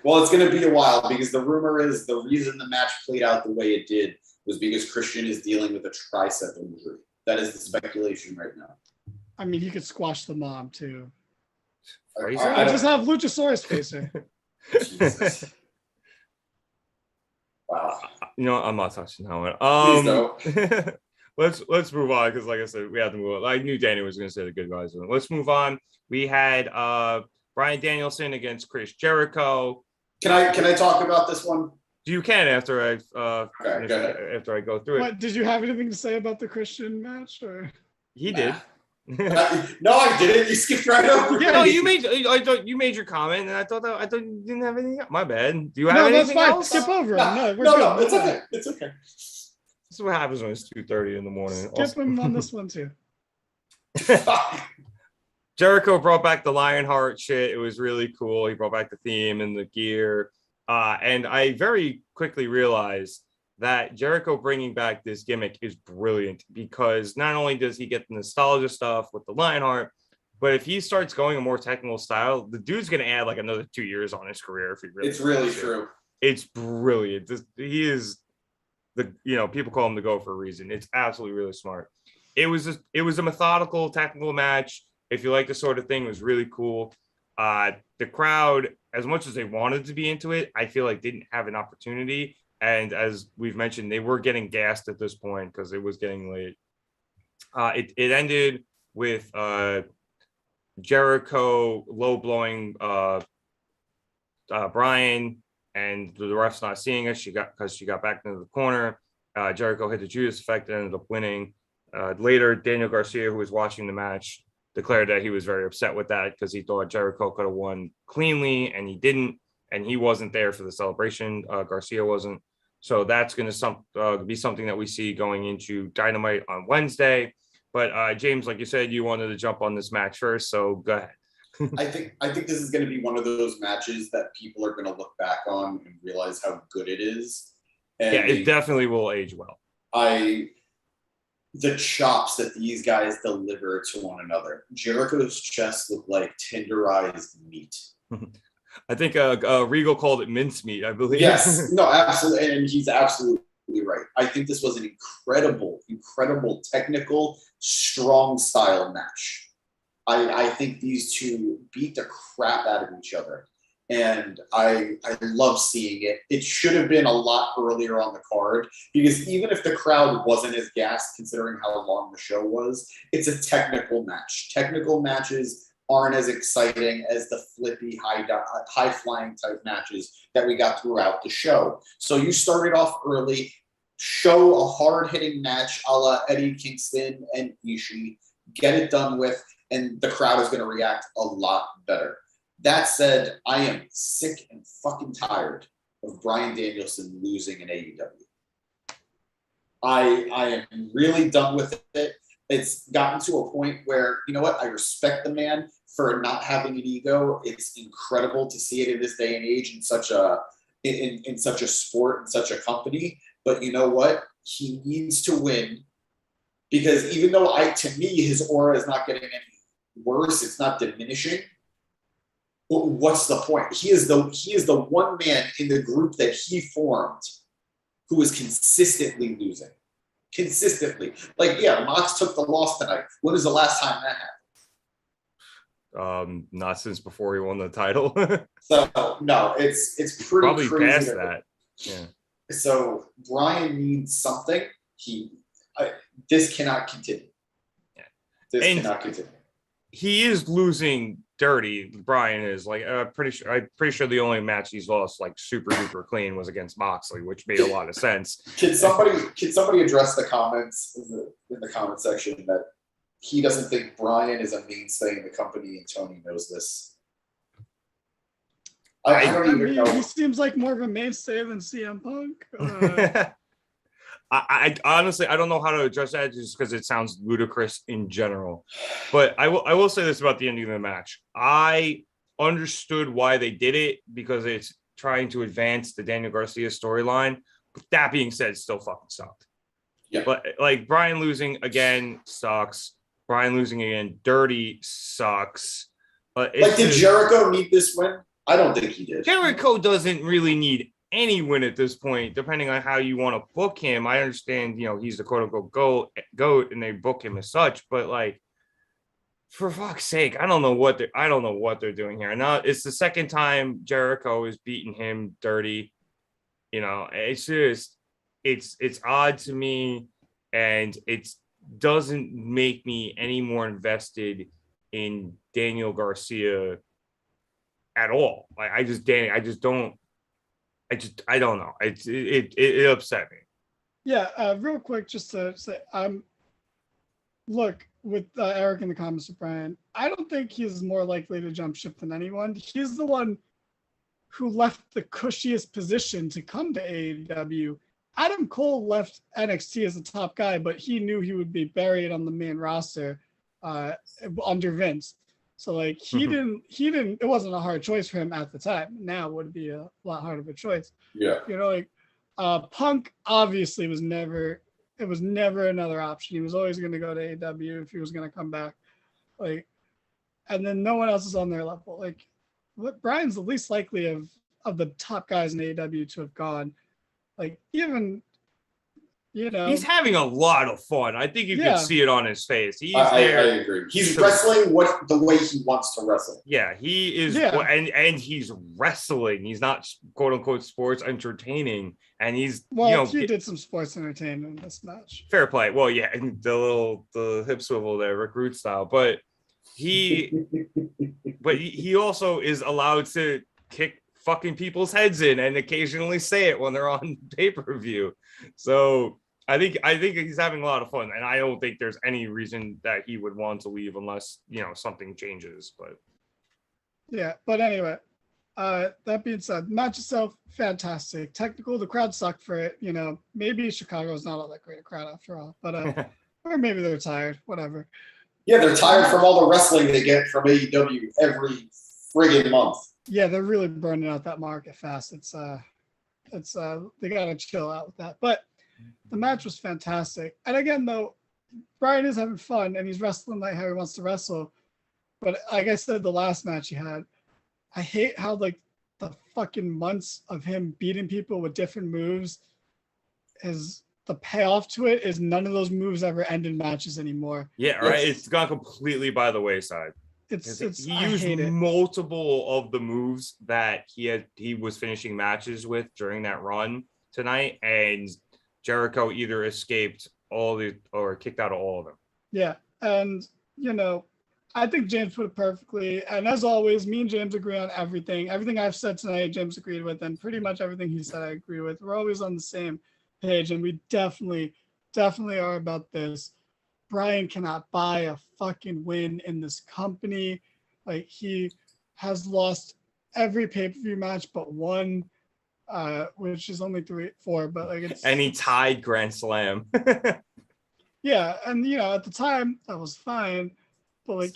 Well, it's going to be a while because the rumor is the reason the match played out the way it did was because Christian is dealing with a tricep injury. That is the speculation right now. I mean, he could squash the mom too. I just have Luchasaurus face her. Jesus. Wow. I'm not touching that one. Please don't. Let's move on because, like I said, we have to move on. I knew Danny was going to say the good guys. Let's move on. We had Bryan Danielson against Chris Jericho. Can I talk about this one? You can after I after I go through it. What, did you have anything to say about the Christian match? Or he did. No, I didn't. You skipped right over. Yeah, no, you made your comment, and I thought you didn't have anything. My bad. Do you have anything else? Skip over. No, it's okay. It's okay. This is what happens when it's 2:30 in the morning. Skip him on this one too. Jericho brought back the Lionheart shit. It was really cool. He brought back the theme and the gear. And I very quickly realized that Jericho bringing back this gimmick is brilliant because not only does he get the nostalgia stuff with the Lionheart, but if he starts going a more technical style, the dude's going to add like another 2 years on his career. If he really, it's really true. It's brilliant. He is people call him the GOAT for a reason. It's absolutely really smart. It was a methodical, technical match. If you like this sort of thing, it was really cool. The crowd, as much as they wanted to be into it, I feel like didn't have an opportunity. And as we've mentioned, they were getting gassed at this point because it was getting late. It ended with Jericho low blowing Bryan, and the ref's not seeing us. She got back into the corner. Jericho hit the Judas effect and ended up winning. Later, Daniel Garcia, who was watching the match, declared that he was very upset with that because he thought Jericho could have won cleanly, and he didn't, and he wasn't there for the celebration. Garcia wasn't. So that's going to be something that we see going into Dynamite on Wednesday. But James, like you said, you wanted to jump on this match first, so go ahead. I think this is going to be one of those matches that people are going to look back on and realize how good it is. And yeah, it definitely will age well. The chops that these guys deliver to one another. Jericho's chest looked like tenderized meat. I think Regal called it mincemeat, I believe. Yes, no, absolutely, and he's absolutely right. I think this was an incredible technical, strong style match. I think these two beat the crap out of each other. And I love seeing it. It should have been a lot earlier on the card because even if the crowd wasn't as gassed, considering how long the show was, it's a technical match. Technical matches aren't as exciting as the flippy, high flying type matches that we got throughout the show. So you started off early, show a hard hitting match a la Eddie Kingston and Ishii, get it done with, and the crowd is going to react a lot better. That said, I am sick and fucking tired of Bryan Danielson losing in AEW. I am really done with it. It's gotten to a point where, you know what, I respect the man for not having an ego. It's incredible to see it in this day and age in such a in such a sport, in such a company. But you know what? He needs to win because even though to me, his aura is not getting any worse, it's not diminishing. What's the point? He is the one man in the group that he formed who is consistently losing. Consistently. Like, yeah, Mox took the loss tonight. When was the last time that happened? Not since before he won the title. So no, it's pretty probably crazy past that. Yeah. So Brian needs something. This cannot continue. Yeah. This cannot continue. He is losing dirty. Brian is like I'm pretty sure the only match he's lost like super duper clean was against Moxley, which made a lot of sense. Can somebody address the comments in the comment section that he doesn't think Brian is a mainstay in the company and Tony knows this? I don't even know. He seems like more of a mainstay than CM Punk. I honestly I don't know how to address that just because it sounds ludicrous in general. But I will say this about the ending of the match. I understood why they did it because it's trying to advance the Daniel Garcia storyline. But that being said, it still fucking sucked. Yeah. But like Brian losing again sucks. Brian losing again dirty sucks. Did Jericho need this win? I don't think he did. Jericho doesn't really need any win at this point, depending on how you want to book him. I understand, he's the quote unquote goat and they book him as such, but like, for fuck's sake, I don't know what they're doing here. Now it's the second time Jericho is beating him dirty. It's just, it's odd to me, and it doesn't make me any more invested in Daniel Garcia at all. Like I don't know. It upset me. Yeah, real quick, just to say, look, with Eric in the comments with Brian, I don't think he's more likely to jump ship than anyone. He's the one who left the cushiest position to come to AEW. Adam Cole left NXT as a top guy, but he knew he would be buried on the main roster under Vince. So like he didn't, it wasn't a hard choice for him at the time. Now it would be a lot harder of a choice. Yeah. Punk obviously was never another option. He was always going to go to AEW if he was going to come back. And then no one else is on their level. Brian's the least likely of the top guys in AEW to have gone. He's having a lot of fun. I think you can see it on his face. I agree. He's wrestling the way he wants to wrestle. Yeah, he is. Yeah. And he's wrestling. He's not quote unquote sports entertaining. And he's he did some sports entertainment in this match. Fair play. Well, yeah, and the hip swivel there, recruit style. But he also is allowed to kick fucking people's heads in and occasionally say it when they're on pay-per-view. So I think he's having a lot of fun, and I don't think there's any reason that he would want to leave unless something changes. But yeah, but anyway, that being said, the match itself fantastic, technical. The crowd sucked for it. Maybe Chicago's not all that great a crowd after all, but or maybe they're tired. Whatever. Yeah, they're tired from all the wrestling they get from AEW every friggin' month. Yeah, they're really burning out that market fast. It's they gotta chill out with that. But the match was fantastic. And again, though, Brian is having fun and he's wrestling like how he wants to wrestle. But like I said, the last match he had, I hate how the fucking months of him beating people with different moves is the payoff to it is none of those moves ever end in matches anymore. Yeah, right. It's gone completely by the wayside. He used multiple of the moves that he was finishing matches with during that run tonight, and Jericho either escaped or kicked out of all of them. Yeah, and I think James put it perfectly. And as always, me and James agree on everything. Everything I've said tonight, James agreed with, and pretty much everything he said, I agree with. We're always on the same page, and we definitely are about this. Brian cannot buy a fucking win in this company. Like, he has lost every pay-per-view match but one, which is only 4, but like and he tied Grand Slam. Yeah, and at the time that was fine, but like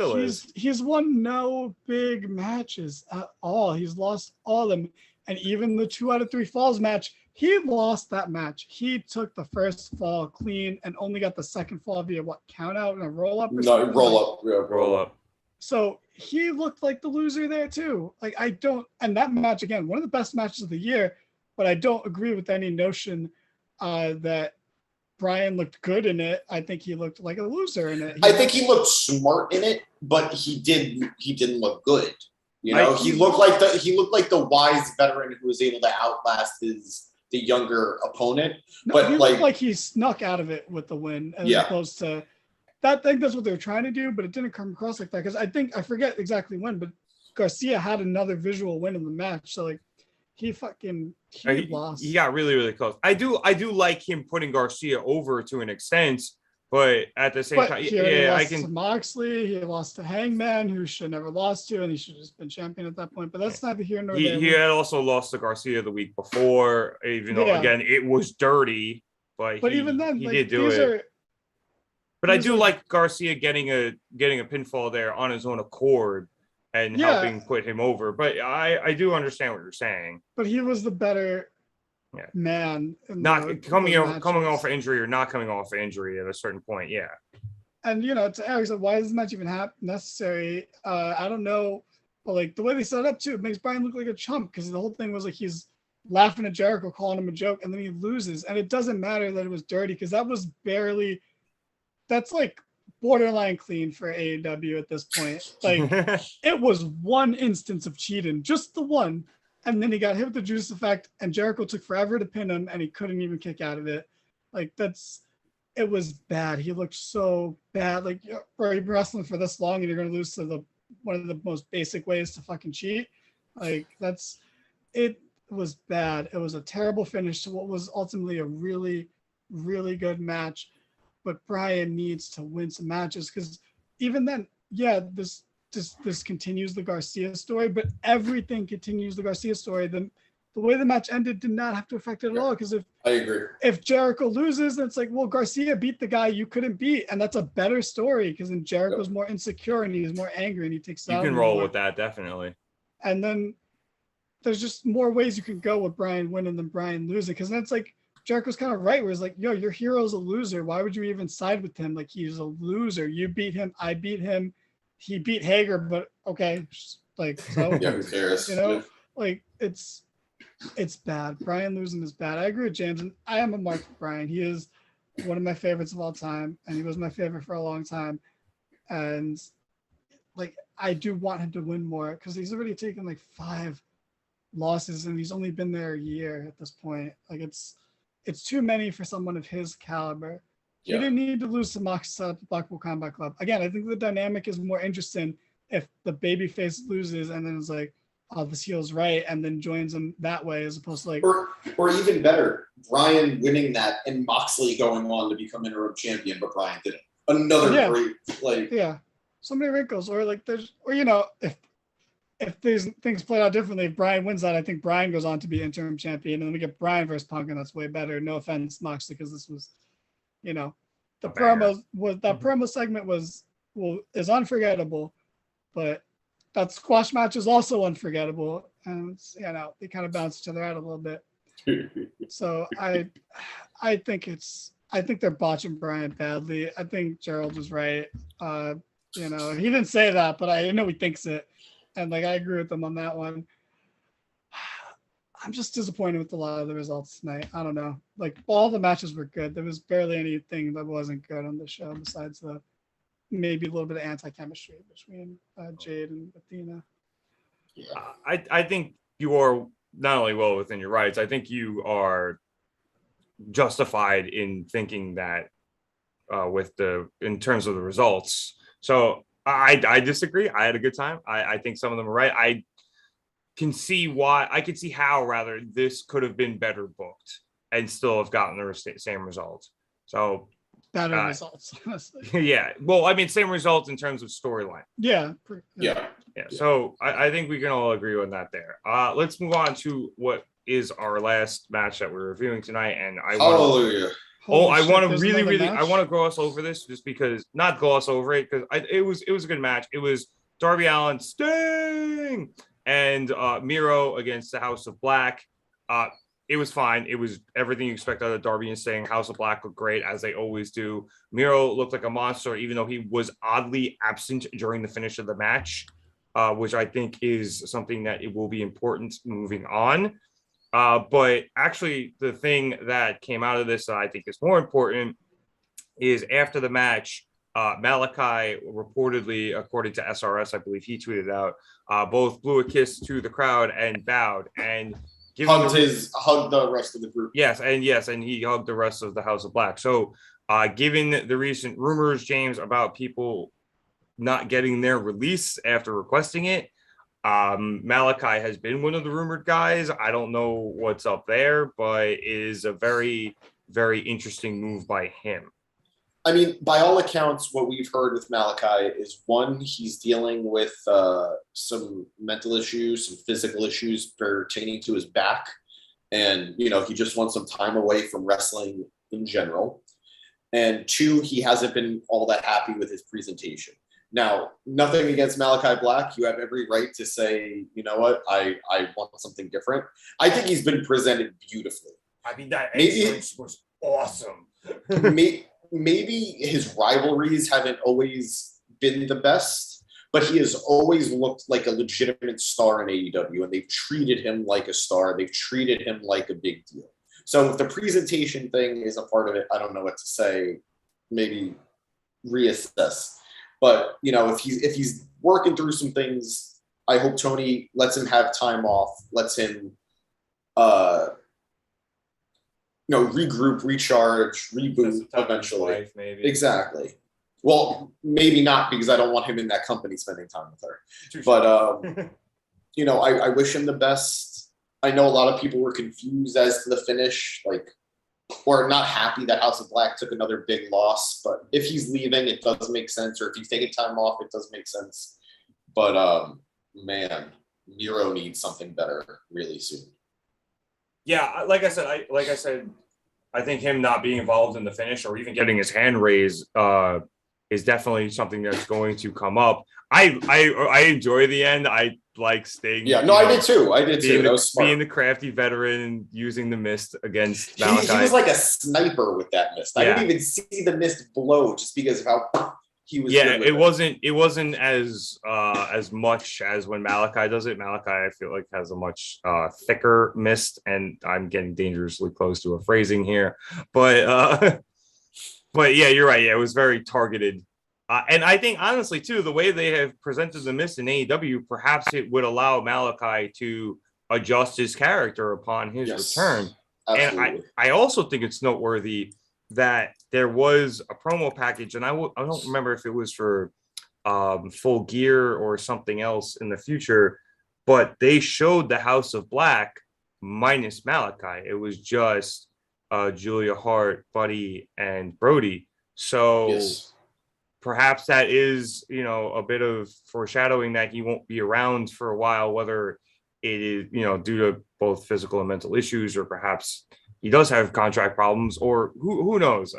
he's won no big matches at all. He's lost all of them, and even the 2 out of 3 falls match, he lost that match. He took the first fall clean and only got the second fall via count out and a roll up. No, roll up. So he looked like the loser there too. Like, and that match again, one of the best matches of the year, but I don't agree with any notion that Brian looked good in it. I think he looked like a loser in it. I think he looked smart in it, but he didn't look good. He looked like the wise veteran who was able to outlast the younger opponent. No, but he looked like he snuck out of it with the win, as opposed to that. I think that's what they were trying to do, but it didn't come across like that. Because I forget exactly when, but Garcia had another visual win in the match. So like he lost. He got really, really close. I do like him putting Garcia over to an extent, but at the same time, I can. To Moxley, he lost to Hangman, who should never lost to, and he should have just been champion at that point. But that's neither here nor there. He had also lost to Garcia the week before, even though again it was dirty. But even then, he did do it. But I do like Garcia getting a pinfall there on his own accord and helping put him over. But I do understand what you're saying. But he was the better man. Not coming off of injury or not coming off of injury at a certain point. Yeah. And, to Alex, why is this match even necessary? I don't know. But like the way they set it up too, it makes Brian look like a chump, because the whole thing was like he's laughing at Jericho, calling him a joke, and then he loses. And it doesn't matter that it was dirty, because that's like borderline clean for AEW at this point. Like it was one instance of cheating, just the one. And then he got hit with the juice effect, and Jericho took forever to pin him, and he couldn't even kick out of it. Like it was bad. He looked so bad. Like, bro, you've been wrestling for this long, and you're going to lose to one of the most basic ways to fucking cheat. Like it was bad. It was a terrible finish to what was ultimately a really, really good match. But Brian needs to win some matches, because even then, this continues the Garcia story, but everything continues the Garcia story. The way the match ended did not have to affect it at all, because I agree. If Jericho loses, then it's like, well, Garcia beat the guy you couldn't beat, and that's a better story, because then Jericho's more insecure and he's more angry and he takes you can roll with that, definitely. And then there's just more ways you can go with Brian winning than Brian losing, because then it's like Jericho's kind of right, where it's like, yo, your hero's a loser. Why would you even side with him? Like, he's a loser. You beat him. I beat him. He beat Hager, but okay. Like, so, who cares? Like, it's bad. Brian losing is bad. I agree with James, and I am a mark for Brian. He is one of my favorites of all time, and he was my favorite for a long time. And, like, I do want him to win more, because he's already taken, like, 5 losses, and he's only been there a year at this point. Like, it's too many for someone of his caliber. He didn't need to lose to Mox at the Blackpool Combat Club. Again, I think the dynamic is more interesting if the babyface loses and then it's like, oh, this heel's right, and then joins him that way, as opposed to like... Or even better, Brian winning that and Moxley going on to become interim champion, but Brian didn't. Another great, like... Yeah. So many wrinkles. Or like there's... Or, if these things played out differently, if Brian wins that, I think Brian goes on to be interim champion, and then we get Brian versus Punk, and that's way better. No offense, Moxley, because this was, the promo segment is unforgettable, but that squash match is also unforgettable, and they kind of bounce each other out a little bit. So I think they're botching Brian badly. I think Gerald was right. He didn't say that, but I know he thinks it. And like I agree with them on that one. I'm just disappointed with a lot of the results tonight. I don't know. Like all the matches were good. There was barely anything that wasn't good on the show besides the maybe a little bit of anti-chemistry between Jade and Athena. Yeah. I think you are not only well within your rights, I think you are justified in thinking that in terms of the results. So I disagree. I had a good time. I think some of them are right. I can see how rather this could have been better booked and still have gotten the same result. So better results, honestly. Yeah. Well, I mean, same results in terms of storyline. Yeah. So I think we can all agree on that there. Let's move on to what is our last match that we're reviewing tonight. And I want to gloss over this just because, not gloss over it, because it was a good match. It was Darby Allin, Sting, and Miro against the House of Black. It was fine. It was everything you expect out of Darby and Sting. House of Black looked great, as they always do. Miro looked like a monster, even though he was oddly absent during the finish of the match, which I think is something that it will be important moving on. But actually, the thing that came out of this that I think is more important is after the match, Malachi reportedly, according to SRS, I believe he tweeted out, both blew a kiss to the crowd and bowed and hugged the rest of the group. Yes, and he hugged the rest of the House of Black. So, given the recent rumors, James, about people not getting their release after requesting it, Malachi has been one of the rumored guys. I don't know what's up there, but it is a very, very interesting move by him. I mean, by all accounts, what we've heard with Malachi is, one, he's dealing with some mental issues, some physical issues pertaining to his back. And, he just wants some time away from wrestling in general. And two, he hasn't been all that happy with his presentation. Now, nothing against Malachi Black. You have every right to say, you know what, I want something different. I think he's been presented beautifully. I mean, that entrance was awesome. Maybe his rivalries haven't always been the best, but he has always looked like a legitimate star in AEW, and they've treated him like a star. They've treated him like a big deal. So if the presentation thing is a part of it, I don't know what to say. Maybe reassess. But, if he's working through some things, I hope Tony lets him have time off, lets him regroup, recharge, reboot eventually. Life, maybe. Exactly. Well, maybe not, because I don't want him in that company spending time with her. But, I wish him the best. I know a lot of people were confused as to the finish, or not happy that House of Black took another big loss. But if he's leaving, it does make sense. Or if he's taking time off, it does make sense. But, man, Miro needs something better really soon. Yeah, like I said, I think him not being involved in the finish or even getting his hand raised is definitely something that's going to come up. I enjoy the end. I like Sting. Yeah, no, I did too. That was smart. Being the crafty veteran and using the mist against Malachi. He was like a sniper with that mist. I didn't even see the mist blow just because of how he was. Yeah, it wasn't as much as when Malachi does it. Malachi, I feel like, has a much thicker mist, and I'm getting dangerously close to a phrasing here, but yeah, you're right. Yeah, it was very targeted. And I think, honestly, too, the way they have presented the mist in AEW, perhaps it would allow Malachi to adjust his character upon his return. Absolutely. And I also think it's noteworthy that there was a promo package, and I don't remember if it was for Full Gear or something else in the future, but they showed the House of Black minus Malachi. It was just Julia Hart, Buddy, and Brody. So... Yes. Perhaps that is, a bit of foreshadowing that he won't be around for a while, whether it is, due to both physical and mental issues, or perhaps he does have contract problems, or who knows.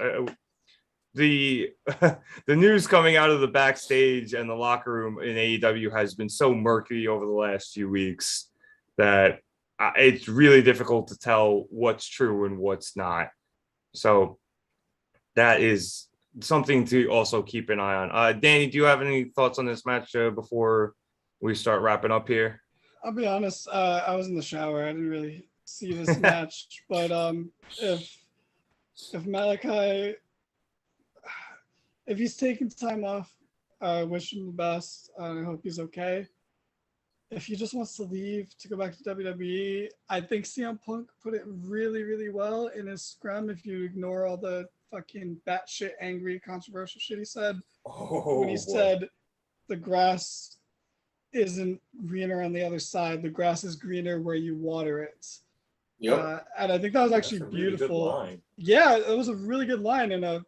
The news coming out of the backstage and the locker room in AEW has been so murky over the last few weeks that it's really difficult to tell what's true and what's not. So that is something to also keep an eye on. Danny, do you have any thoughts on this match before we start wrapping up here? I'll be honest. I was in the shower. I didn't really see this match. But if Malachi, if he's taking time off, I wish him the best. I hope he's okay. If he just wants to leave to go back to WWE, I think CM Punk put it really, really well in his scrum. If you ignore all the fucking batshit angry, controversial shit he said, when he said the grass isn't greener on the other side, the grass is greener where you water it. Yep. And I think that was actually beautiful. Really yeah, it was a really good line in a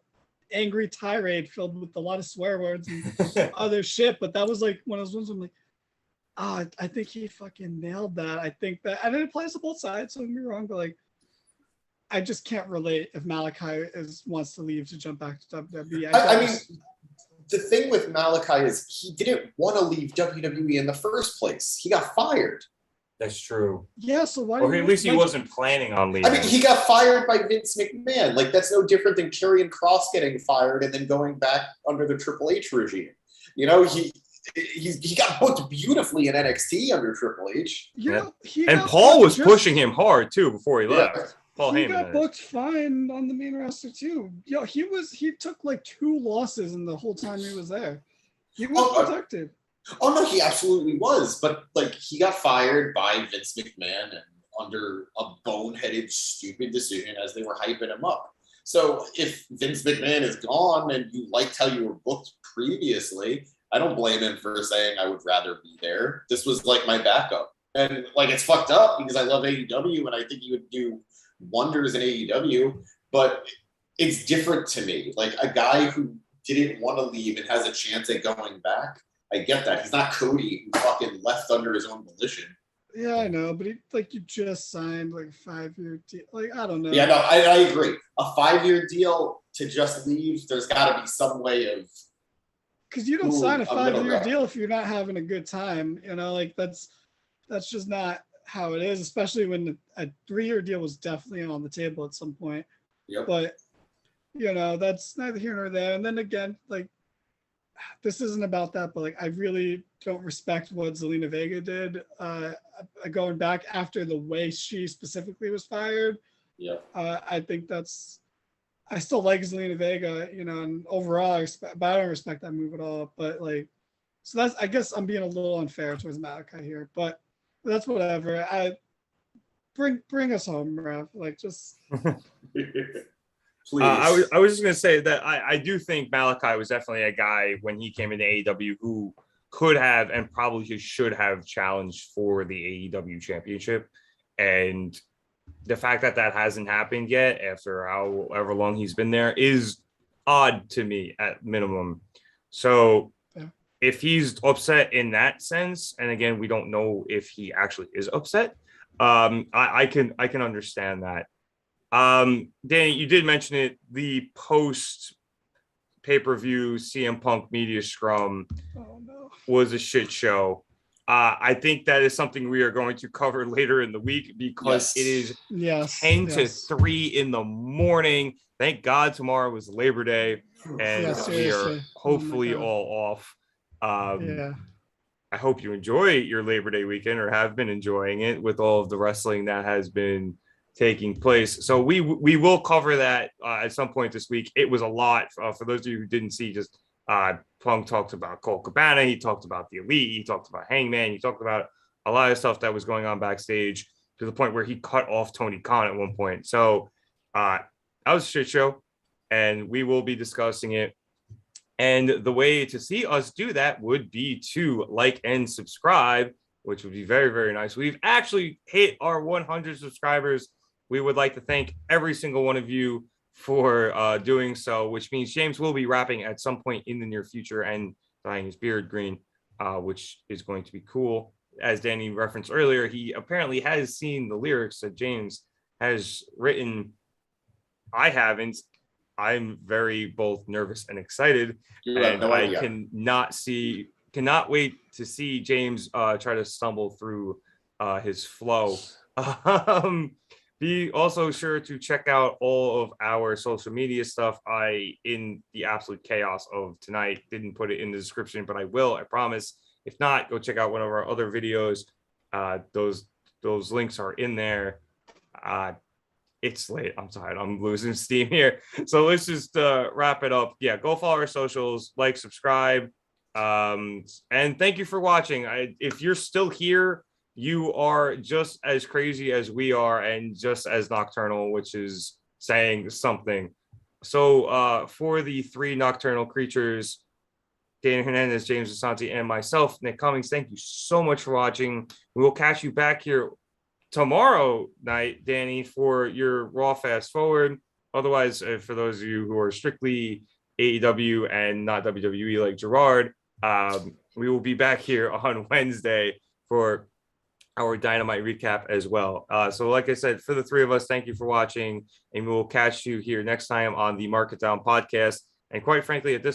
angry tirade filled with a lot of swear words and other shit. But that was like one of those ones I'm like, I think he fucking nailed that. I think that, and it applies to both sides, so don't get me wrong, but like, I just can't relate if Malachi wants to leave to jump back to WWE. I mean, the thing with Malachi is he didn't want to leave WWE in the first place. He got fired. That's true. Yeah, so why? Or at least he wasn't planning on leaving. I mean, he got fired by Vince McMahon. Like, that's no different than Karrion Kross getting fired and then going back under the Triple H regime. You know, he got booked beautifully in NXT under Triple H. Yeah, and Paul was pushing him hard too before he left. Paul he Heyman got booked fine on the main roster too. Yo, he took like 2 losses in the whole time he was there. He was protected. Oh no, he absolutely was. But like, he got fired by Vince McMahon and under a boneheaded, stupid decision as they were hyping him up. So if Vince McMahon is gone and you liked how you were booked previously, I don't blame him for saying I would rather be there. This was like my backup. And like, it's fucked up because I love AEW and I think he would do wonders in AEW, but it's different to me. Like, a guy who didn't want to leave and has a chance at going back, I get that. He's not Cody, who fucking left under his own volition. Yeah, I know, but you just signed like a 5-year deal. Like, I don't know. Yeah, no, I agree. A 5-year deal to just leave, there's got to be some way of. Because you don't sign a 5-year deal if you're not having a good time. You know, like that's just not how it is, especially when a 3-year deal was definitely on the table at some point. Yep. But, you know, that's neither here nor there. And then again, like, this isn't about that, but like, I really don't respect what Zelina Vega did going back after the way she specifically was fired. Yeah. I think I still like Zelina Vega, you know, and overall, but I don't respect that move at all. But like, so I guess I'm being a little unfair towards Malachi here, but that's whatever. Bring us home, Rev. Like, just. Please. I was just gonna say that I do think Malachi was definitely a guy when he came into AEW who could have and probably should have challenged for the AEW championship, and the fact that hasn't happened yet after however long he's been there is odd to me at minimum. So if he's upset in that sense, and again, we don't know if he actually is upset, I can understand that. Danny, you did mention it, the post pay-per-view CM Punk media scrum was a shit show. I think that is something we are going to cover later in the week because it is 10 to 3 in the morning. Thank God tomorrow was Labor Day and we are hopefully all off. I hope you enjoy your Labor Day weekend or have been enjoying it with all of the wrestling that has been taking place. So we will cover that at some point this week. It was a lot for those of you who didn't see. Just Punk talked about Colt Cabana, he talked about the Elite, he talked about Hangman, he talked about a lot of stuff that was going on backstage to the point where he cut off Tony Khan at one point. So that was a shit show, and we will be discussing it. And the way to see us do that would be to like and subscribe, which would be very, very nice. We've actually hit our 100 subscribers. We would like to thank every single one of you for doing so, which means James will be rapping at some point in the near future and dyeing his beard green, which is going to be cool. As Danny referenced earlier, he apparently has seen the lyrics that James has written. I haven't. I'm very both nervous and excited, and I cannot wait to see James try to stumble through his flow. Be also sure to check out all of our social media stuff. In the absolute chaos of tonight, didn't put it in the description, but I will, I promise. If not, go check out one of our other videos. Those links are in there. It's late. I'm tired. I'm losing steam here. So let's just wrap it up. Yeah, go follow our socials, like, subscribe. And thank you for watching. If you're still here, you are just as crazy as we are and just as nocturnal, which is saying something. So for the three nocturnal creatures, Dana Hernandez, James Asante, and myself, Nick Cummings, thank you so much for watching. We will catch you back here tomorrow night, Danny, for your Raw Fast Forward. Otherwise, for those of you who are strictly AEW and not WWE like Gerard, we will be back here on Wednesday for our Dynamite recap as well. So like I said, for the three of us, thank you for watching, and we will catch you here next time on the Mark It Down podcast. And quite frankly, at this